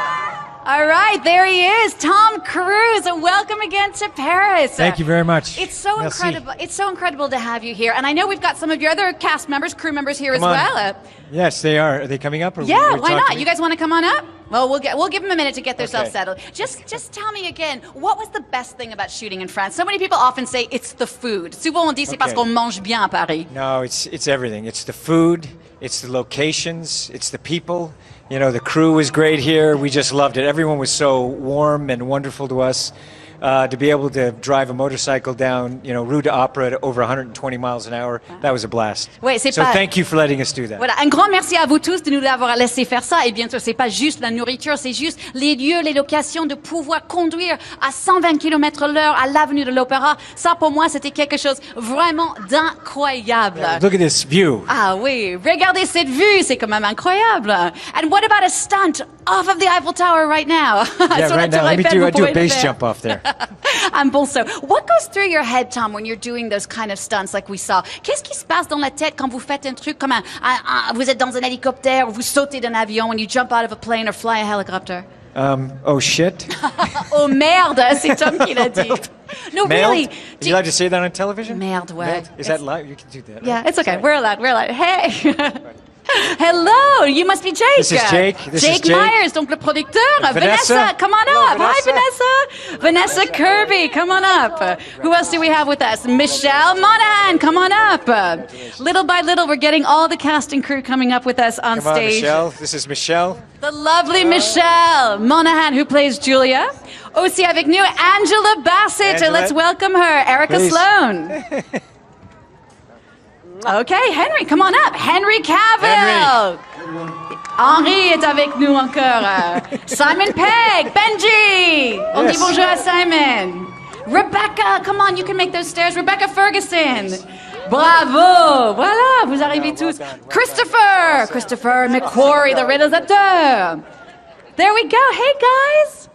All right, there he is, Tom Cruise, and welcome again to Paris. Thank you very much. It's so Merci. incredible. It's so incredible to have you here, and I know we've got some of your other cast members, crew members here as well. Yes, they are. Are they coming up? Or yeah, why not? You guys want to come on up? Well, we'll give them a minute to get themselves settled. Just tell me again, what was the best thing about shooting in France? So many people often say it's the food. Souvent on dit c'est parce qu'on mange bien à Paris. No, it's everything. It's the food, it's the locations, it's the people. You know, the crew was great here. We just loved it. Everyone was so warm and wonderful to us. To be able to drive a motorcycle down, you know, Rue de Opera at over 120 miles an hour, that was a blast. Ouais, so thank you for letting us do that. Voilà, un grand merci à vous tous de nous avoir laissé faire ça. Et bien sûr, c'est pas juste la nourriture, c'est juste les lieux, les locations, de pouvoir conduire à 120 km/h à l'avenue de l'Opéra. Ça, pour moi, c'était quelque chose vraiment d'incroyable. Look at this view. Ah oui, regardez cette vue, c'est quand même incroyable. And what about a stunt off of the Eiffel Tower right now? Yeah, right now. Let me do a base jump off there. Un bon saut. What goes through your head, Tom, when you're doing those kind of stunts like we saw? Qu'est-ce qui se passe dans la tête quand vous faites un truc comme vous êtes dans un hélicoptère, vous sautez d'un avion, when you jump out of a plane or fly a helicopter? Oh shit. Oh merde, c'est Tom qui l'a dit. No, really. Are you allowed to say that on television? Merde, ouais. Is that live? You can do that. Yeah, it's okay. We're allowed. Hey. Hello, you must be Jake. This is Jake. Jake Myers, donc le producteur. Vanessa, come on up. Hi, Vanessa. Vanessa Kirby, come on up. Who else do we have with us? Michelle Monahan, come on up. Little by little, we're getting all the cast and crew coming up with us on Come stage. on, Michelle. This is Michelle. The lovely Michelle Monahan, who plays Julia. Aussi avec nous, Angela Bassett. Angela. Let's welcome her. Erica Please. Sloan. Okay, Henry, come on up. Henry Cavill. Henry est avec nous encore. Simon Pegg, Benji. On dit bonjour à Simon. Rebecca, come on, you can make those stairs. Rebecca Ferguson. Bravo. Voilà, vous arrivez tous. Christopher McQuarrie, the réalisateur. There we go. Hey, guys.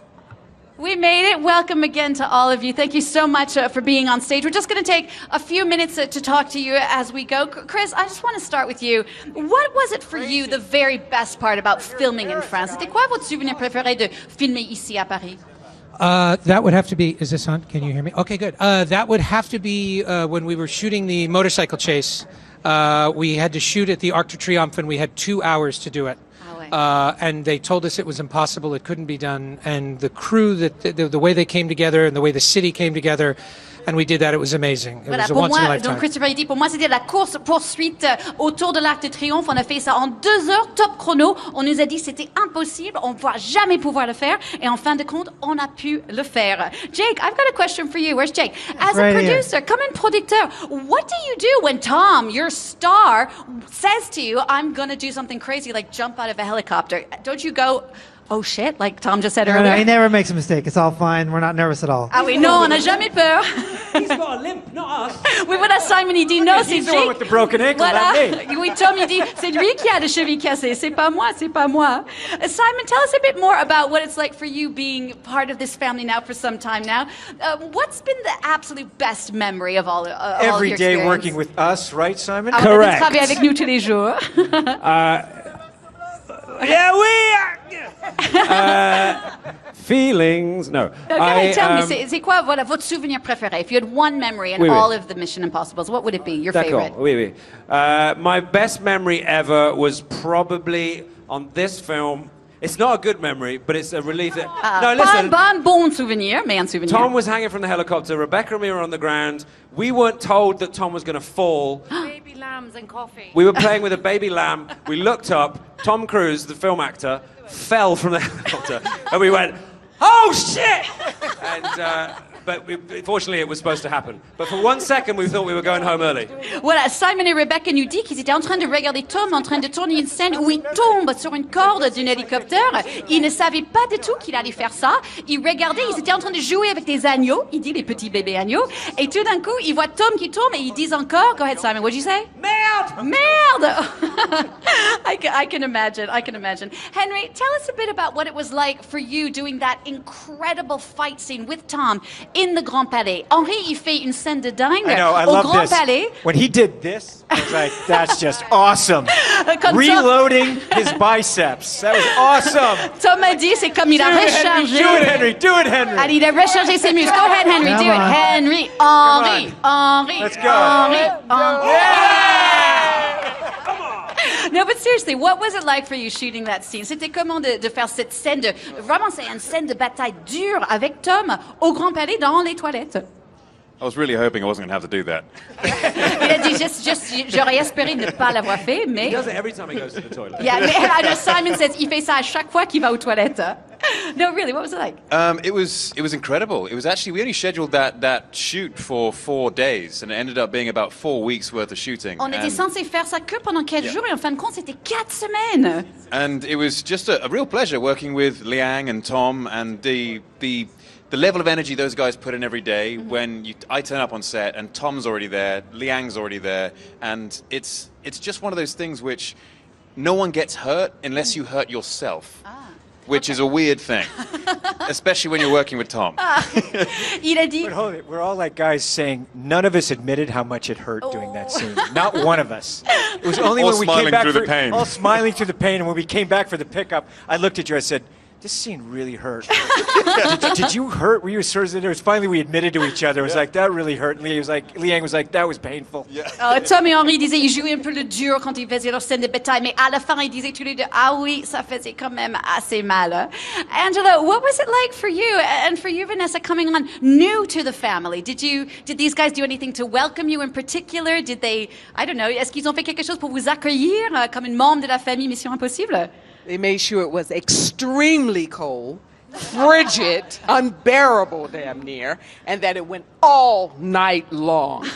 We made it. Welcome again to all of you. Thank you so much for being on stage. We're just going to take a few minutes to talk to you as we go. Chris, I just want to start with you. What was it for you, the very best part about filming in France? C'était quoi votre souvenir préféré de filmer ici à Paris? That would have to be, is this on? Can you hear me? Okay, good. That would have to be when we were shooting the motorcycle chase. We had to shoot at the Arc de Triomphe and we had 2 hours to do it. And they told us it was impossible, it couldn't be done. And the crew, the way they came together and the way the city came together, and we did that, it was amazing. It was a once in a lifetime. Donc Christopher dit, pour moi, c'était la course-poursuite autour de l'Arc de Triomphe. On a fait ça en 2 heures, top chrono. On nous a dit que c'était impossible, on ne va jamais pouvoir le faire. Et en fin de compte, on a pu le faire. Jake, I've got a question for you. Where's Jake? As a producer, comme un producteur, what do you do when Tom, your star, says to you, I'm going to do something crazy like jump out of a helicopter? Don't you go, oh shit, like Tom just said earlier? No, he never makes a mistake. It's all fine. We're not nervous at all. Ah oui, non, on n'a jamais peur. He's got a limp, not us. Oui, voilà, Simon, il dit non, c'est He's the one with the broken ankle, Voilà. not me. Oui, Tom, il dit, c'est lui qui a le cheville cassé, c'est pas moi, c'est pas moi. Simon, tell us a bit more about what it's like for you being part of this family now for some time now. What's been the absolute best memory of all Every your day experience? working with us, right, Simon? Ah, Correct. Travailler avec nous tous les jours. Yeah, feelings. No. Okay, tell me, c'est quoi voilà, votre souvenir préféré? If you had one memory in Oui, oui. all of the Mission Impossibles, what would it be? Your favorite? Oui, oui. My best memory ever was probably on this film. It's not a good memory, but it's a relief. No, listen. Bon souvenir, mais un souvenir. Tom was hanging from the helicopter. Rebecca and me were on the ground. We weren't told that Tom was going to fall. Baby lambs and coffee. We were playing with a baby lamb. We looked up. Tom Cruise, the film actor, fell from the helicopter, and we went, "Oh shit!" And but fortunately, it was supposed to happen. But for 1 second, we thought we were going home early. Voilà, Simon et Rebecca nous disent qu'ils étaient en train de regarder Tom en train de tourner une scène où il tombe sur une corde d'un hélicoptère. Ils ne savaient pas du tout qu'il allait faire ça. Ils regardaient, ils étaient en train de jouer avec des agneaux. Il dit les petits bébés agneaux. Et tout d'un coup, ils voient Tom qui tombe et ils disent encore, go ahead Simon, what did you say? Merde! Merde! I can imagine, I can imagine. Henry, tell us a bit about what it was like for you doing that incredible fight scene with Tom in the Grand Palais. Henri, il fait une scène de dingue au Grand Palais. When he did this, I was like, that's just awesome. Comme Reloading his biceps. That was awesome. Tom a dit, c'est comme il a rechargé. Do it, Henry. Do it, Henry. Allez, il a rechargé ses muscles. Go ahead, Henry. Do it. Henry, Henry, Henry. Let's go. Henry, No, but seriously, what was it like for you shooting that scene? C'était comment de faire cette scène de... Vraiment, c'est une scène de bataille dure avec Tom au Grand Palais dans les toilettes. I was really hoping I wasn't going to have to do that. Il a dit, j'aurais espéré ne pas l'avoir fait, mais... He does it every time he goes to the toilet. Yeah, I know Simon says il fait ça à chaque fois qu'il va aux toilettes. No, really, what was it like? It was incredible. It was actually, we only scheduled that shoot for 4 days, and it ended up being about 4 weeks worth of shooting. On était censé faire ça que pendant 4 jours, et en fin de compte, c'était 4 semaines. And it was just a real pleasure working with Liang and Tom, and the level of energy those guys put in every day. When I turn up on set and Tom's already there, Liang's already there, and it's just one of those things which no one gets hurt unless you hurt yourself. Which is a weird thing, especially when you're working with Tom. Il a dit... We're all like guys saying none of us admitted how much it hurt doing that scene. Not one of us. It was only when we came back through the pain. all smiling through the pain. And when we came back for the pickup, I looked at you. I said, "This scene really hurt." did you hurt? Were you sort of? It was finally we admitted to each other. It was like that really hurt. And Liang was like, that was painful. Tom et Henri disaient ils jouaient un peu le dur quand ils faisaient leur scène de bataille, mais à la fin ils disaient tous les deux ah oui ça faisait quand même assez mal. Angela, what was it like for you and for you Vanessa coming on new to the family? Did these guys do anything to welcome you in particular? Did they, I don't know, est-ce qu'ils ont fait quelque chose pour vous accueillir comme une membre de la famille Mission Impossible? They made sure it was extremely cold, frigid, unbearable damn near, and that it went all night long.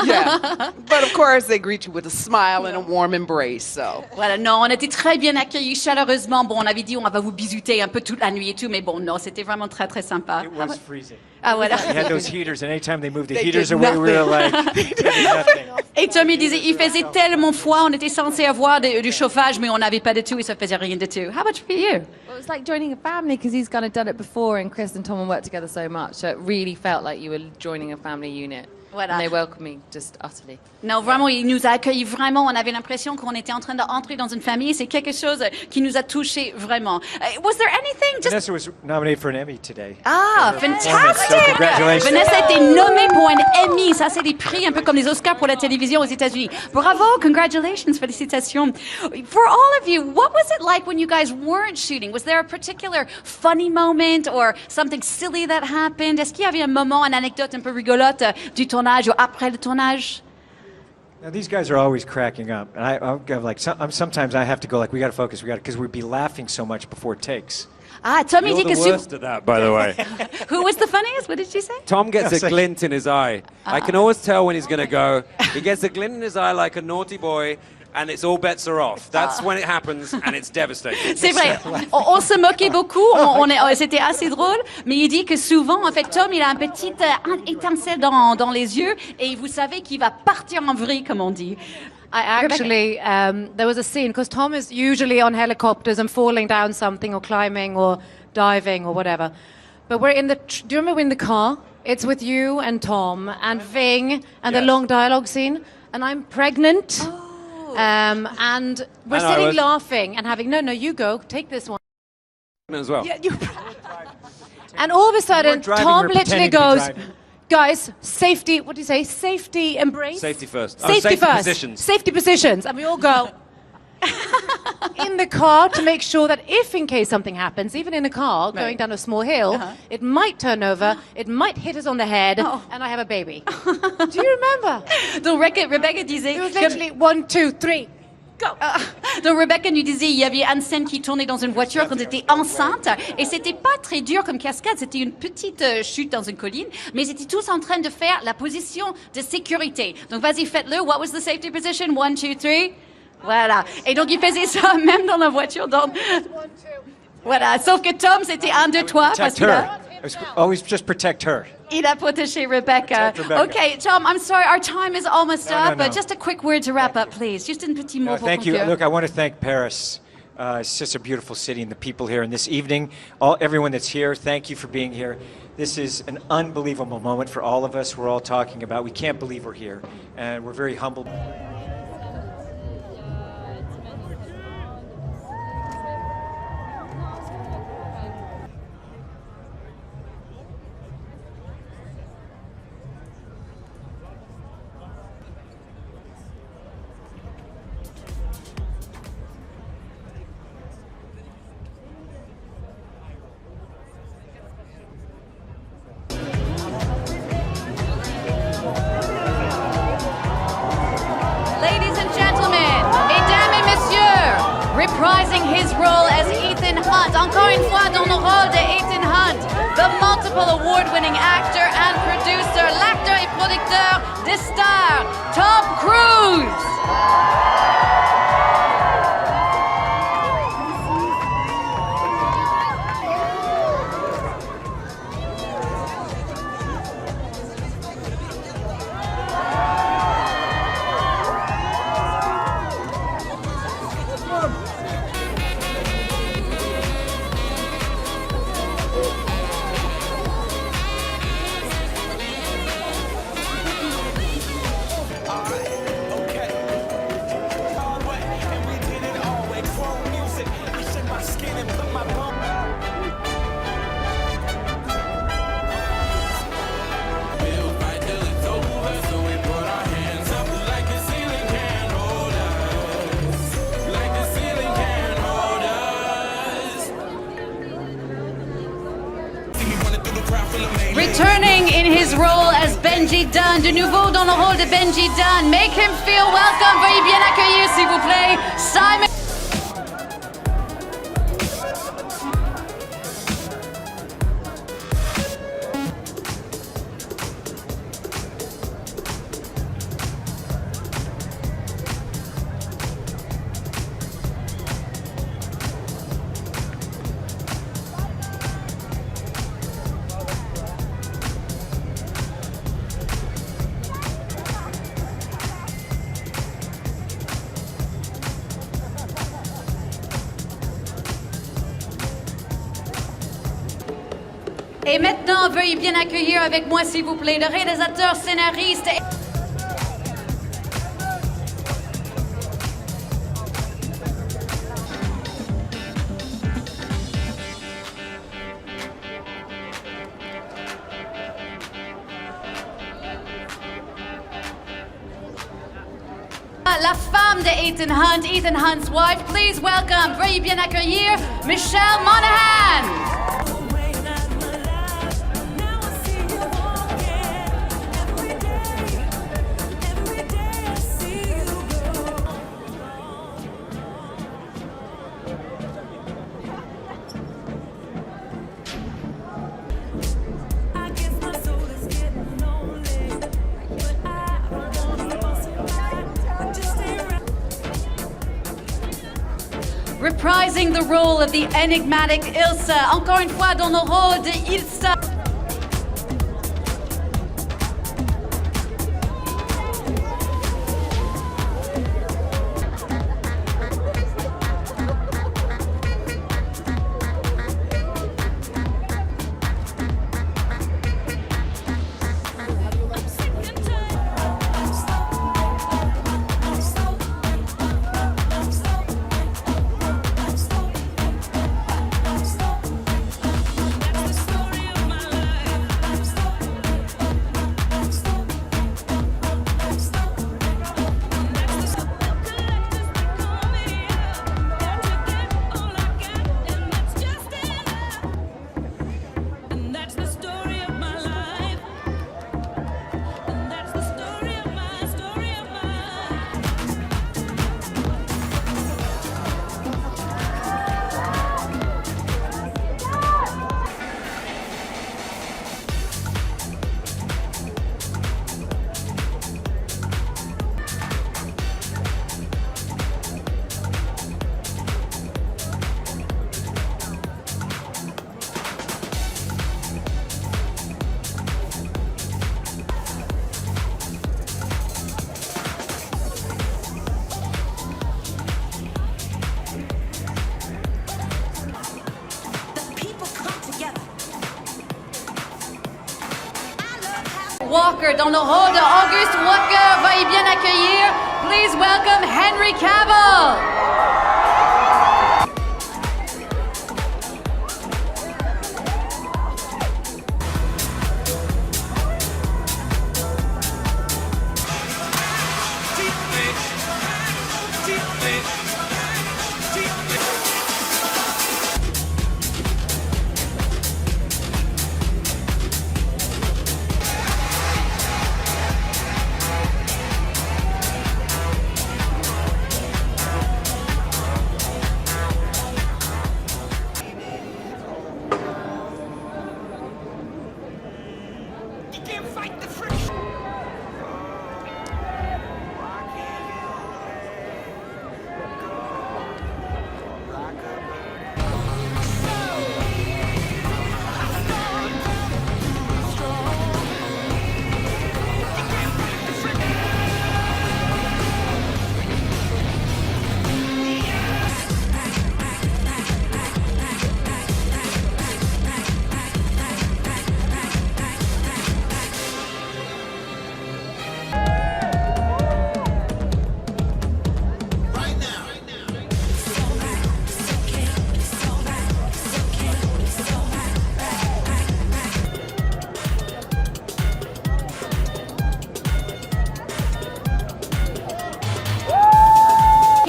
Yeah. But of course, they greet you with a smile and a warm embrace, so. Voilà, non, on était très bien accueillis, chaleureusement. Bon, on avait dit on va vous bisuter un peu toute la nuit et tout, mais bon, non, c'était vraiment très, très sympa. It was freezing. Ah, voilà. They had those heaters, and anytime they moved the heaters away, we were like, nothing. Et Tommy disait, il faisait tellement froid, on était censé avoir du chauffage, mais on n'avait pas de tout et ça faisait rien de tout. How much for you? Well, it's like joining a family because he's kind of done it before, and Chris and Tom have worked together so much, so it really felt like you were joining a family unit. Voilà. And they welcomed me just utterly. Non, vraiment, il nous a accueillis vraiment. On avait l'impression qu'on était en train d'entrer dans une famille. C'est quelque chose qui nous a touchés vraiment. Was there anything? Vanessa was nominated for an Emmy today. Ah, fantastic! So congratulations. Vanessa a été nommée pour un Emmy. Ça, c'est des prix un peu comme les Oscars pour la télévision aux États-Unis. Bravo, congratulations, félicitations. For all of you, what was it like when you guys weren't shooting? Was there a particular funny moment or something silly that happened? Est-ce qu'il y avait un moment, une anecdote un peu rigolote du tournage ou après le tournage? Now, these guys are always cracking up, and I'll go like sometimes I have to go like we got to focus, because we'd be laughing so much before takes. Ah, Tommy dit que You're the worst at that, by the way. Who was the funniest? What did she say? Tom gets a glint in his eye. I can always tell when he's going to go. He gets a glint in his eye like a naughty boy, and it's all bets are off. That's when it happens, and it's devastating. C'est vrai. On se moquait beaucoup. C'était assez drôle. Mais il dit que souvent, en fait, Tom, il a un petit étincelle dans les yeux, et vous savez qu'il va partir en vrille, comme on dit. Actually, there was a scene, because Tom is usually on helicopters and falling down something or climbing or diving or whatever. But we're in do you remember we're in the car? It's with you and Tom and Ving and the long dialogue scene. And I'm pregnant. Oh. And we're sitting laughing and having, no, you go, take this one. As well. Yeah, and all of a sudden, Tom literally goes, guys, safety, what do you say? Safety embrace? Safety first. Safety first. Positions. Safety positions. And we all go in the car to make sure that if in case something happens, even in a car going down a small hill, it might turn over, it might hit us on the head, and I have a baby. Do you remember? Donc Rebecca disait... It was literally 1, 2, 3. Donc Rebecca nous disait, il y avait une scène qui tournait dans une voiture quand elle était enceinte, et c'était pas très dur comme cascade, c'était une petite chute dans une colline, mais ils étaient tous en train de faire la position de sécurité. Donc vas-y, faites-le. What was the safety position? 1, 2, 3. Voilà. Et donc ils faisaient ça même dans la voiture. Voilà. Sauf que Tom, c'était 1, 2, 3. Protect her. Always just protect her. Il a protégé Rebecca. Okay, Tom, I'm sorry, our time is almost up, but just a quick word to wrap up, please. Just un petit mot pour Thank you. conclure. Look, I want to thank Paris. It's such a beautiful city and the people here. And this evening, everyone that's here, thank you for being here. This is an unbelievable moment for all of us. We're all talking about, we can't believe we're here. And we're very humbled. Ladies and gentlemen, mesdames et messieurs, reprising his role as Ethan Hunt, encore une fois dans le rôle de Ethan Hunt, the multiple award-winning actor and producer, l'acteur et producteur de Star, Tom Cruise. Returning in his role as Benji Dunn, de nouveau dans le rôle de Benji Dunn. Make him feel welcome. Veuillez bien accueillir, s'il vous plaît, Simon. Et maintenant, veuillez bien accueillir avec moi, s'il vous plaît, le réalisateur, scénariste. La femme de Ethan Hunt, Ethan Hunt's wife. Please welcome, veuillez bien accueillir, Michelle Monaghan. Reprising the role of the enigmatic Ilsa, encore une fois dans le rôle de Ilsa. Walker dans le rôle de Auguste Walker. Veuillez bien accueillir. Please welcome Henry Cavill.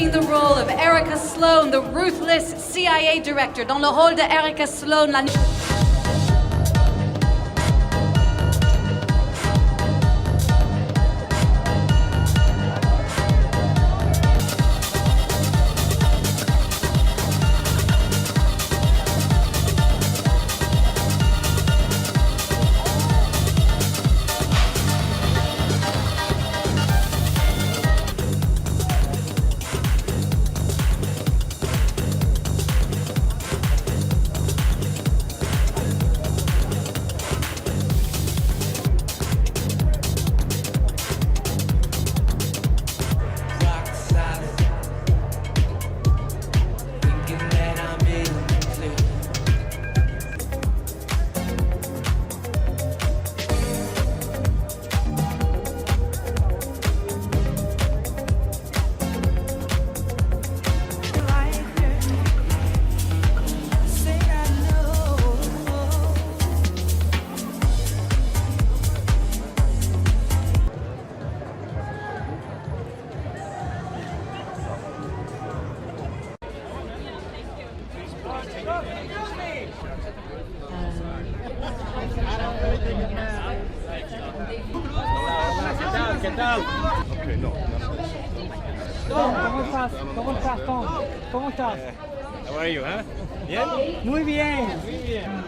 The role of Erica Sloan, the ruthless CIA director, dans le rôle de Erica Sloan, la ¿Cómo estás, Tom? ¿Cómo estás? How are you, huh? Bien? Muy bien. Muy bien.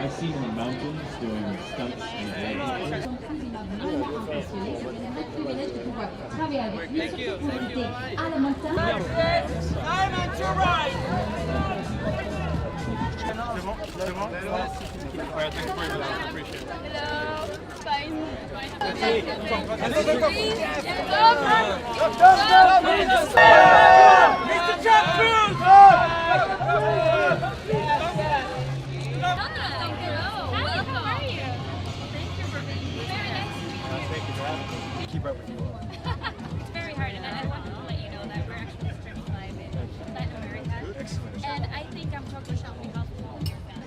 I've seen the mountains doing stunts in the Thank you. Simon, to your right. C'est bon? Ouais, thanks for your love. Appreciate it. Hello. Fine. Mr. John Cruise! Keep up with you all. It's very hard, and I wanted to let you know that we're actually streaming live in Latin America. Excellent. And I think I'm talking on behalf of all of your fans.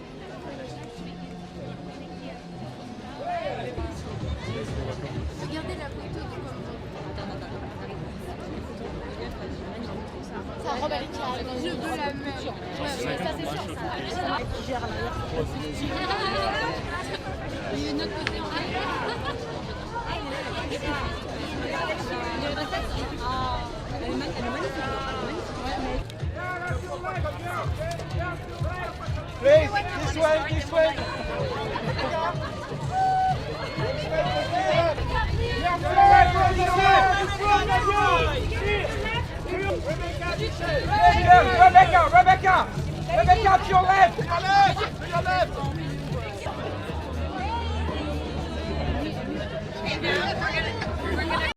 Nice to meet you. Thank you. Regardez la photo ça remballe je veux la même. Ouais, ça c'est sûr. Ça. Qui gère Il y a une autre côté en fait. Elle est magnifique. Please, this way, this way. Rebecca, to your left. To your left. Hey, man, we're gonna